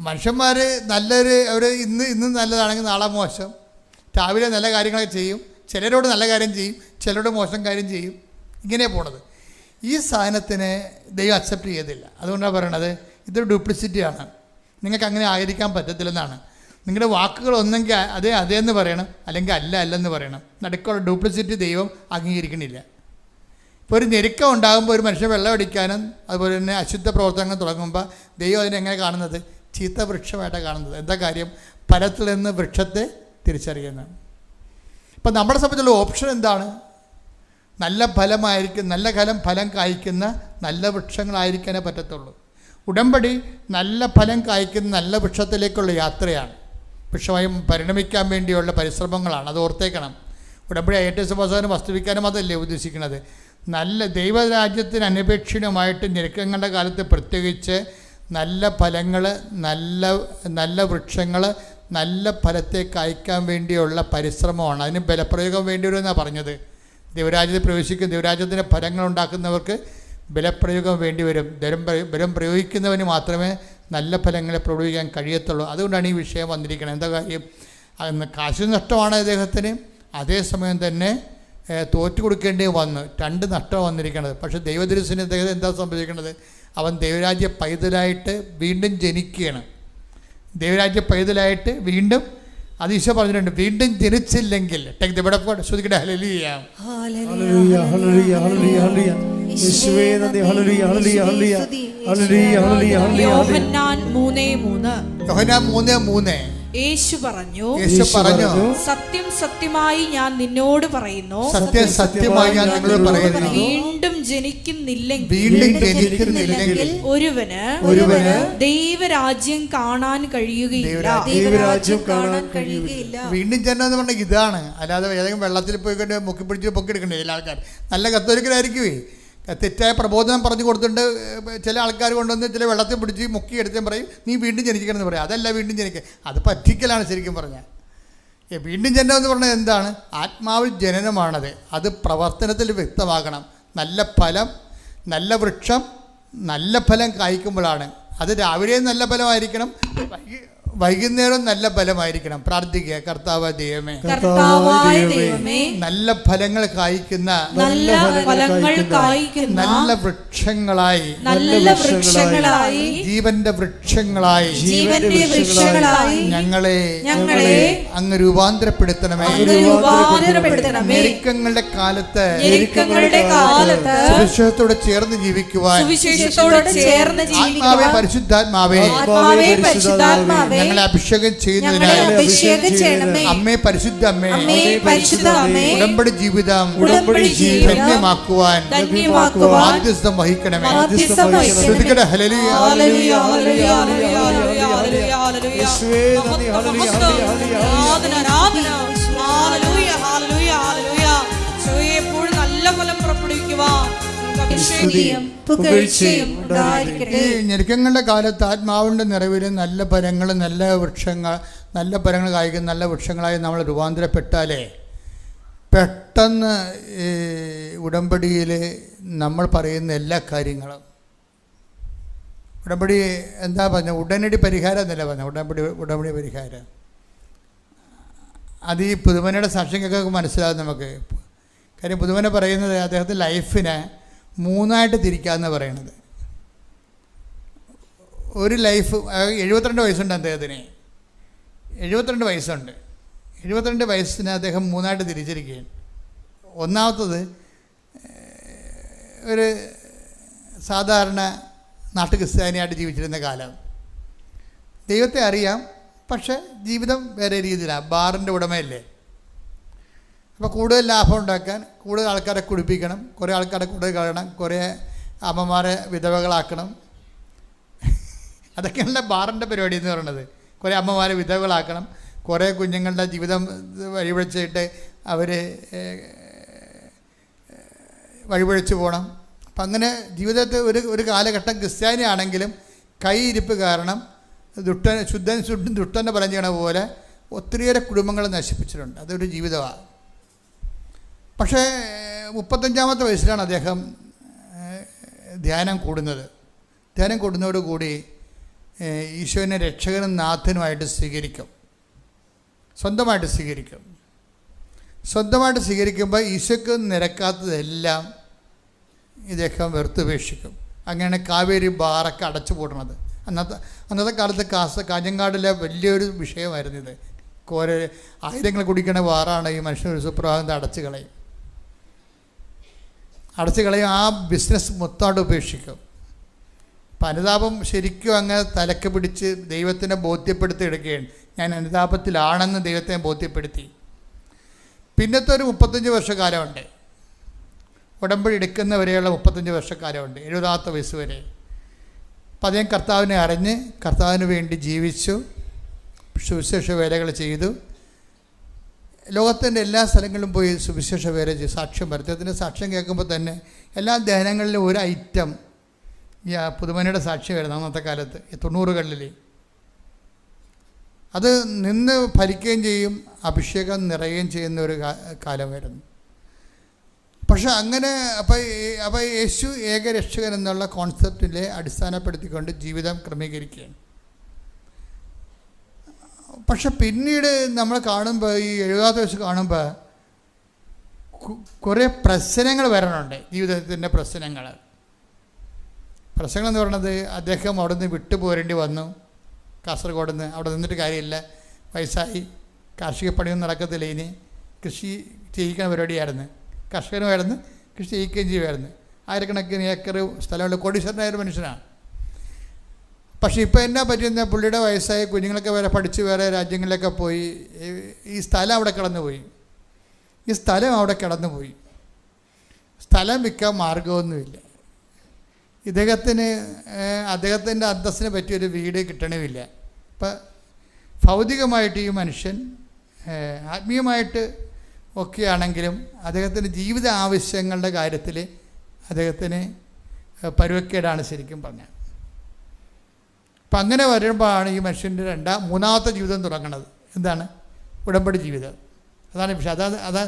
മനുഷ്യന്മാർ നല്ലൊരു അവർ ഇന്ന് നല്ലതാണെങ്കിൽ നാളെ മോശം, രാവിലെ നല്ല കാര്യങ്ങളൊക്കെ ചെയ്യും, ചിലരോട് നല്ല കാര്യം ചെയ്യും, ചിലരോട് മോശം കാര്യം ചെയ്യും, ഇങ്ങനെ പോണത്. ഈ സാധനത്തിനെ ദൈവം അക്സെപ്റ്റ് ചെയ്തില്ല. അതുകൊണ്ടാണ് പറയണത് ഇതൊരു ഡ്യൂപ്ലിസിറ്റിയാണ്, നിങ്ങൾക്ക് അങ്ങനെ ആയിരിക്കാൻ പറ്റത്തില്ലെന്നാണ്. നിങ്ങളുടെ വാക്കുകൾ ഒന്നെങ്കിൽ അതേന്ന് പറയണം, അല്ലെങ്കിൽ അല്ലെന്ന് പറയണം. നടുക്കുള്ള ഡ്യൂപ്ലിസിറ്റി ദൈവം അംഗീകരിക്കണില്ല. ഇപ്പോൾ ഒരു ഞെരുക്കം ഉണ്ടാകുമ്പോൾ ഒരു മനുഷ്യൻ വെള്ളം അടിക്കാനും അതുപോലെ തന്നെ അശുദ്ധ പ്രവർത്തനങ്ങൾ തുടങ്ങുമ്പോൾ ദൈവം അതിനെങ്ങനെ കാണുന്നത്? ചീത്ത വൃക്ഷമായിട്ടാണ് കാണുന്നത്. എന്താ കാര്യം? ഫലത്തിൽ നിന്ന് വൃക്ഷത്തെ തിരിച്ചറിയുന്നതാണ്. ഇപ്പം നമ്മളെ സംബന്ധിച്ചുള്ള ഓപ്ഷൻ എന്താണ്? നല്ല ഫലം കായ്ക്കുന്ന നല്ല വൃക്ഷങ്ങളായിരിക്കാനേ പറ്റത്തുള്ളൂ. ഉടമ്പടി നല്ല ഫലം കായ്ക്കുന്ന നല്ല വൃക്ഷത്തിലേക്കുള്ള യാത്രയാണ്, വൃക്ഷമായി പരിണമിക്കാൻ വേണ്ടിയുള്ള പരിശ്രമങ്ങളാണ്. അത് ഓർത്തേക്കണം. ഉടമ്പടി ഏറ്റവും സമാധാനം വസ്തുവിക്കാനും അതല്ലേ ഉദ്ദേശിക്കുന്നത്. നല്ല ദൈവരാജ്യത്തിന് അനപേക്ഷിതമായിട്ട് ഞെരുക്കങ്ങളുടെ കാലത്ത് പ്രത്യേകിച്ച് നല്ല ഫലങ്ങൾ, നല്ല വൃക്ഷങ്ങൾ നല്ല ഫലത്തെ കായ്ക്കാൻ വേണ്ടിയുള്ള പരിശ്രമമാണ്. അതിന് ബലപ്രയോഗം വേണ്ടി വരുമെന്നാണ് പറഞ്ഞത്. ദൈവരാജ്യത്തിൽ പ്രവേശിക്കും ദൈവരാജ്യത്തിൻ്റെ ഫലങ്ങൾ ഉണ്ടാക്കുന്നവർക്ക് ബലപ്രയോഗം വേണ്ടി വരും. ബലം പ്രയോഗിക്കുന്നവന് മാത്രമേ നല്ല ഫലങ്ങളെ പ്രയോഗിക്കാൻ കഴിയത്തുള്ളൂ. അതുകൊണ്ടാണ് ഈ വിഷയം വന്നിരിക്കുന്നത്. എന്താ കാര്യം? കാശ് നഷ്ടമാണ് അദ്ദേഹത്തിന്, അതേസമയം തന്നെ തോറ്റു കൊടുക്കേണ്ടി വന്നു. 2 നഷ്ടം വന്നിരിക്കുന്നത്. പക്ഷേ ദൈവദരിശന് അദ്ദേഹം എന്താ സംഭവിക്കുന്നത്? അവൻ ദൈവരാജ്യ പൈതലായിട്ട് വീണ്ടും ജനിക്കുകയാണ്. ദൈവരാജ്യ പൈതലായിട്ട് വീണ്ടും, അത് ഈശോ പറഞ്ഞിട്ടുണ്ട്, വീണ്ടും ജനിച്ചില്ലെങ്കിൽ ശ്രദ്ധിക്കട്ടെ. ഹല്ലേലൂയ, ഹല്ലേലൂയ, ഹല്ലേലൂയ, ഹല്ലേലൂയ. യേശുവേ നന്ദി. ഹല്ലേലൂയ, ഹല്ലേലൂയ, ഹല്ലേലൂയ, ഹല്ലേലൂയ, ഹല്ലേലൂയ. യോഹന്നാൻ 3:3. യേശു പറഞ്ഞു, സത്യം സത്യമായി ഞാൻ നിന്നോട് പറയുന്നു, വീണ്ടും ജനിക്കുന്നില്ലെങ്കിൽ ഒരുവന് ദൈവരാജ്യം കാണാൻ കഴിയുകയില്ല. വീണ്ടും ജനനം എന്ന് പറഞ്ഞാൽ ഇതാണ്. അല്ലാതെ ഏതെങ്കിലും വെള്ളത്തിൽ പോയിക്കൊണ്ട് പൊക്കിയെടുക്കണ്ടേ? ചില ആൾക്കാർ നല്ല കത്തോലിക്കലായിരിക്കുമേ, തെറ്റായ പ്രബോധനം പറഞ്ഞു കൊടുത്തിട്ടുണ്ട്. ചില ആൾക്കാർ കൊണ്ടുവന്ന് ചില വെള്ളത്തിൽ പിടിച്ച് മുക്കിയെടുത്തും പറയും നീ വീണ്ടും ജനിക്കണം എന്ന് പറയും. അതല്ല വീണ്ടും ജനിക്കുക, അത് പറ്റിക്കലാണ് ശരിക്കും പറഞ്ഞാൽ. വീണ്ടും ജനനം എന്ന് പറഞ്ഞാൽ എന്താണ്? ആത്മാവിൽ ജനനമാണത്. അത് പ്രവർത്തനത്തിൽ വ്യക്തമാകണം. നല്ല ഫലം, നല്ല വൃക്ഷം നല്ല ഫലം കായ്ക്കുമ്പോഴാണ്. അത് രാവിലെയും നല്ല ഫലമായിരിക്കണം, വൈകുന്നേരം നല്ല ഫലമായിരിക്കണം. പ്രാർത്ഥിക്കുക, കർത്താവായ ദൈവമേ, നല്ല ഫലങ്ങൾ കായ്ക്കുന്ന നല്ല വൃക്ഷങ്ങളായി, ജീവന്റെ വൃക്ഷങ്ങളായി ഞങ്ങളെ അങ്ങ് രൂപാന്തരപ്പെടുത്തണമേ. ഞെരുക്കങ്ങളുടെ കാലത്ത് സുവിശേഷത്തോടെ ചേർന്ന് ജീവിക്കുവാൻ ആത്മാവേ പരിശുദ്ധാത്മാവേ ഞങ്ങളെ അഭിഷേകം ചെയ്യുന്നതിനായി അമ്മേ പരിശുദ്ധ അമ്മേ ഉടമ്പടി ജീവിതം ധന്യമാക്കുവാൻ മാധ്യസ്ഥം വഹിക്കണമേ. ശ്രദ്ധിക്കട്ടെ. ഹല്ലേലൂയ, ഹല്ലേലൂയ, ഹല്ലേലൂയ, നല്ല ഫലം പുറപ്പെടുവിക്കുവാൻ ഞെരുക്കങ്ങളുടെ കാലത്ത് ആത്മാവിൻ്റെ നിറവിൽ നല്ല ഫലങ്ങൾ, നല്ല ഫലങ്ങൾ കായ്ക്കുന്ന നല്ല വൃക്ഷങ്ങളായി നമ്മൾ രൂപാന്തരപ്പെട്ടാലേ പെട്ടെന്ന് ഈ ഉടമ്പടിയിൽ നമ്മൾ പറയുന്ന എല്ലാ കാര്യങ്ങളും, ഉടമ്പടി എന്താ പറഞ്ഞത്? ഉടനടി പരിഹാരം എന്നല്ല പറഞ്ഞത്. ഉടമ്പടി പരിഹാരം അത് ഈ പുതുമനയുടെ സാക്ഷ്യങ്ങൾക്കൊക്കെ മനസ്സിലാകും നമുക്ക്. കാര്യം പുതുമന പറയുന്നത് അദ്ദേഹത്തിൻ്റെ ലൈഫിനെ 3ആയിട്ട് തിരിക്കാമെന്ന് പറയണത്. ഒരു ലൈഫ് 72 വയസ്സുണ്ട് അദ്ദേഹത്തിന്. 72 വയസ്സുണ്ട്. 72 വയസ്സിന് അദ്ദേഹം 3ആയിട്ട് തിരിച്ചിരിക്കുകയാണ്. ഒന്നാമത്തത് ഒരു സാധാരണ നാട്ടു ക്രിസ്ത്യാനിയായിട്ട് ജീവിച്ചിരുന്ന കാലം. ദൈവത്തെ അറിയാം, പക്ഷേ ജീവിതം വേറെ രീതിയിലാണ്. ബാറിൻ്റെ ഉടമയല്ലേ. അപ്പോൾ കൂടുതൽ ലാഭം ഉണ്ടാക്കാൻ കൂടുതൽ ആൾക്കാരെ കുടിപ്പിക്കണം, കുറേ ആൾക്കാരെ കൂടുതൽ കളയണം, കുറേ അമ്മമാരെ വിധവകളാക്കണം. അതൊക്കെയുള്ള ബാറിൻ്റെ പരിപാടി എന്ന് പറയുന്നത്. കുറേ അമ്മമാരെ വിധവകളാക്കണം, കുറേ കുഞ്ഞുങ്ങളുടെ ജീവിതം വഴിപിഴച്ചിട്ട് അവർ വഴിപിഴച്ച് പോകണം. അപ്പം അങ്ങനെ ജീവിതത്തിൽ ഒരു കാലഘട്ടം ക്രിസ്ത്യാനിയാണെങ്കിലും കൈയിരിപ്പ് കാരണം ദുഷ്ടൻ്റെ ഫലം ചെയ്യണ പോലെ ഒത്തിരിയേറെ കുടുംബങ്ങൾ നശിപ്പിച്ചിട്ടുണ്ട്. അതൊരു ജീവിതമാണ്. പക്ഷേ 35-ാമത്തെ വയസ്സിലാണ് അദ്ദേഹം ധ്യാനം കൂടുന്നത്. ധ്യാനം കൂടുന്നതോടുകൂടി ഈശോനെ രക്ഷകനും നാഥനുമായിട്ട് സ്വീകരിക്കും. സ്വന്തമായിട്ട് സ്വീകരിക്കുമ്പോൾ ഈശോയ്ക്ക് നിരക്കാത്തതെല്ലാം ഇദ്ദേഹം വെറുത്തുപേക്ഷിക്കും. അങ്ങനെയാണ് കാവേരി ബാറൊക്കെ അടച്ചു പൂട്ടണത്. അന്നത്തെ കാലത്ത് കാഞ്ഞങ്ങാടിലെ വലിയൊരു വിഷയമായിരുന്നു ഇത്. ആയിരങ്ങൾ കുടിക്കണ ബാറാണ് ഈ മനുഷ്യനൊരു സുപ്രഭാതം അടച്ചു കളയും. ആ ബിസിനസ് മൊത്തമായിട്ട് ഉപേക്ഷിക്കും. അപ്പം അനുതാപം ശരിക്കും അങ്ങ് തലക്ക് പിടിച്ച് ദൈവത്തിനെ ബോധ്യപ്പെടുത്തി എടുക്കുകയാണ്. ഞാൻ അനുതാപത്തിലാണെന്ന് ദൈവത്തെ ബോധ്യപ്പെടുത്തി. പിന്നത്തെ ഒരു 35 വർഷക്കാലമുണ്ട്. ഉടമ്പടി എടുക്കുന്നവരെയുള്ള 35 വർഷക്കാലമുണ്ട്, 70-ാമത്തെ വയസ്സ് വരെ. അപ്പം അദ്ദേഹം കർത്താവിനെ അറിഞ്ഞ് കർത്താവിന് വേണ്ടി ജീവിച്ചു, സുവിശേഷ വേലകൾ ചെയ്തു. ലോകത്തിൻ്റെ എല്ലാ സ്ഥലങ്ങളിലും പോയി സുവിശേഷ വേല ചെയ്തു, സാക്ഷ്യം വരുത്തി. അദ്ദേഹത്തിൻ്റെ സാക്ഷ്യം കേൾക്കുമ്പോൾ തന്നെ എല്ലാ ധ്യാനങ്ങളിലും ഒരു ഐറ്റം ഈ പുതുമനയുടെ സാക്ഷ്യം വരുന്നു. അന്നത്തെ കാലത്ത് 90കളിൽ അത് നിന്ന് ഫലിക്കുകയും ചെയ്യും, അഭിഷേകം നിറയുകയും ചെയ്യുന്ന ഒരു കാലമായിരുന്നു. പക്ഷെ അങ്ങനെ അപ്പോൾ യേശു ഏകരക്ഷകൻ എന്നുള്ള കോൺസെപ്റ്റിനെ അടിസ്ഥാനപ്പെടുത്തിക്കൊണ്ട് ജീവിതം ക്രമീകരിക്കുകയാണ്. പക്ഷെ പിന്നീട് നമ്മൾ കാണുമ്പോൾ ഈ 70-ാമത്തെ വയസ്സ് കാണുമ്പോൾ കുറേ പ്രശ്നങ്ങൾ വരണുണ്ട്. ജീവിതത്തിൻ്റെ പ്രശ്നങ്ങളെന്ന് പറയുന്നത് അദ്ദേഹം അവിടെ നിന്ന് വിട്ടുപോരേണ്ടി വന്നു. കാസർഗോഡ് നിന്ന് അവിടെ നിന്നിട്ട് കാര്യമില്ല, വയസ്സായി, കാർഷിക പണിയൊന്നും നടക്കത്തില്ല. ഇനി കൃഷി ചെയ്യിക്കുന്ന പരിപാടിയായിരുന്നു. കർഷകനുമായിരുന്നു, കൃഷി ചെയ്യിക്കുകയും ചെയ്യുമായിരുന്നു. ആയിരക്കണക്കിന് ഏക്കർ സ്ഥലമുള്ള കോടീശ്വരനായ ഒരു മനുഷ്യനാണ്. പക്ഷേ ഇപ്പോൾ എന്നാ പറ്റിയെന്നാൽ പുള്ളിയുടെ വയസ്സായ കുഞ്ഞുങ്ങളൊക്കെ വേറെ പഠിച്ച് വേറെ രാജ്യങ്ങളിലൊക്കെ പോയി. ഈ സ്ഥലം അവിടെ കടന്നുപോയി. സ്ഥലം വിൽക്കാൻ മാർഗമൊന്നുമില്ല. അദ്ദേഹത്തിൻ്റെ അന്തസ്സിനെ പറ്റിയൊരു വീട് കിട്ടണമില്ല. ഇപ്പം ഭൗതികമായിട്ട് ഈ മനുഷ്യൻ ആത്മീയമായിട്ട് ഒക്കെ ആണെങ്കിലും അദ്ദേഹത്തിൻ്റെ ജീവിത ആവശ്യങ്ങളുടെ കാര്യത്തിൽ അദ്ദേഹത്തിന് പരുവക്കേടാണ് ശരിക്കും പറഞ്ഞാൽ. അപ്പം അങ്ങനെ വരുമ്പോഴാണ് ഈ മനുഷ്യൻ്റെ 3-ാമത്തെ ജീവിതം തുടങ്ങുന്നത്. എന്താണ്? ഉടമ്പടി ജീവിതം. അതാണ് പക്ഷേ അതാ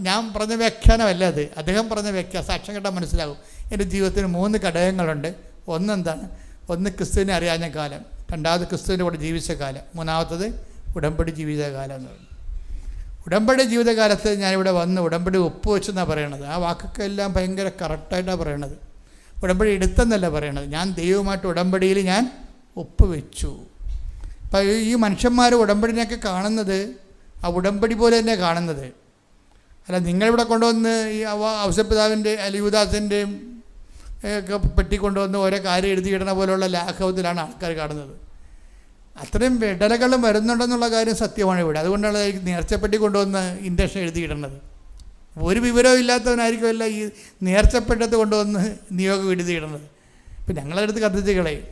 ഞാൻ പറഞ്ഞ വ്യാഖ്യാനമല്ല അത്, അദ്ദേഹം പറഞ്ഞ സാക്ഷ്യം കേട്ടാൽ മനസ്സിലാകും. എൻ്റെ ജീവിതത്തിന് 3 ഘടകങ്ങളുണ്ട്. ഒന്ന് ക്രിസ്തുവിനെ അറിയാഞ്ഞ കാലം, 2ാമത് ക്രിസ്തുവിൻ്റെ കൂടെ ജീവിച്ച കാലം, 3ാമത്തത് ഉടമ്പടി ജീവിതകാലം എന്ന് പറയുന്നത്. ഉടമ്പടി ജീവിതകാലത്ത് ഞാനിവിടെ വന്ന് ഉടമ്പടി ഒപ്പുവെച്ചെന്നാണ് പറയണത്. ആ വാക്കൊക്കെ എല്ലാം ഭയങ്കര കറക്റ്റായിട്ടാണ് പറയണത്. ഉടമ്പടി എടുത്തെന്നല്ല പറയണത്, ഞാൻ ദൈവമായിട്ട് ഉടമ്പടിയിൽ ഞാൻ ഒപ്പുവെച്ചു. അപ്പം ഈ മനുഷ്യന്മാർ ഉടമ്പടിനെയൊക്കെ കാണുന്നത് ആ ഉടമ്പടി പോലെ തന്നെ കാണുന്നത്. അല്ല, നിങ്ങളിവിടെ കൊണ്ടുവന്ന് ഈ ഔസപിതാവിൻ്റെ അലിയുദാസിൻ്റെയും ഒക്കെ പെട്ടിക്കൊണ്ടുവന്ന് ഓരോ കാര്യം എഴുതിയിടണ പോലെയുള്ള ലാഘവത്തിലാണ് ആൾക്കാർ കാണുന്നത്. അത്രയും ഇടലകളും വരുന്നുണ്ടെന്നുള്ള കാര്യം സത്യമാണ് ഇവിടെ. അതുകൊണ്ടാണ് നേർച്ചപ്പെട്ടി കൊണ്ടുവന്ന് ഇൻഡക്ഷൻ എഴുതിയിടുന്നത്. ഒരു വിവരവും ഇല്ലാത്തവനായിരിക്കുമല്ല ഈ നേർച്ചപ്പെട്ടത് കൊണ്ടുവന്ന് നിയോഗം എഴുതിയിടുന്നത്. ഇപ്പം ഞങ്ങളെടുത്ത് കത്തിച്ച് കളയും.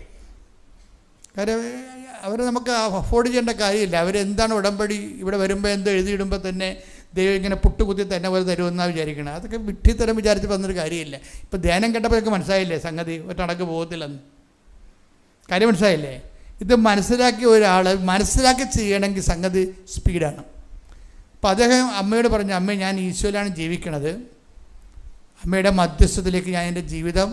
കാര്യം അവർ നമുക്ക് അഫോർഡ് ചെയ്യേണ്ട കാര്യമില്ല. അവരെന്താണ് ഉടമ്പടി ഇവിടെ വരുമ്പോൾ എന്തോ എഴുതിയിടുമ്പോൾ തന്നെ ദൈവം ഇങ്ങനെ പുട്ടുകുത്തി തന്നെ പോലെ തരുമെന്നാണ് വിചാരിക്കണം. അതൊക്കെ വിഡ്ഢിത്തരം വിചാരിച്ച് വന്നൊരു കാര്യമില്ല. ഇപ്പം ധ്യാനം കേട്ടപ്പോഴൊക്കെ മനസ്സിലായില്ലേ സംഗതി ഒറ്റടക്ക് പോകത്തില്ലെന്ന്. കാര്യം മനസ്സിലായില്ലേ? ഇത് മനസ്സിലാക്കിയ ഒരാൾ മനസ്സിലാക്കി ചെയ്യണമെങ്കിൽ സംഗതി സ്പീഡാണ്. അപ്പോൾ അദ്ദേഹം അമ്മയോട് പറഞ്ഞു, അമ്മ ഞാൻ ഈശോയിലാണ് ജീവിക്കണത്, അമ്മയുടെ മധ്യസ്ഥത്തിലേക്ക് ഞാൻ എൻ്റെ ജീവിതം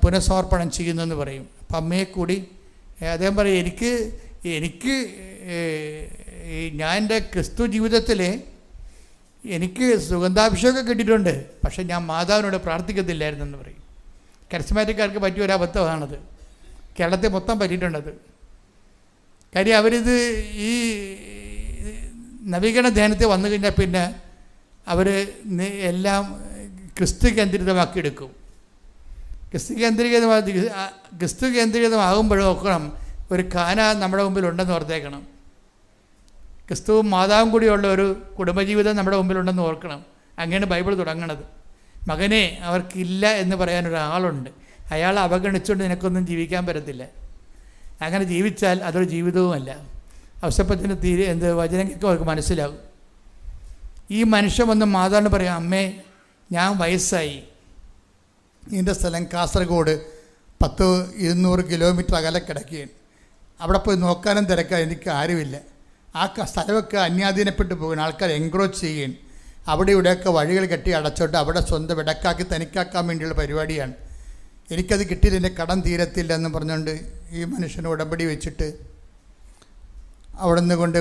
പുനഃസമർപ്പണം ചെയ്യുന്നെന്ന് പറയും. അപ്പം അമ്മയെ കൂടി അദ്ദേഹം പറയും, എനിക്ക് ഞാൻ എൻ്റെ ക്രിസ്തു ജീവിതത്തിൽ എനിക്ക് സുഗന്ധാഭിഷേകം കിട്ടിയിട്ടുണ്ട്, പക്ഷേ ഞാൻ മാതാവിനോട് പ്രാർത്ഥിക്കത്തില്ലായിരുന്നെന്ന് പറയും. കരിസ്മാറ്റിക്കാർക്ക് പറ്റിയ ഒരു അബദ്ധമാണത്. കേരളത്തിൽ മൊത്തം പറ്റിയിട്ടുണ്ടത്. കാര്യം അവരിത് ഈ നവീകരണ ധ്യാനത്തിൽ വന്നു കഴിഞ്ഞാൽ പിന്നെ അവർ എല്ലാം ക്രിസ്തു കേന്ദ്രീകൃതമാക്കി എടുക്കും. ക്രിസ്തു കേന്ദ്രീകൃതമാകുമ്പോഴും നോക്കണം, ഒരു കാന നമ്മുടെ മുമ്പിൽ ഉണ്ടെന്ന് ഓർത്തേക്കണം. ക്രിസ്തുവും മാതാവും കൂടിയുള്ള ഒരു കുടുംബജീവിതം നമ്മുടെ മുമ്പിലുണ്ടെന്ന് ഓർക്കണം. അങ്ങനെയാണ് ബൈബിൾ തുടങ്ങണത്. മകനെ അവർക്കില്ല എന്ന് പറയാനൊരാളുണ്ട്, അയാൾ അവഗണിച്ചുകൊണ്ട് നിനക്കൊന്നും ജീവിക്കാൻ പറ്റത്തില്ല. അങ്ങനെ ജീവിച്ചാൽ അതൊരു ജീവിതവുമല്ല. ഔസേപ്പച്ചൻ്റെ വചനം കേൾക്കുമ്പോൾ അവർക്ക് മനസ്സിലാകും. ഈ മനുഷ്യൻ വന്ന് മാതാവിന് പറയാം, അമ്മേ ഞാൻ വയസ്സായി, എൻ്റെ സ്ഥലം കാസർഗോഡ് 100-200 കിലോമീറ്റർ അകലെ കിടക്കുകയാണ്, അവിടെ പോയി നോക്കാനും തിരക്കാൻ എനിക്ക് ആരുമില്ല, ആ സ്ഥലമൊക്കെ അന്യാധീനപ്പെട്ടു പോകുകയാണ്, ആൾക്കാർ എൻക്രോച്ച് ചെയ്യുകയാണ്, അവിടെ ഇവിടെയൊക്കെ വഴികൾ കെട്ടി അടച്ചോട്ട് അവിടെ സ്വന്തം ഇടക്കാക്കി തനിക്കാക്കാൻ വേണ്ടിയുള്ള പരിപാടിയാണ്, എനിക്കത് കിട്ടിയില്ല, എൻ്റെ കടം തീരത്തില്ല എന്ന് പറഞ്ഞുകൊണ്ട് ഈ മനുഷ്യന് ഉടമ്പടി വെച്ചിട്ട് അവിടെ നിന്ന് കൊണ്ട്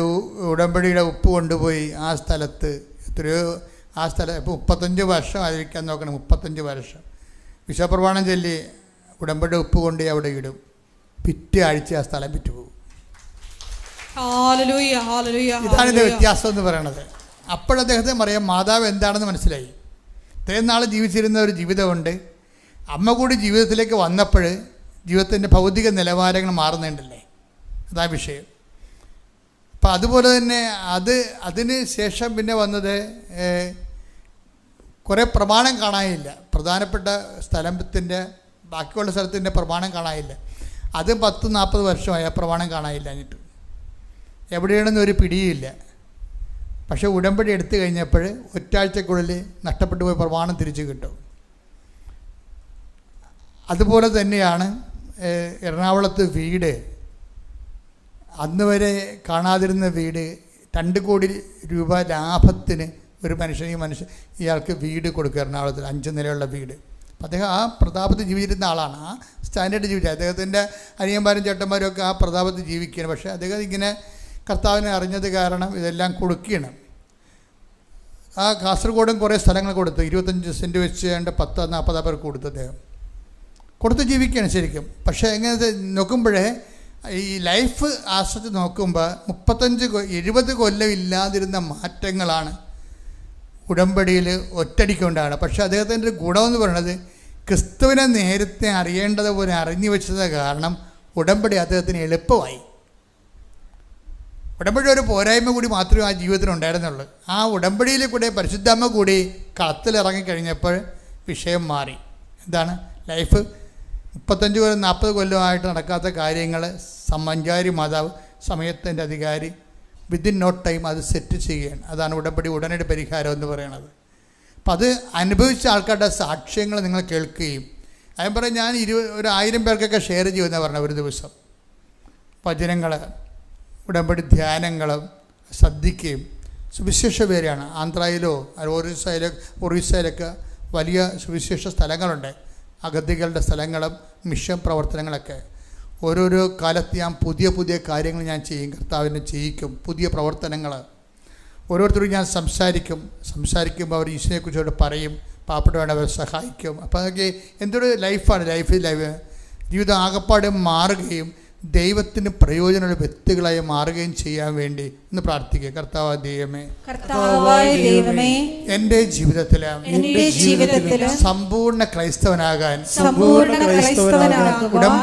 ഉടമ്പടിയുടെ ഉപ്പ് കൊണ്ടുപോയി ആ സ്ഥലത്ത് എത്രയോ ആ സ്ഥലം ഇപ്പോൾ 35 വർഷം ആയിരിക്കാൻ നോക്കണം, 35 വർഷം വിശ്വപ്രമാണം ചൊല്ലി ഉടമ്പടി ഉപ്പ് കൊണ്ട് അവിടെ ഇടും, പിറ്റേ ആഴ്ച ആ സ്ഥലം വിറ്റുപോകും. ഇതാണ് ഇതിൻ്റെ വ്യത്യാസം എന്ന് പറയണത്. അപ്പോഴദ്ദേഹത്തിന് പറയാം മാതാവ് എന്താണെന്ന് മനസ്സിലായി. ഇത്രയും നാൾ ജീവിച്ചിരുന്ന ഒരു ജീവിതമുണ്ട്, അമ്മ കൂടി ജീവിതത്തിലേക്ക് വന്നപ്പോൾ ജീവിതത്തിൻ്റെ ഭൗതിക നിലവാരങ്ങൾ മാറുന്നുണ്ടല്ലേ, അതാ വിഷയം. അപ്പം അതുപോലെ തന്നെ അതിന് ശേഷം പിന്നെ വന്നത് കുറേ പ്രമാണം കാണാനില്ല, പ്രധാനപ്പെട്ട സ്ഥലത്തിൻ്റെ ബാക്കിയുള്ള സ്ഥലത്തിൻ്റെ പ്രമാണം കാണാനില്ല. അത് 10-40 വർഷമായി ആ പ്രമാണം കാണാനില്ല. എന്നിട്ട് എവിടെയാണെന്ന് ഒരു പിടിയില്ല. പക്ഷേ ഉടമ്പടി എടുത്തു കഴിഞ്ഞപ്പോൾ ഒറ്റാഴ്ചക്കുള്ളിൽ നഷ്ടപ്പെട്ടു പോയ പ്രമാണം തിരിച്ചു കിട്ടും. അതുപോലെ തന്നെയാണ് എറണാകുളത്ത് വീട്, അന്ന് വരെ കാണാതിരുന്ന വീട് 2 കോടി രൂപ ലാഭത്തിന് ഒരു ഇയാൾക്ക് വീട് കൊടുക്കുക, എറണാകുളത്തിൽ 5 നിലയുള്ള വീട്. അപ്പം അദ്ദേഹം ആ പ്രതാപത്തിൽ ജീവിച്ചിരുന്ന ആളാണ്, ആ സ്റ്റാൻഡേർഡ് ജീവിച്ചത്. അദ്ദേഹത്തിൻ്റെ അനിയന്മാരും ചേട്ടന്മാരും ഒക്കെ ആ പ്രതാപത്തിൽ ജീവിക്കുകയാണ്. പക്ഷേ അദ്ദേഹം ഇങ്ങനെ കർത്താവിനെ അറിഞ്ഞത് കാരണം ഇതെല്ലാം കൊടുക്കുകയാണ്. ആ കാസർഗോഡും കുറേ സ്ഥലങ്ങൾ കൊടുത്തു, 25 സെൻറ്റ് വെച്ച് 10-40 പേർക്ക് കൊടുത്തു, അദ്ദേഹം കൊടുത്ത് ജീവിക്കുകയാണ് ശരിക്കും. പക്ഷേ എങ്ങനെ നോക്കുമ്പോഴേ ഈ ലൈഫ് ആസ്വദിച്ച് നോക്കുമ്പോൾ 35-70 കൊല്ലം ഇല്ലാതിരുന്ന മാറ്റങ്ങളാണ് ഉടമ്പടിയിൽ ഒറ്റടിക്കൊണ്ടാണ്. പക്ഷേ അദ്ദേഹത്തിൻ്റെ ഒരു ഗുണമെന്ന് പറയുന്നത് ക്രിസ്തുവിനെ നേരത്തെ അറിയേണ്ടതുപോലെ അറിഞ്ഞു വെച്ചത് കാരണം ഉടമ്പടി അദ്ദേഹത്തിന് എളുപ്പമായി. ഉടമ്പടി ഒരു പോരായ്മ കൂടി മാത്രമേ ആ ജീവിതത്തിൽ ഉണ്ടായിരുന്നുള്ളൂ. ആ ഉടമ്പടിയിൽ കൂടെ പരിശുദ്ധാമ്മ കൂടി കളത്തിലിറങ്ങിക്കഴിഞ്ഞപ്പോൾ വിഷയം മാറി. എന്താണ് ലൈഫ് 35-40 കൊല്ലമായിട്ട് നടക്കാത്ത കാര്യങ്ങൾ സമ്മഞ്ചാരി മാതാവ് സമയത്തിൻ്റെ അധികാരി വിത്തിൻ നോ ടൈം അത് സെറ്റ് ചെയ്യുകയാണ്. അതാണ് ഉടമ്പടി ഉടനടി പരിഹാരം എന്ന് പറയുന്നത്. അപ്പം അത് അനുഭവിച്ച ആൾക്കാരുടെ സാക്ഷ്യങ്ങൾ നിങ്ങൾ കേൾക്കുകയും അതിന് പറയും ഞാൻ 1000 പേർക്കൊക്കെ ഷെയർ ചെയ്യുമെന്നാണ് പറഞ്ഞത്. ഒരു ദിവസം വചനങ്ങൾ ഉടമ്പടി ധ്യാനങ്ങളും ശ്രദ്ധിക്കുകയും സുവിശേഷ പേരാണ്. ആന്ധ്രയിലോ ഒറീസയിലൊക്കെ വലിയ സുവിശേഷ സ്ഥലങ്ങളുണ്ട്, അഗതികളുടെ സ്ഥലങ്ങളും മിഷൻ പ്രവർത്തനങ്ങളൊക്കെ. ഓരോരോ കാലത്ത് ഞാൻ പുതിയ പുതിയ കാര്യങ്ങൾ ഞാൻ ചെയ്യും, കർത്താവിനെ ചെയ്യിക്കും, പുതിയ പ്രവർത്തനങ്ങൾ. ഓരോരുത്തരും ഞാൻ സംസാരിക്കുമ്പോൾ അവർ ഈശോയെക്കുറിച്ചോട് പറയും, പാവപ്പെട്ടവരെ അവരെ സഹായിക്കും. അപ്പോൾ അതൊക്കെ എന്തൊരു ലൈഫാണ്. ജീവിതം ആകപ്പാടെ മാറുകയും ദൈവത്തിന് പ്രയോജനമുള്ള വ്യക്തികളായി മാറുകയും ചെയ്യാൻ വേണ്ടി ഒന്ന് പ്രാർത്ഥിക്കുക. കർത്താവായ ദൈവമേ, എൻ്റെ ജീവിതത്തിൽ സമ്പൂർണ്ണ ക്രൈസ്തവനാകാൻ ഉടമ്പടി